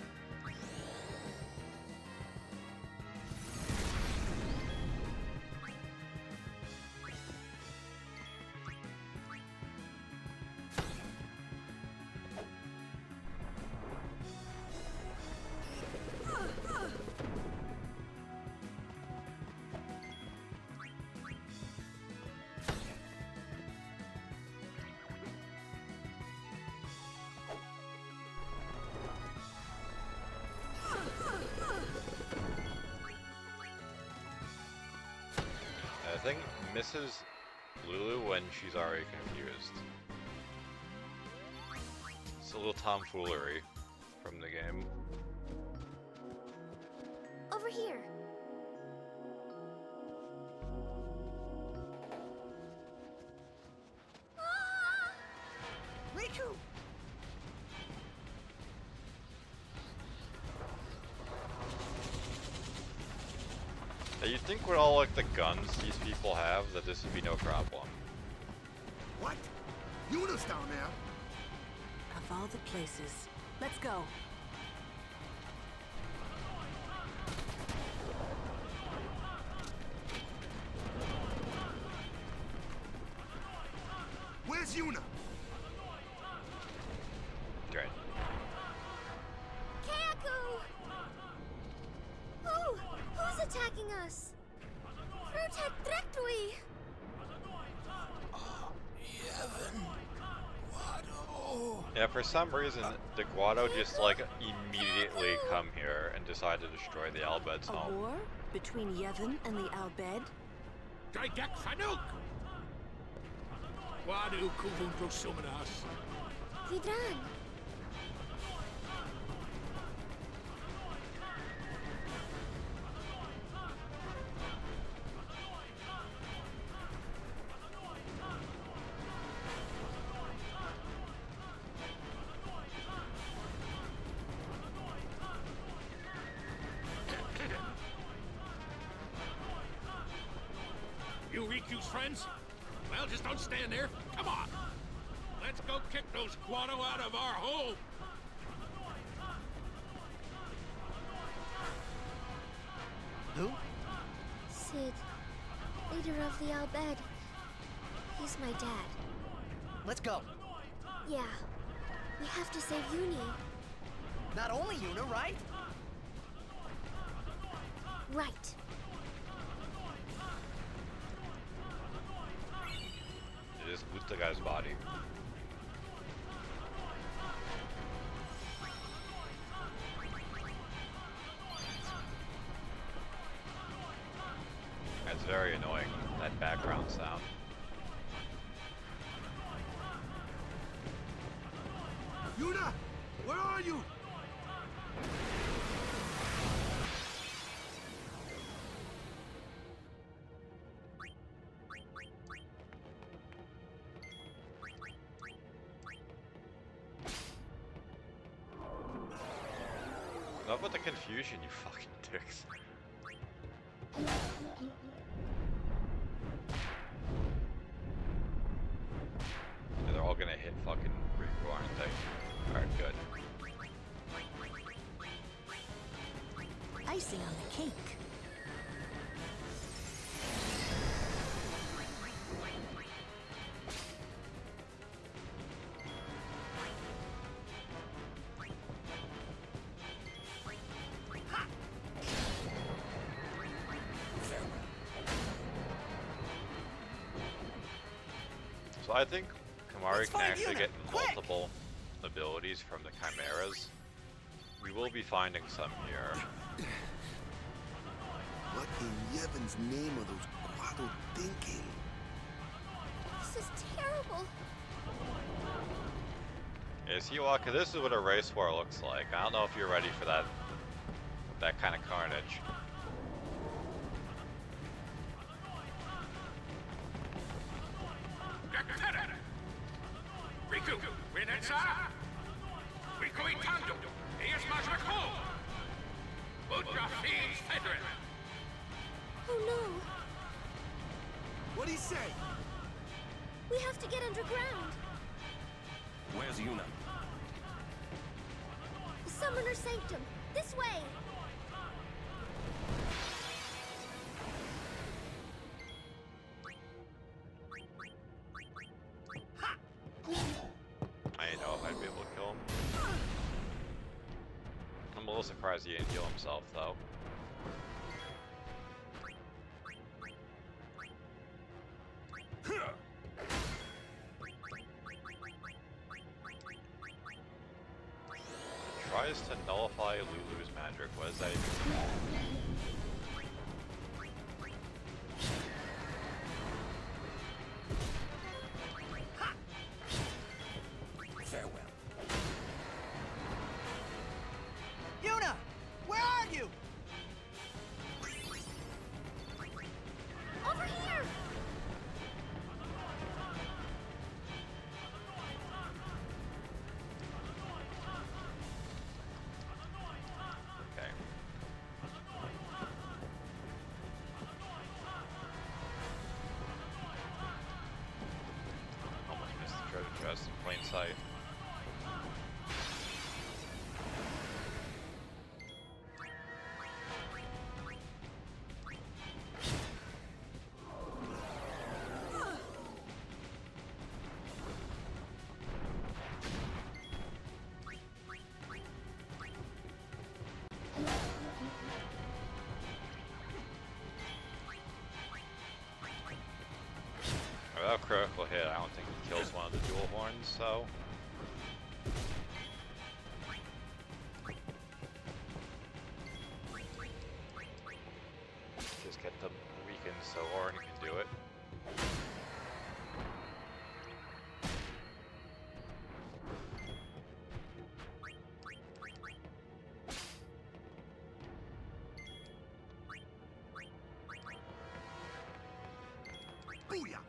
I think misses Lulu when she's already confused. It's a little tomfoolery from the game. Over here. Riku! You'd think with all like the guns these people have that this would be no problem. What? Yuna's down there. Of all the places. Let's go. Where's Yuna? Great. Kayaku! Who's attacking us? Protect Directly! Yeah, for some reason, the Guado just like immediately come here and decide to destroy the Albed's A home. war between Yevon and the Albed? Gaigak Fanuk! Wadu Kuvun Prosuminas. Vidran! lose friends? Well, just don't stand there. Come on. Let's go kick those Guado out of our home. Who? Sid, leader of the Al Bhed. He's my dad. Let's go. Yeah. We have to save Uni. Not only Yuna, right? Right. You just loot the guy's body. That's very annoying, that background sound. Yuna! Where are you? Enough with the confusion, you fucking dicks. Yeah, they're all gonna hit fucking Riku, aren't they? Alright, good. Icing on the cake. So I think Kamari Let's can find actually Yuna, get quick! multiple abilities from the Chimeras. We will be finding some here. What in Yevon's name are those Guado thinking? This is terrible. Yeah, Seawalker, this is what a race war looks like. I don't know if you're ready for that kind of carnage. Riku, Renetsa! Riku Itando! Eas Majako! Udra Fiends Federal! Oh no. What'd he say? We have to get underground. Where's Yuna? The Summoner Sanctum. This way. I didn't know if I'd be able to kill him. I'm a little surprised he didn't heal himself, though. Tries to nullify Lulu's magic. What does that even mean? Farewell. Yuna! Where are you? Over here. Okay. Almost missed the treasure chest in plain sight. Without critical hit, I don't think it kills one of the dual horns, so. Just get them weakened so Orin can do it. Booyah!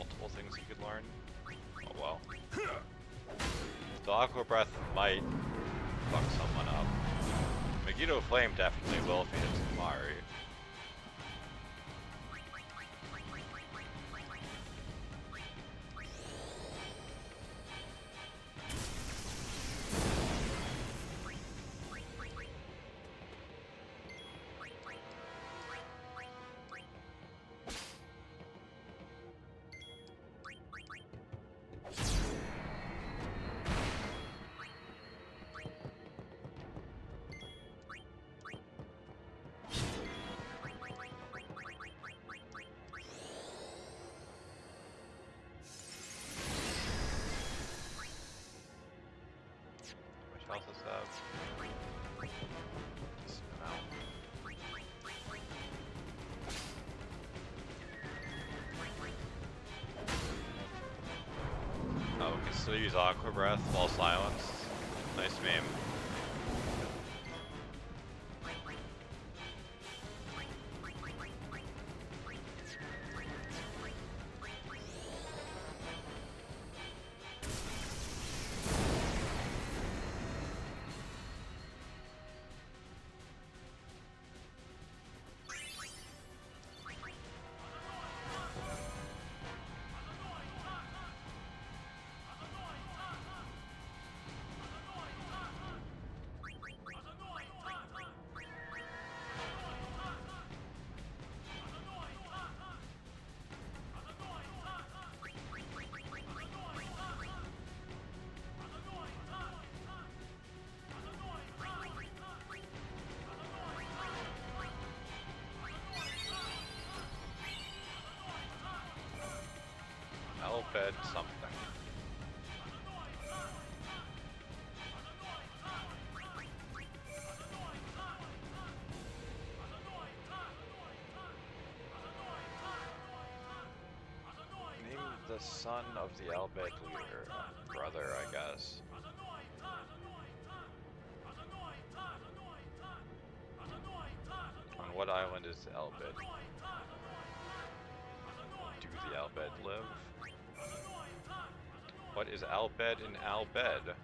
multiple things you could learn. Oh well. The Aqua Breath might fuck someone up. Megiddo Flame definitely will if he hits Mari. What else is that? Smell. Oh, we can still use Aqua Breath while silenced. Nice meme. Elbed something. Name the son of the Elbed leader. Brother, I guess. On what island is the Elbed? Do the Elbed live? What is Albed in Albed?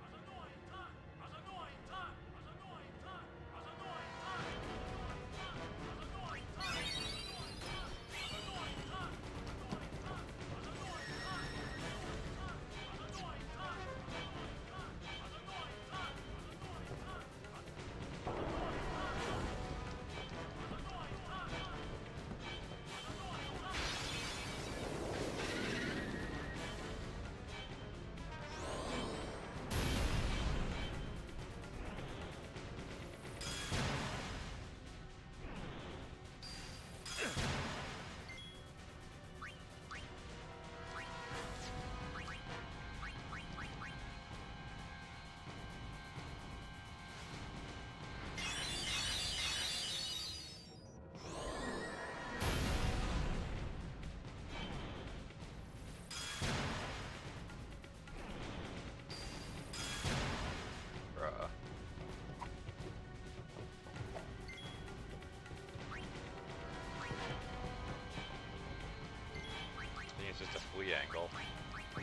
It's just a flea angle.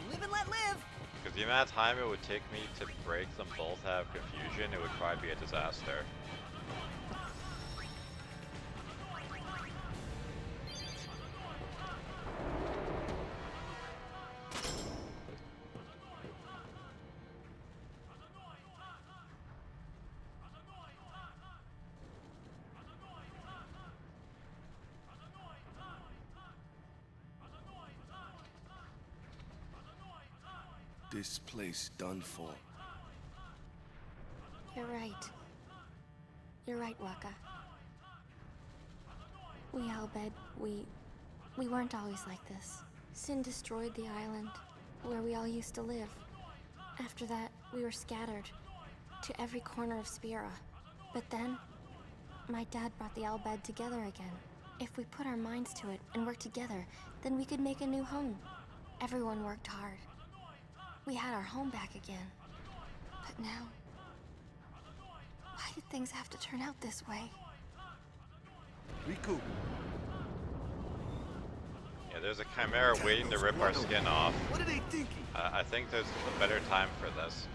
Live and let live! Because the amount of time it would take me to break them both have confusion, it would probably be a disaster. This place done for. You're right. You're right, Waka. We Albed, we weren't always like this. Sin destroyed the island where we all used to live. After that, we were scattered to every corner of Spira. But then, my dad brought the Albed together again. If we put our minds to it and work together, then we could make a new home. Everyone worked hard. We had our home back again. But now, why did things have to turn out this way? Riku. Yeah, there's a chimera waiting to rip our skin off. What are they thinking? I think there's a better time for this.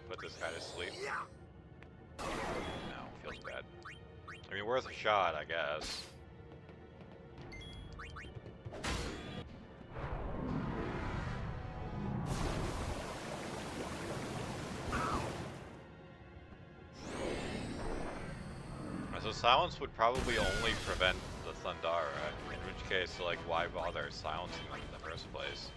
Put this guy to sleep. No, feels bad. I mean, worth a shot, I guess. So silence would probably only prevent the Thundara, in which case, like, why bother silencing them in the first place?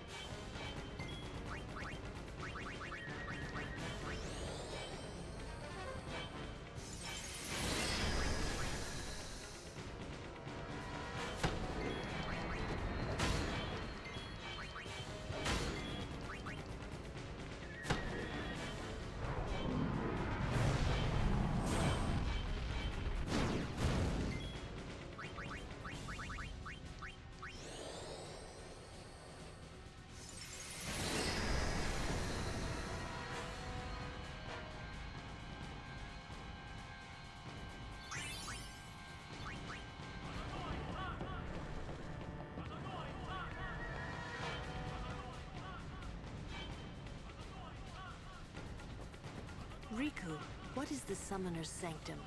Riku, what is the Summoner's Sanctum?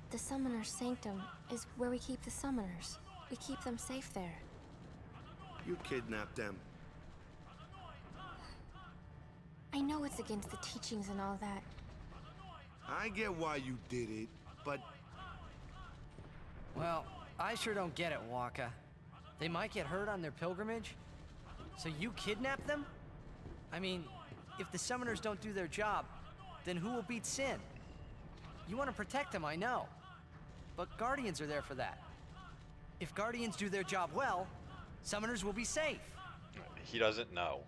The Summoner's Sanctum is where we keep the summoners. We keep them safe there. You kidnapped them. I know it's against the teachings and all that. I get why you did it, but... Well, I sure don't get it, Wakka. They might get hurt on their pilgrimage? So you kidnap them? I mean, if the summoners don't do their job, then who will beat Sin? You want to protect them, I know. But Guardians are there for that. If Guardians do their job well, summoners will be safe. He doesn't know.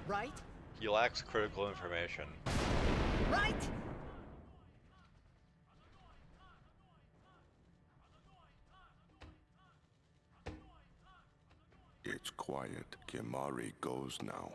Right? He lacks critical information. Right? It's quiet. Kimahri goes now.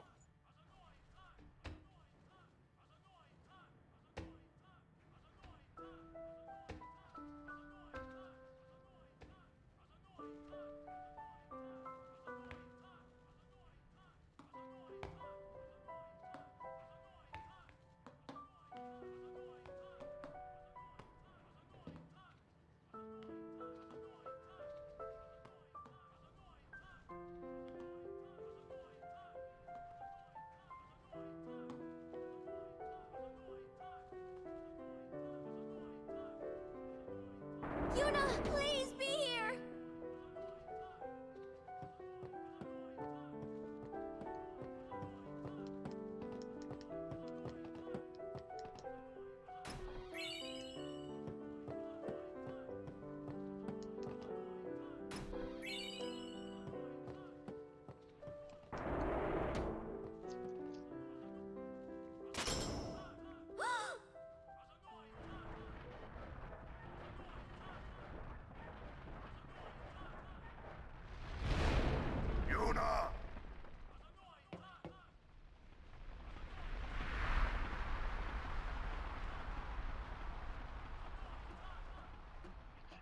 Yuna, please be here!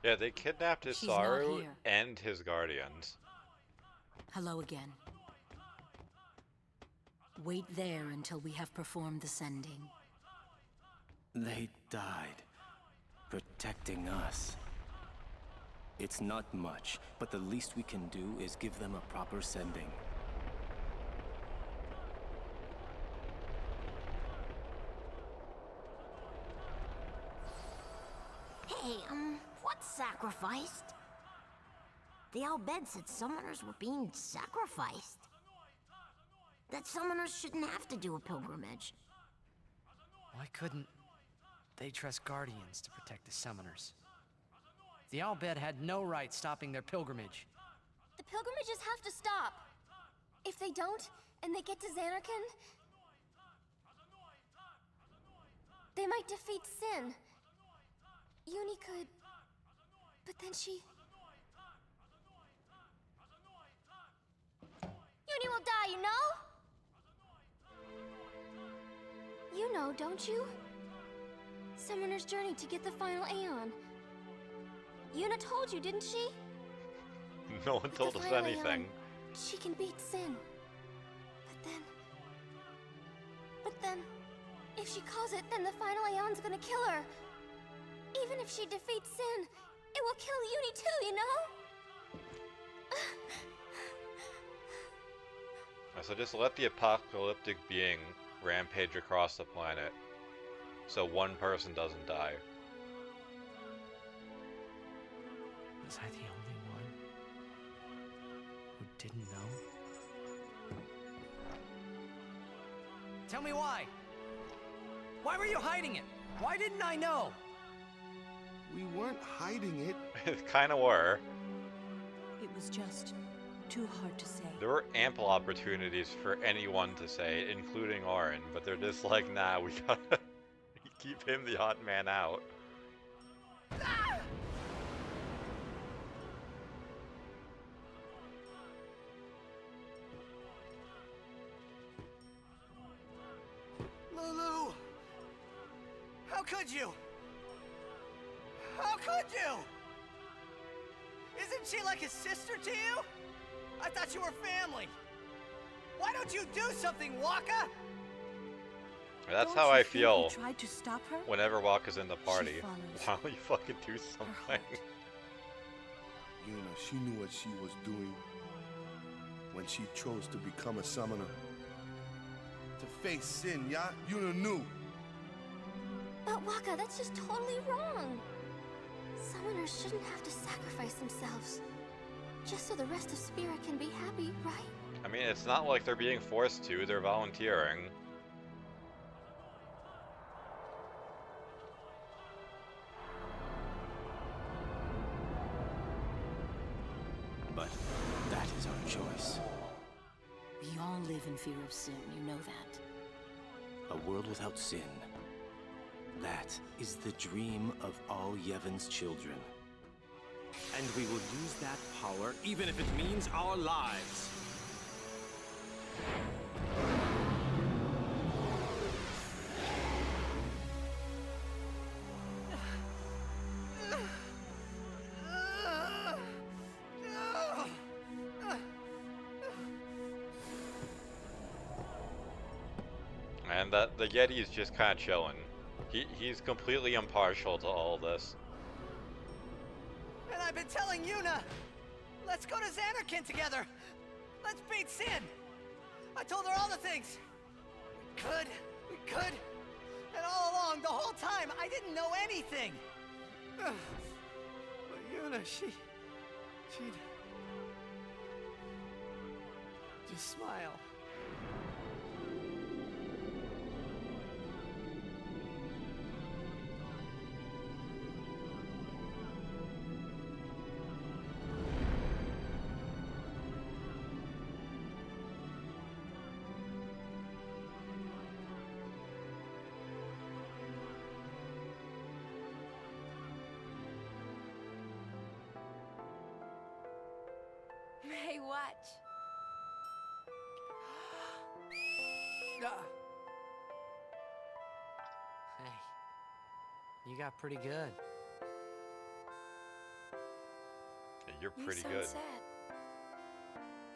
Yeah, they kidnapped She's not Isaru here. and his guardians. Hello again. Wait there until we have performed the sending. They died, protecting us. It's not much, but the least we can do is give them a proper sending. Hey, what's sacrificed? The Al Bhed said summoners were being sacrificed. That summoners shouldn't have to do a pilgrimage. Why couldn't they trust guardians to protect the summoners? The Al Bhed had no right stopping their pilgrimage. The pilgrimages have to stop. If they don't, and they get to Xanarkand, they might defeat Sin. Uni could... But then she... Uni will die, you know? You know, don't you? Summoner's journey to get the final Aeon. Yuna told you, didn't she? No one told us anything. She can beat Sin. But then... If she calls it, then the final Aeon's gonna kill her. Even if she defeats Sin, it will kill Uni too, you know? So just let the apocalyptic being rampage across the planet, so one person doesn't die. Was I the only one who didn't know? Tell me why! Why were you hiding it? Why didn't I know? We weren't hiding it. It kinda were. It was just too hard to say. There were ample opportunities for anyone to say it, including Auron, but they're just like, nah, we gotta keep him the odd man out. Lulu! How could you? How could you? Isn't she like a sister to you? I thought you were family. Why don't you do something, Wakka? That's how I feel Tried to stop her? whenever Wakka's in the party. follows Why don't you fucking do something? Yuna, she knew what she was doing when she chose to become a summoner. To face Sin, yeah? Yuna knew. But Wakka, that's just totally wrong. Summoners shouldn't have to sacrifice themselves. Just so the rest of Spirit can be happy, right? I mean, it's not like they're being forced to, they're volunteering. But that is our choice. We all live in fear of sin, you know that. A world without sin. That is the dream of all Yevon's children. And we will use that power even if it means our lives. And that the Yeti is just kind of chilling. He's completely impartial to all this. And I've been telling Yuna, let's go to Xanarkand together. Let's beat Sin. I told her all the things. We could. And all along, the whole time, I didn't know anything. But Yuna, she'd just smile. Hey, watch. Hey, you got pretty good. Yeah, you're You pretty sound good. sad.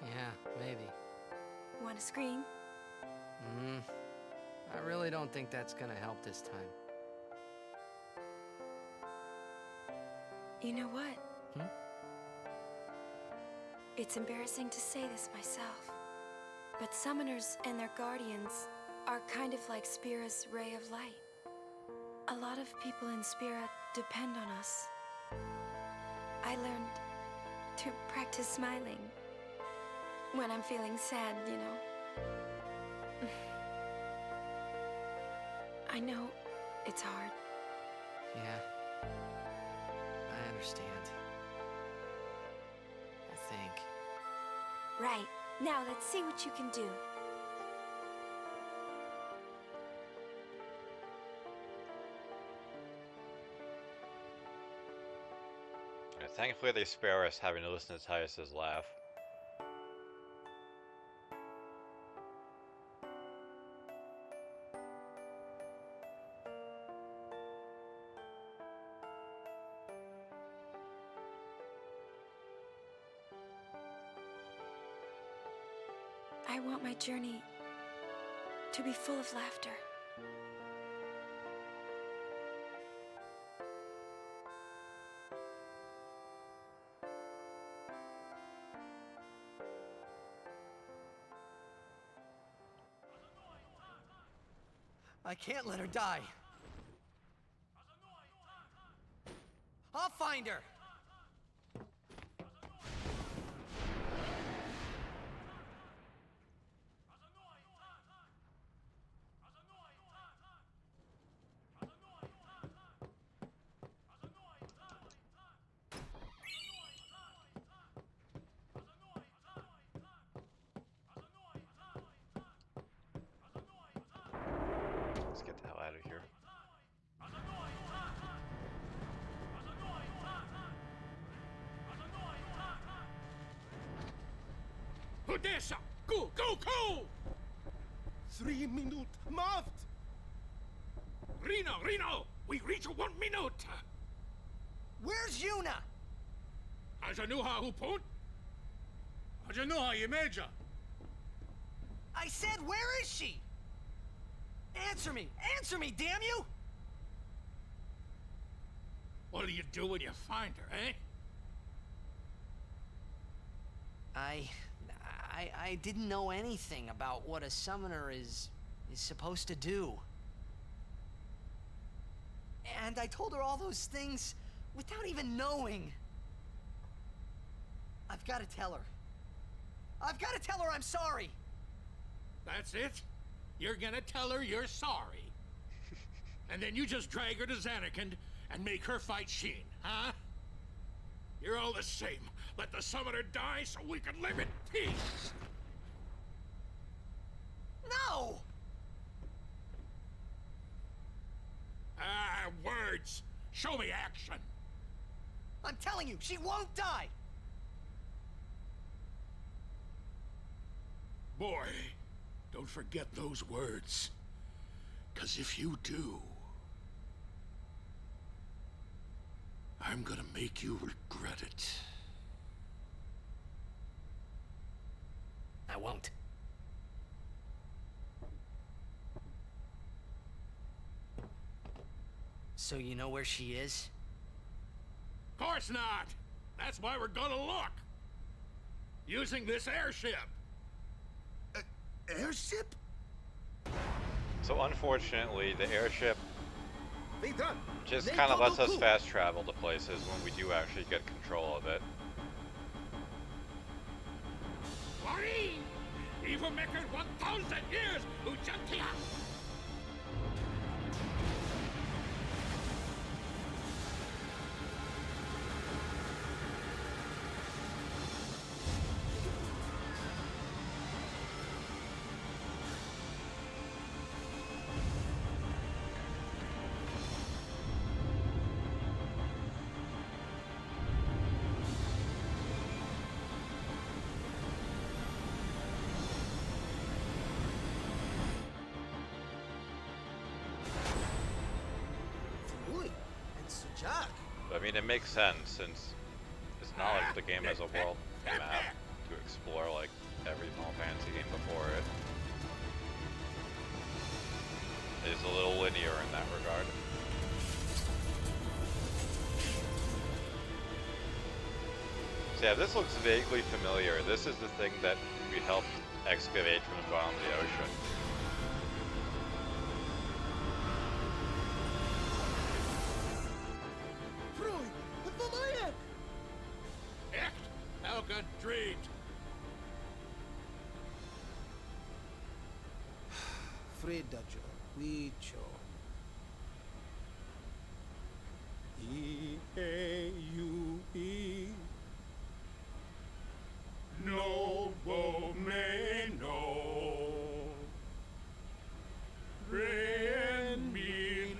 Yeah, maybe. Want to scream? I really don't think that's gonna help this time. You know what? Hmm? It's embarrassing to say this myself, but summoners and their guardians are kind of like Spira's ray of light. A lot of people in Spira depend on us. I learned to practice smiling. When I'm feeling sad, you know. I know it's hard. Yeah. I understand. I think. Right. Now let's see what you can do. Thankfully, they spare us having to listen to Titus's laugh. I want my journey to be full of laughter. I can't let her die. I'll find her. Let's get the hell out of here. Odessa! Go, go, go! 3 minute marked! Reno! We reach 1 minute! Where's Yuna? Ajanuha Hupun? Ajanuha Yemeja! I said, where is she? Answer me! Answer me, damn you! What do you do when you find her, eh? I didn't know anything about what a summoner is supposed to do. And I told her all those things without even knowing. I've got to tell her. I've got to tell her I'm sorry. That's it? You're gonna tell her you're sorry. And then you just drag her to Zanarkand and make her fight Sheen, huh? You're all the same. Let the summoner die so we can live in peace. No! Ah, words. Show me action. I'm telling you, she won't die! Boy, don't forget those words. 'Cause if you do, I'm gonna make you regret it. I won't. So you know where she is? Of course not! That's why we're gonna look! Using this airship! Airship? So unfortunately, the airship Vedran, just they kind of lets go us cool. fast travel to places when we do actually get control of it. Wari! Evil Maker 1,000 years! Ujantia! Fui and Sujak. But, I mean, it makes sense since it's not like the game has a world map to explore like every Final Fantasy game before it. It's a little linear in that regard. So yeah, this looks vaguely familiar. This is the thing that we helped excavate from the bottom of the ocean. Madrid. Fredajo, Wicho. E-A-U-E. Novo Meno. Ren Miri.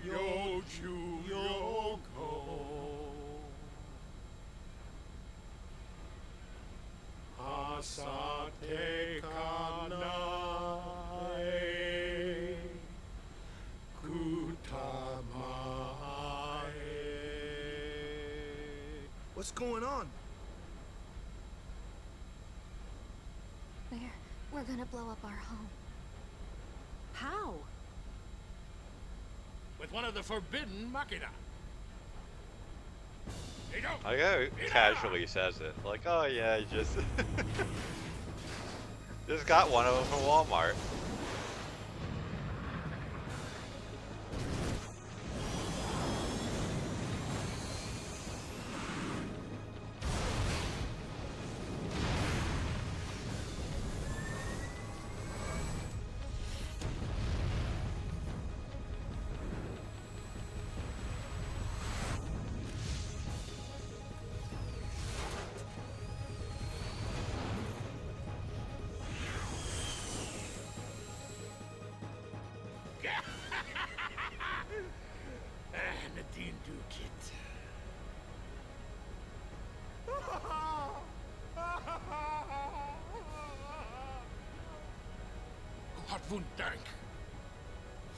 Yoju Yoko. Asate Kanae. Kutamae. What's going on? We're gonna blow up our home. How? With one of the forbidden machina. They don't. I go casually says it. Like, oh yeah, I just just got one of them from Walmart. Nadine Dukit. Hat vun dank.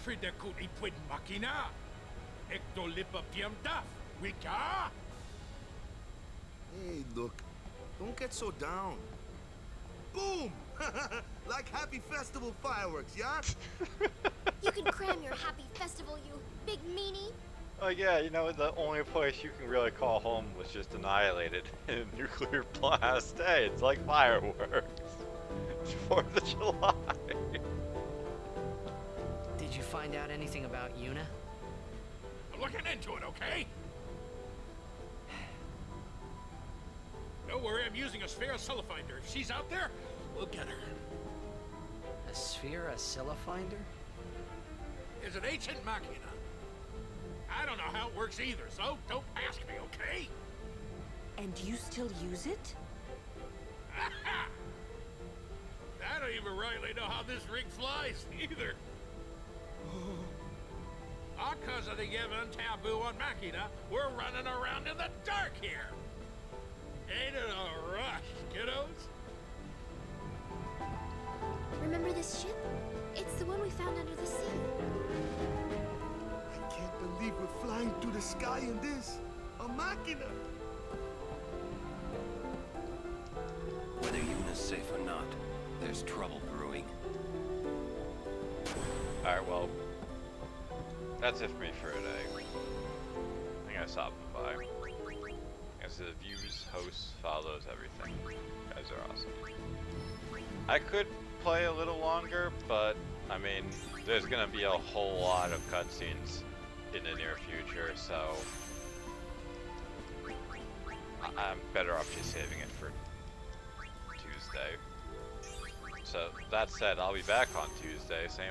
Frida kut ipwid machina. Ecto lipa piam daf. Wika? Hey, look. Don't get so down. Boom! Like happy festival fireworks, yeah? You can cram your happy festival, you big meanie. Oh yeah, you know, the only place you can really call home was just annihilated in a nuclear blast. Hey, it's like fireworks. It's 4th of July. Did you find out anything about Yuna? I'm looking into it, okay? Don't worry, I'm using a sphere Silifinder. If she's out there, we'll get her. A sphere, a Silifinder? Is an ancient machina. I don't know how it works either, so don't ask me, okay? And you still use it? I don't even rightly know how this rig flies, either. All cause of the Yevon taboo on Machina, we're running around in the dark here. Ain't it a rush, kiddos? Remember this ship? It's the one we found under the sea. I can't believe we're flying through the sky in this. A machina! Whether Yuna's safe or not, there's trouble brewing. Alright, well, that's it for me for today. I think I stopped by. Guys, the views, hosts, follows, everything. You guys are awesome. I could play a little longer, but I mean, there's gonna be a whole lot of cutscenes in the near future, so I'm better off just saving it for Tuesday. So that said, I'll be back on Tuesday, same